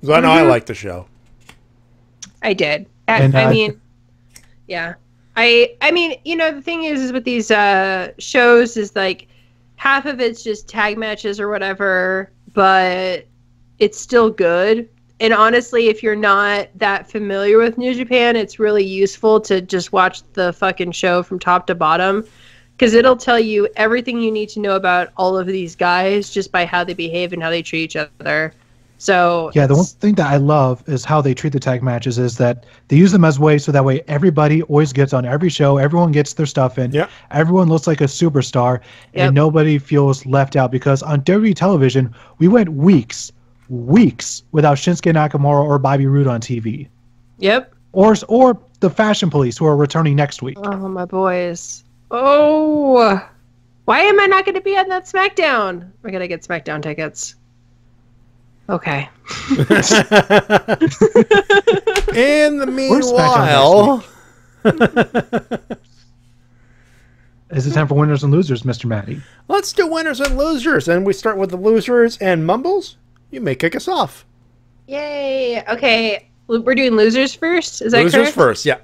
'Cause I know I liked the show. I did. And, I mean, yeah. I mean, you know, the thing is with these shows is like half of it's just tag matches or whatever, but it's still good. And honestly, if you're not that familiar with New Japan, it's really useful to just watch the fucking show from top to bottom. because it'll tell you everything you need to know about all of these guys just by how they behave and how they treat each other. So yeah, the one thing that I love is how they treat the tag matches is that they use them as ways so that way everybody always gets on every show, everyone gets their stuff in, everyone looks like a superstar, and nobody feels left out, because on WWE television, we went weeks without Shinsuke Nakamura or Bobby Roode on TV. Yep. Or the Fashion Police, who are returning next week. Oh, my boys. Oh, why am I not going to be on that SmackDown? We're going to get SmackDown tickets. Okay. In the meanwhile... Is it time for winners and losers, Mr. Matty? Let's do winners and losers, and we start with the losers and Mumbles. You may kick us off. Yay. Okay, we're doing losers first? Is that correct? Losers first, yeah.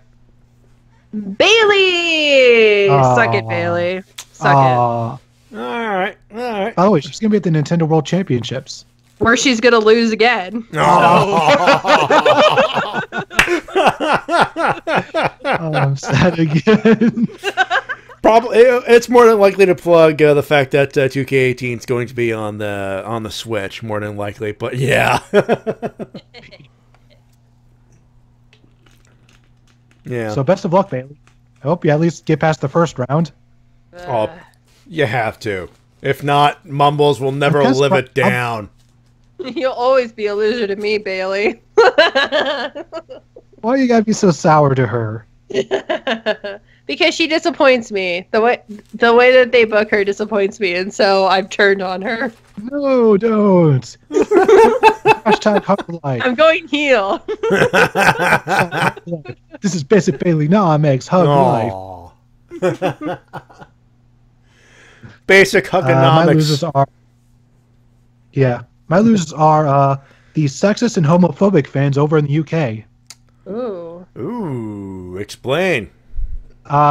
Bailey! Suck it, Bailey. Suck it. All right. By the way, she's going to be at the Nintendo World Championships. Where she's going to lose again. I'm sad again. Probably, it's more than likely to plug the fact that 2K18 is going to be on the Switch, more than likely. But yeah. Yeah. So best of luck, Bailey. I hope you at least get past the first round. Oh, you have to. If not, Mumbles will never live it down. You'll always be a loser to me, Bailey. Why you gotta be so sour to her? Because she disappoints me. The way that they book her disappoints me, and so I've turned on her. No, don't. Hashtag hug life. I'm going heel. This is Basic Bailey. Nah, Megs, hug life. Basic hugonomics. My losers are the sexist and homophobic fans over in the UK. Ooh, explain.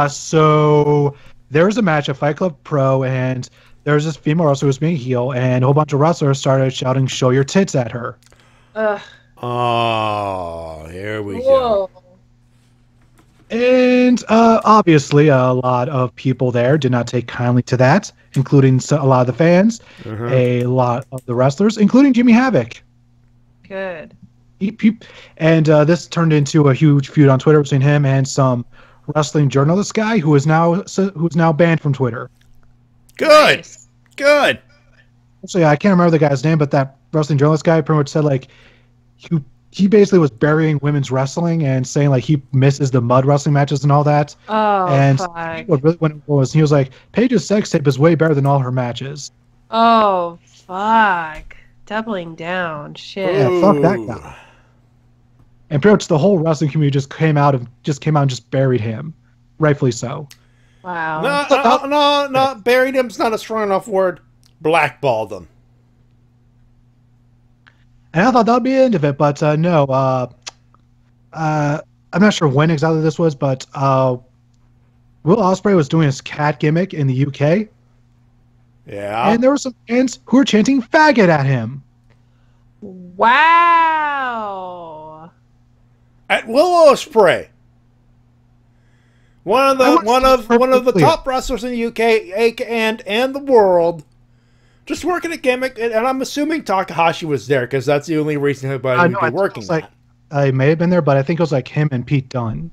So there was a match at Fight Club Pro, and there was this female wrestler who was being heel, and a whole bunch of wrestlers started shouting, "Show your tits" at her. Oh, here we go. And obviously, a lot of people there did not take kindly to that, including a lot of the fans, a lot of the wrestlers, including Jimmy Havoc. Good. And this turned into a huge feud on Twitter between him and some wrestling journalist guy who is now banned from Twitter. Good. Nice. Good. Actually, I can't remember the guy's name, but that wrestling journalist guy pretty much said like he basically was burying women's wrestling and saying like he misses the mud wrestling matches and all that. Oh, and fuck. what really went was he was like, Paige's sex tape is way better than all her matches. Oh, fuck. Doubling down. Shit. Yeah, fuck that guy. And pretty much the whole wrestling community just came out and just buried him. Rightfully so. Wow. No, buried him's not a strong enough word. Blackballed him. And I thought that'd be the end of it, but no. I'm not sure when exactly this was, but Will Ospreay was doing his cat gimmick in the UK. Yeah. And there were some fans who were chanting faggot at him. Wow. At Will Ospreay. One of the top wrestlers in the UK and the world. Just working a gimmick, and I'm assuming Takahashi was there because that's the only reason anybody would be working. I may have been there, but I think it was like him and Pete Dunne.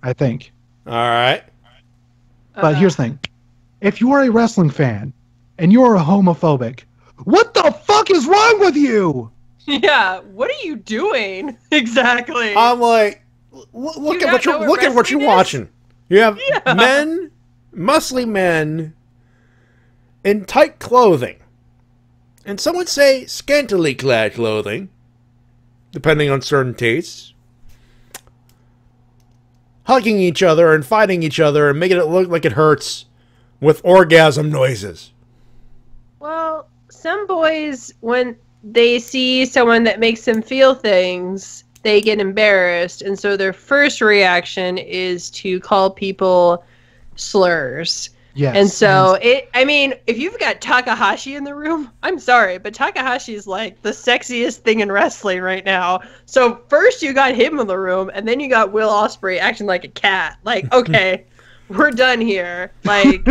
I think. All right. But here's the thing. If you are a wrestling fan and you are a homophobic, what the fuck is wrong with you? Yeah, what are you doing exactly? I'm like, look at what you're watching. You have men, muscly men, in tight clothing, and some would say scantily clad clothing, depending on certain tastes, hugging each other and fighting each other and making it look like it hurts with orgasm noises. Well, some boys, when they see someone that makes them feel things, they get embarrassed, and so their first reaction is to call people slurs. Yes. And so, if you've got Takahashi in the room, I'm sorry, but Takahashi is like the sexiest thing in wrestling right now. So first you got him in the room, and then you got Will Ospreay acting like a cat. Like, okay. we're done here. Like,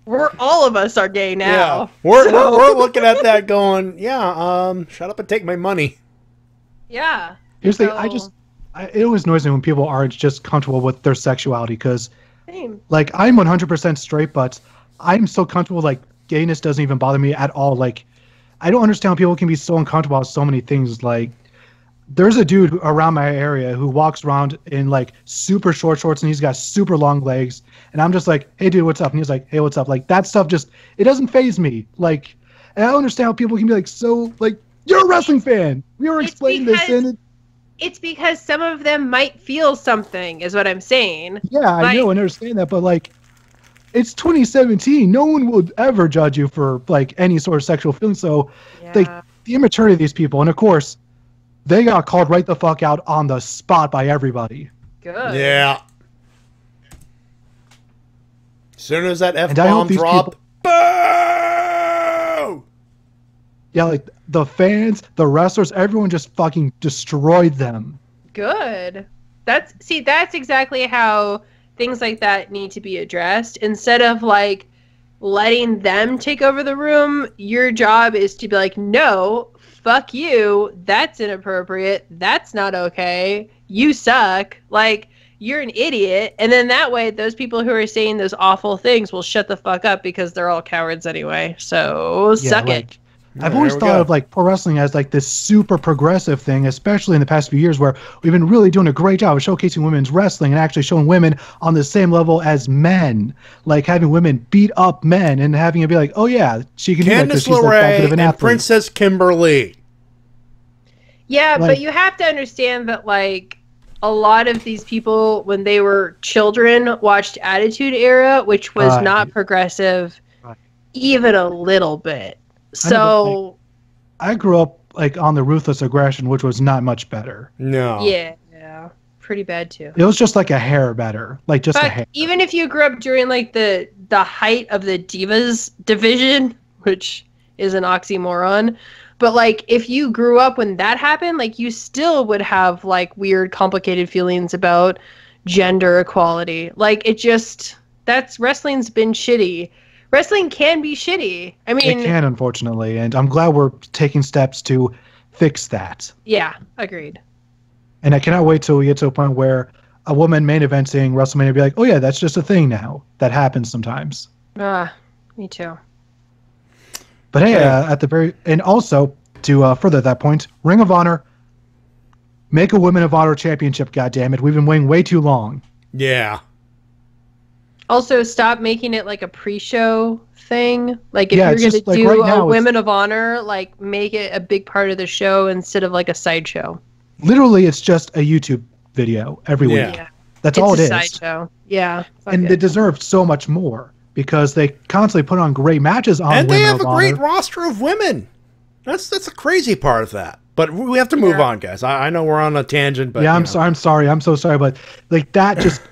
we're all of us are gay now. Yeah. We're looking at that going, shut up and take my money. Yeah. Here's the thing, it always annoys me when people aren't just comfortable with their sexuality, because, like, I'm 100% straight, but I'm so comfortable, like, gayness doesn't even bother me at all. Like, I don't understand how people can be so uncomfortable with so many things. Like, there's a dude around my area who walks around in, like, super short shorts, and he's got super long legs, and I'm just like, hey, dude, what's up? And he's like, hey, what's up? Like, that stuff just, it doesn't faze me. Like, and I don't understand how people can be, like, so, like, you're a wrestling fan. We were explaining this, and it's because some of them might feel something, is what I'm saying. yeah, I know and understand that, but, like, it's 2017. No one will ever judge you for, like, any sort of sexual feeling. So, like, the immaturity of these people, and of course, they got called right the fuck out on the spot by everybody. Good. Yeah. As soon as that F-bomb dropped, boo! Yeah, like, the fans, the wrestlers, everyone just fucking destroyed them. Good. That's exactly how things like that need to be addressed. Instead of, like, letting them take over the room, your job is to be like, no, fuck you, that's inappropriate, that's not okay, you suck, like, you're an idiot. And then that way, those people who are saying those awful things will shut the fuck up because they're all cowards anyway. So, suck it. I've always thought of, like, pro wrestling as, like, this super progressive thing, especially in the past few years, where we've been really doing a great job of showcasing women's wrestling and actually showing women on the same level as men. Like, having women beat up men and having it be like, oh, yeah, she can do that because she's, like, that good of an and athlete. Princess Kimberly. Yeah, Like, but you have to understand that, like, a lot of these people, when they were children, watched Attitude Era, which was not progressive even a little bit. So I grew up, like, on the Ruthless Aggression, which was not much better. No. Yeah, pretty bad too. It was just like a hair better, like just a hair. Even if you grew up during, like, the height of the Divas division, which is an oxymoron, but, like, if you grew up when that happened, like, you still would have, like, weird, complicated feelings about gender equality. Like, wrestling's been shitty. Wrestling can be shitty. I mean, it can, unfortunately, and I'm glad we're taking steps to fix that. Yeah, agreed. And I cannot wait till we get to a point where a woman main eventing WrestleMania will be like, oh yeah, that's just a thing now. That happens sometimes. Me too. But hey, at the very, and also to further that point, Ring of Honor, make a Women of Honor championship. Goddammit, we've been waiting way too long. Yeah. Also, stop making it like a pre-show thing. Like, if Yeah, you're it's going to just, like, do right now a Women of Honor, like, make it a big part of the show instead of, like, a sideshow. Literally, it's just a YouTube video every week. Yeah. That's It's all it a is. sideshow. Yeah. fuck And it. they deserve so much more because they constantly put on great matches on And they Women have of a great Honor. roster of women. That's a crazy part of that. But we have to move on, guys. I know we're on a tangent, but Yeah, I'm I'm sorry. I'm so sorry, but like that just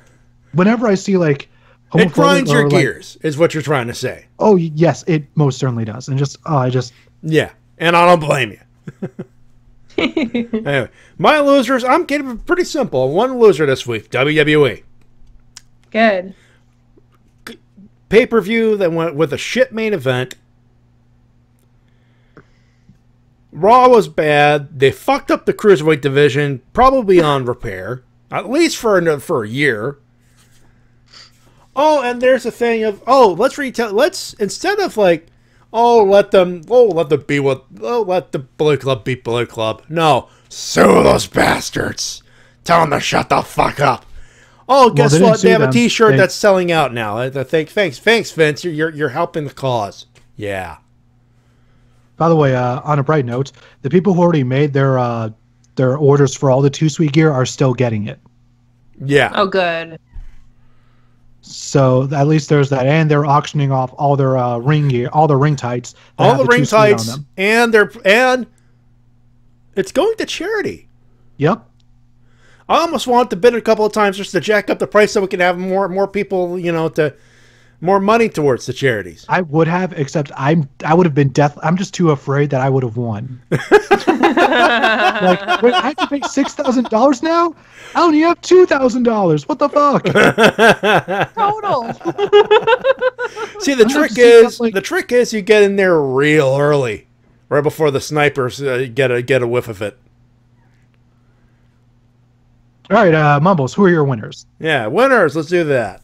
whenever I see like it grinds your or, like, gears, is what you're trying to say. Oh yes, it most certainly does. And Yeah, and I don't blame you. Anyway, my losers, I'm getting pretty simple. One loser this week, WWE. Good. Pay-per-view that went with a shit main event. Raw was bad. They fucked up the Cruiserweight division, probably on repair, at least for a year. Oh, and there's a thing of, let's instead of like, let the Bullet Club beat Bullet Club. No, sue those bastards. Tell them to shut the fuck up. Oh, guess what? They have a T-shirt that's selling out now. Thanks, Vince. You're helping the cause. Yeah. By the way, on a bright note, the people who already made their orders for all the Too Sweet gear are still getting it. Yeah. Oh, good. So at least there's that, and they're auctioning off all their ring gear, all the ring tights, that all have the ring Too Sweet on tights, them. and it's going to charity. Yep. I almost want to bid a couple of times just to jack up the price so we can have more people, to more money towards the charities. I would have, except I would have been I'm just too afraid that I would have won. Wait, I have to pay $6,000 now? I only have $2,000. What the fuck? Total. See, the trick is you get in there real early, right before the snipers get a whiff of it. All right, Mumbles, who are your winners? Yeah, winners. Let's do that.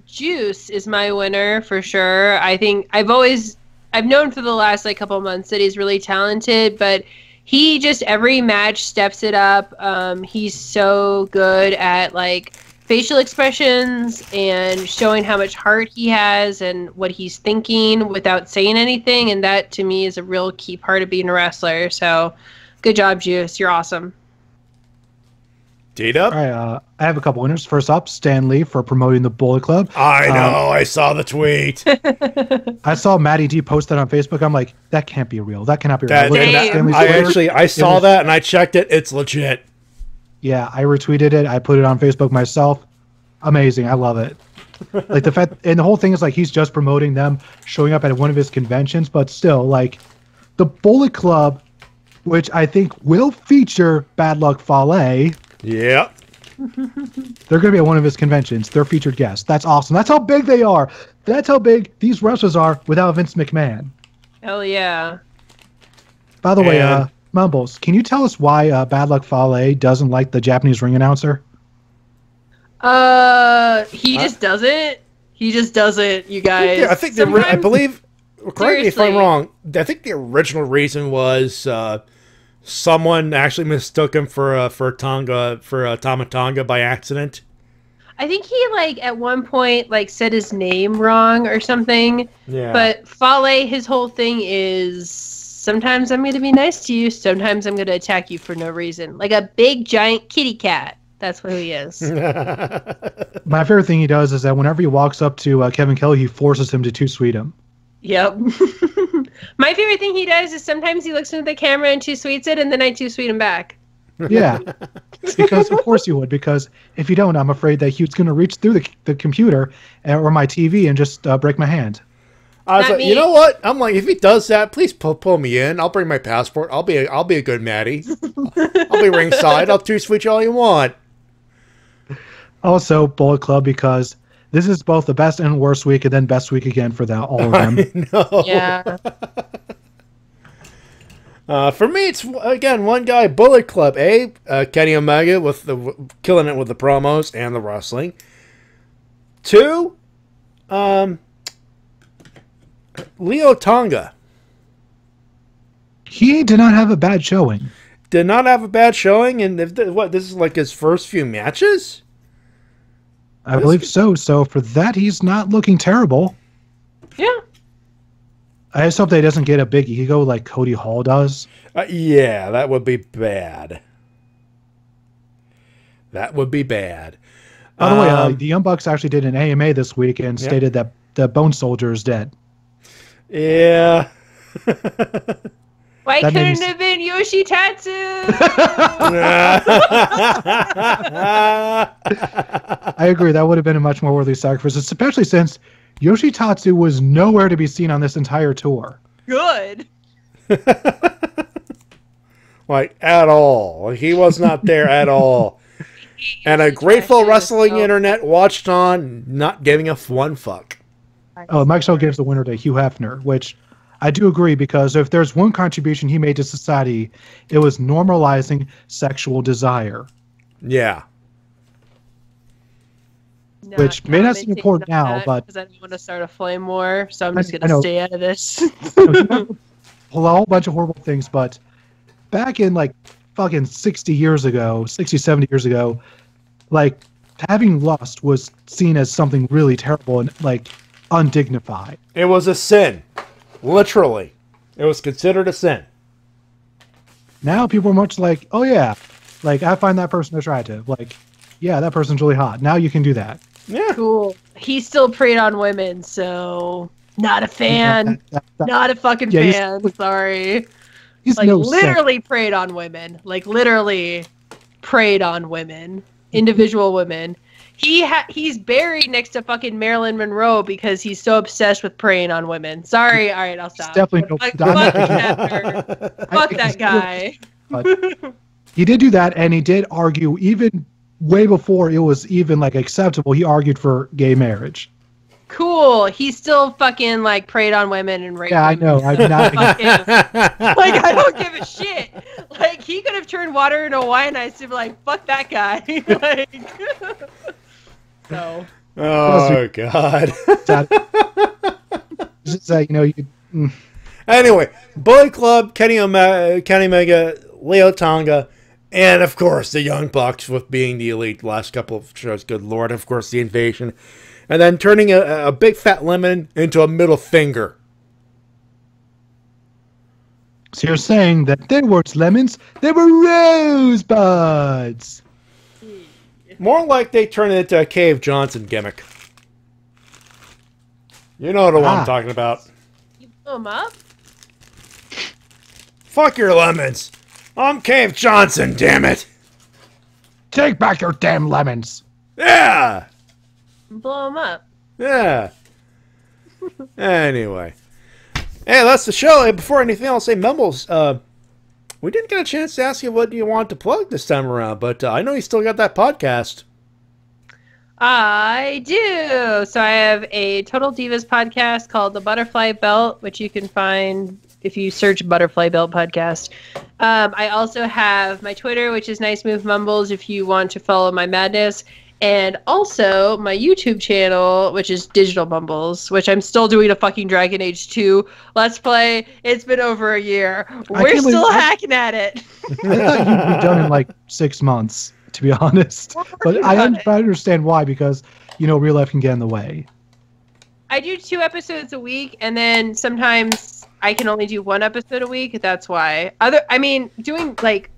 Juice is my winner for sure. I think I've known for the last couple months that he's really talented, but he just every match steps it up. He's so good at facial expressions and showing how much heart he has and what he's thinking without saying anything, and that to me is a real key part of being a wrestler. So good job, Juice. You're awesome. D-Dub? All right, I have a couple winners. First up, Stan Lee for promoting the Bullet Club. I know, I saw the tweet. I saw Matty D post that on Facebook. I'm like, that can't be real. That cannot be real. I saw that and I checked it. It's legit. Yeah, I retweeted it. I put it on Facebook myself. Amazing. I love it. The fact, and the whole thing is he's just promoting them, showing up at one of his conventions, but still, the Bullet Club, which I think will feature Bad Luck Fale. Yep. They're going to be at one of his conventions. They're featured guests. That's awesome. That's how big they are. That's how big these wrestlers are without Vince McMahon. Hell yeah. By the way, Mumbles, can you tell us why Bad Luck Fale doesn't like the Japanese ring announcer? He just doesn't. He just doesn't, you guys. I think I believe, correct me if I'm wrong, I think the original reason was someone actually mistook him for Tama Tonga by accident. I think he at one point said his name wrong or something. Yeah. But Fale, his whole thing is sometimes I'm going to be nice to you, sometimes I'm going to attack you for no reason, like a big giant kitty cat. That's what he is. My favorite thing he does is that whenever he walks up to Kevin Kelly, he forces him to two-sweet him. Yep. My favorite thing he does is sometimes he looks into the camera and two-sweets it, and then I two-sweet him back. Yeah, because of course you would. Because if you don't, I'm afraid that he's going to reach through the computer or my TV and just break my hand. I was you know what? I'm like, if he does that, please pull me in. I'll bring my passport. I'll be a good Matty. I'll be ringside. I'll two-sweet you all you want. Also, Bullet Club, because this is both the best and worst week, and then best week again for all of them. I know. Yeah. For me, it's again one guy, Bullet Club. Kenny Omega with killing it with the promos and the wrestling. 2, Leo Tonga. He did not have a bad showing. Did not have a bad showing, and this is like his first few matches? I believe so. So for that, he's not looking terrible. Yeah. I just hope that he doesn't get a big ego like Cody Hall does. Yeah, that would be bad. That would be bad. By the way, the Young Bucks actually did an AMA this week and stated that the Bone Soldier is dead. Yeah. Why couldn't it have been Yoshitatsu? I agree. That would have been a much more worthy sacrifice, especially since Yoshitatsu was nowhere to be seen on this entire tour. Good. Like, at all. He was not there at all. And a grateful wrestling internet watched on, not giving a one fuck. Oh, Mike Show gives the winner to Hugh Hefner, which I do agree, because if there's one contribution he made to society, it was normalizing sexual desire. Yeah. Which may not seem important now, but... Because I don't want to start a flame war, so I'm just going to stay out of this. A whole bunch of horrible things, but back in fucking 60, 70 years ago, having lust was seen as something really terrible and undignified. It was a sin. Literally. It was considered a sin. Now people are much like, oh yeah, I find that person attractive. Yeah, that person's really hot. Now you can do that. Yeah. Cool. He still preyed on women, so not a fan. Not a fucking fan. Sorry. He's literally preyed on women. Literally preyed on women. Individual women. He's buried next to fucking Marilyn Monroe because he's so obsessed with preying on women. Sorry, all right, I'll stop. Definitely no. Fuck that guy. But he did do that, and he did argue even way before it was even like acceptable. He argued for gay marriage. Cool. He still fucking like preyed on women and raped. Yeah, I know. I'm not. Like I don't give a shit. Like he could have turned water into wine. I used to be like, fuck that guy. Like, so. Oh God. Just you know you. Anyway, Bullet Club, Kenny Omega, Leo Tonga, and of course the Young Bucks with being the elite last couple of shows. Good Lord, of course the Invasion, and then turning a big fat lemon into a middle finger. So you're saying that they weren't lemons, they were rosebuds. More like they turned it into a Cave Johnson gimmick. You know the one I'm talking about. You blew him up? Fuck your lemons. I'm Cave Johnson, damn it. Take back your damn lemons. Yeah. Blow him up. Yeah. Anyway. Hey, that's the show. Hey, before anything else, hey, Mumbles, we didn't get a chance to ask you what you want to plug this time around, but I know you still got that podcast. I do. So I have a Total Divas podcast called The Butterfly Belt, which you can find if you search Butterfly Belt Podcast. I also have my Twitter, which is Nice Move Mumbles, if you want to follow my madness. And also my YouTube channel, which is Digital Mumbles, which I'm still doing a fucking Dragon Age 2 Let's Play. It's been over a year. We're still hacking at it. I thought you'd be done in like 6 months, to be honest. But I understand why, because, you know, real life can get in the way. I do 2 episodes a week, and then sometimes I can only do 1 episode a week. That's why. Doing like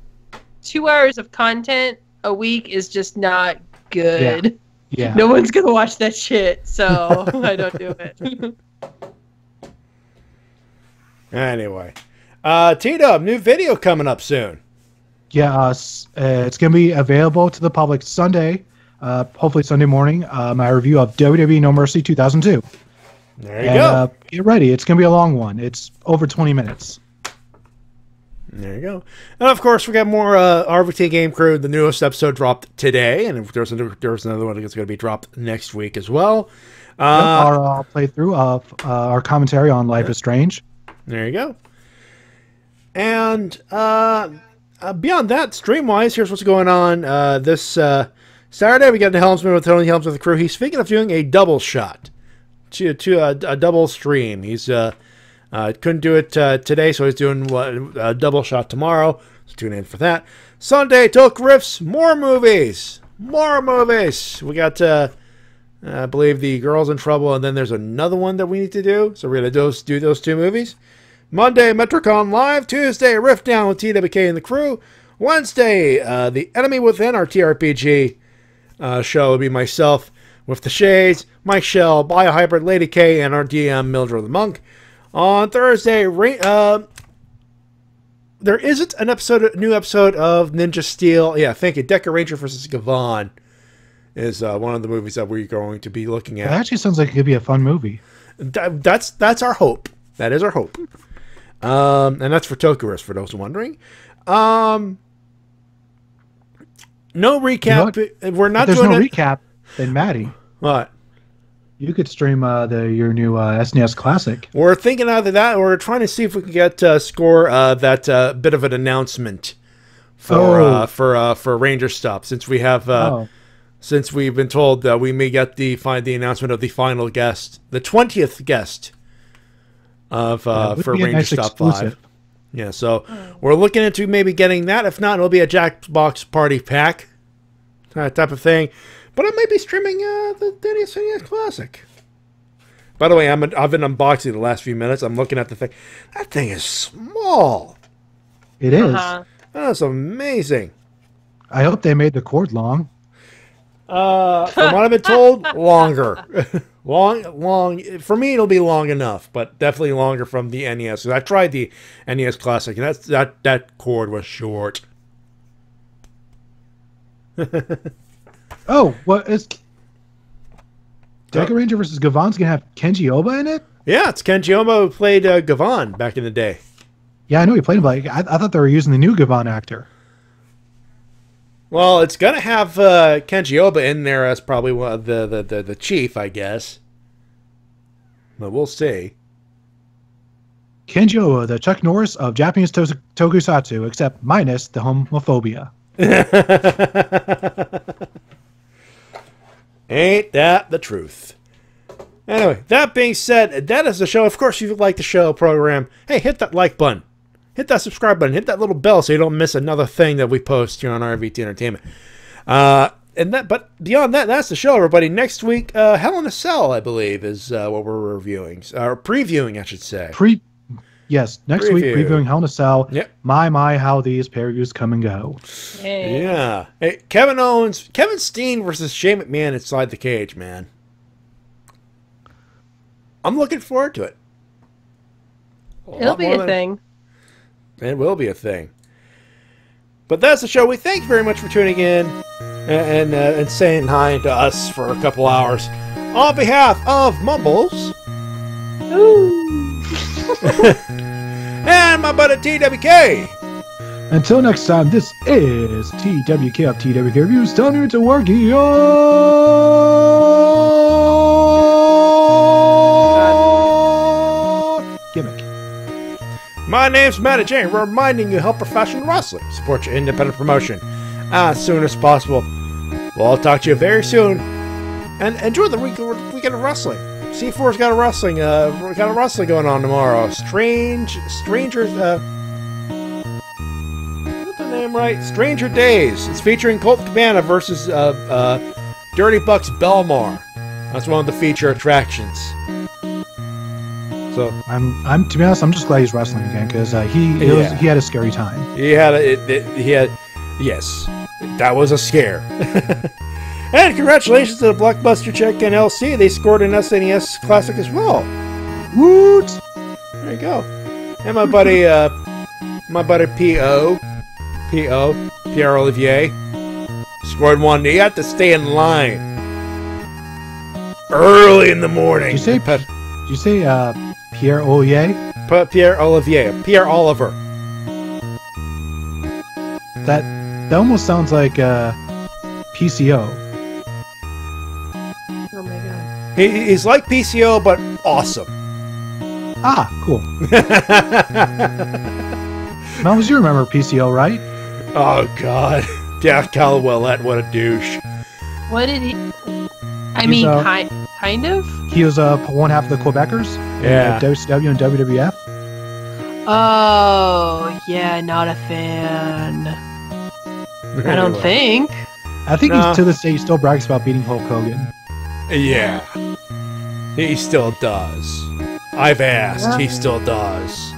2 hours of content a week is just not good. Yeah. No one's gonna watch that shit, so I don't do it. Anyway, T-Dub, new video coming up soon. Yeah, it's gonna be available to the public Sunday, hopefully Sunday morning. My review of WWE No Mercy 2002. There you go. Get ready. It's gonna be a long one. It's over 20 minutes. There you go. And of course, we got more RVT Game Crew. The newest episode dropped today, and there's another one that's going to be dropped next week as well. Our playthrough of our commentary on Life is Strange. There you go. And beyond that, stream-wise, here's what's going on. This Saturday, we got the Helmsman with Tony Helms with the crew. He's thinking of doing a double shot, a double stream. He's couldn't do it today, so he's doing a double shot tomorrow. So tune in for that. Sunday, Toke Riffs, more movies. More movies. We got, I believe, The Girls in Trouble, and then there's another one that we need to do. So we're going to do those 2 movies. Monday, Metrocon Live. Tuesday, Rift Down with TWK and the crew. Wednesday, The Enemy Within, our TRPG show will be myself with the Shades, Mike Shell, Biohybrid, Lady K, and our DM, Mildred the Monk. On Thursday, there isn't a new episode of Ninja Steel. Yeah, thank you. Deca Ranger vs. Gavon is one of the movies that we're going to be looking at. That actually sounds like it could be a fun movie. That's our hope. That is our hope. And that's for Tokurus, for those wondering. No recap. You know we're not if doing there's no recap, then Matty. What? You could stream your new SNES Classic. We're thinking either that, or we're trying to see if we can get score that bit of an announcement for Ranger Stop, since we have since we've been told that we may get the announcement of the final guest, the 20th guest of for Ranger Stop exclusive. 5. Yeah, so we're looking into maybe getting that. If not, it'll be a Jackbox Party Pack type of thing. But I might be streaming the SNES Classic. By the way, I've been unboxing the last few minutes. I'm looking at the thing. That thing is small. It is. That's amazing. I hope they made the cord long. From what I've been told, longer. long. For me, it'll be long enough, but definitely longer from the NES. I tried the NES Classic, and that cord was short. Oh, what is? Deca Ranger versus Gavon's gonna have Kenji Oba in it. Yeah, it's Kenji Oba who played Gavon back in the day. Yeah, I know he played him, but I thought they were using the new Gavon actor. Well, it's gonna have Kenji Oba in there as probably one of the chief, I guess. But we'll see. Kenji Oba, the Chuck Norris of Japanese tokusatsu, except minus the homophobia. Ain't that the truth? Anyway, that being said, that is the show. Of course, if you like the show program, hey, hit that like button. Hit that subscribe button. Hit that little bell so you don't miss another thing that we post here on RVT Entertainment. But beyond that, that's the show, everybody. Next week, Hell in a Cell, I believe, is what we're reviewing. Or previewing, I should say. Yes, next week, previewing Hell in a Cell. Yep. My, how these pay-per-views come and go. Hey. Yeah. Hey, Kevin Steen versus Shane McMahon inside the cage, man. I'm looking forward to it. It'll be a thing. It will be a thing. But that's the show. We thank you very much for tuning in and saying hi to us for a couple hours. On behalf of Mumbles. And my buddy TWK. Until next time, this is TWK of TWK Reviews telling you to work your gimmick. My name's Matty Jay, reminding you to help professional wrestling. Support your independent promotion as soon as possible. Well, I'll talk to you very soon. And enjoy the weekend of wrestling. C4's got a wrestling going on tomorrow. Strangers, what's the name right? Stranger Days. It's featuring Colt Cabana versus Dirty Bucks Belmar. That's one of the feature attractions. So I'm to be honest, I'm just glad he's wrestling again because he had a scary time. Yes, that was a scare. And congratulations to the Blockbuster Check and LC. They scored an SNES Classic as well. Woot! There you go. And my buddy Pierre Olivier, scored one. You have to stay in line early in the morning. Did you say Pierre Olivier? Pierre Olivier. Pierre Oliver. That almost sounds like PCO. Oh my god. He's like PCO, but awesome. Ah, cool. Mumbles, you remember PCO, right? Oh god. Yeah, Callowellette, what a douche. What did he... I mean, kind of? He was one half of the Quebecers. Yeah. WCW and WWF. Oh, yeah, not a fan. I don't think. I think he's to this day he still brags about beating Hulk Hogan. Yeah. He still does. I've asked. He still does.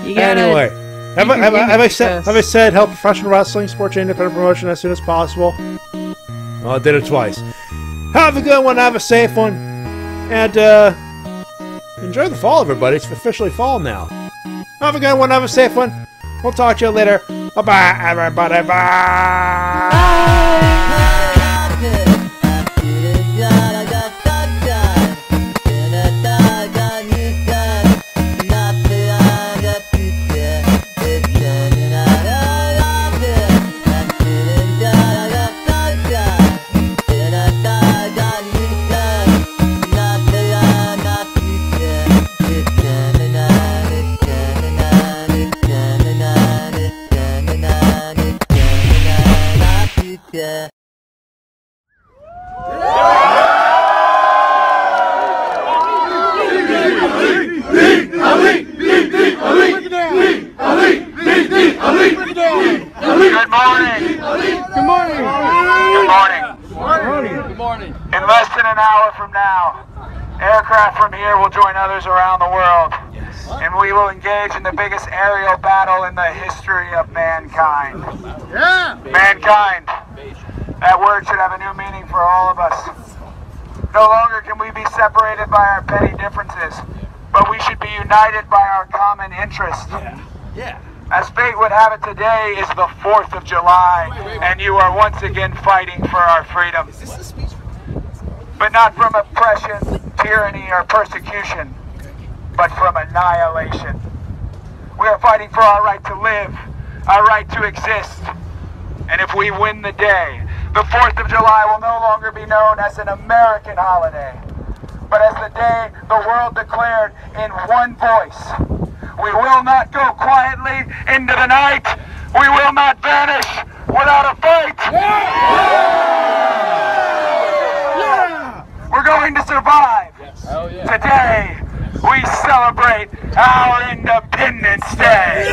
Anyway, have I said help professional wrestling, sports, and independent promotion as soon as possible? Well, I did it twice. Have a good one. Have a safe one. And enjoy the fall, everybody. It's officially fall now. Have a good one. Have a safe one. We'll talk to you later. Bye-bye, everybody. Bye. In less than an hour from now, aircraft from here will join others around the world, and we will engage in the biggest aerial battle in the history of mankind. Yeah! Mankind. That word should have a new meaning for all of us. No longer can we be separated by our petty differences, but we should be united by our common interest. Yeah. As fate would have it, today is the 4th of July, and you are once again fighting for our freedom. but not from oppression, tyranny, or persecution, but from annihilation. We are fighting for our right to live, our right to exist. And if we win the day, the 4th of July will no longer be known as an American holiday, but as the day the world declared in one voice. We will not go quietly into the night. We will not vanish without a fight. We're going to survive. Today, we celebrate our Independence Day.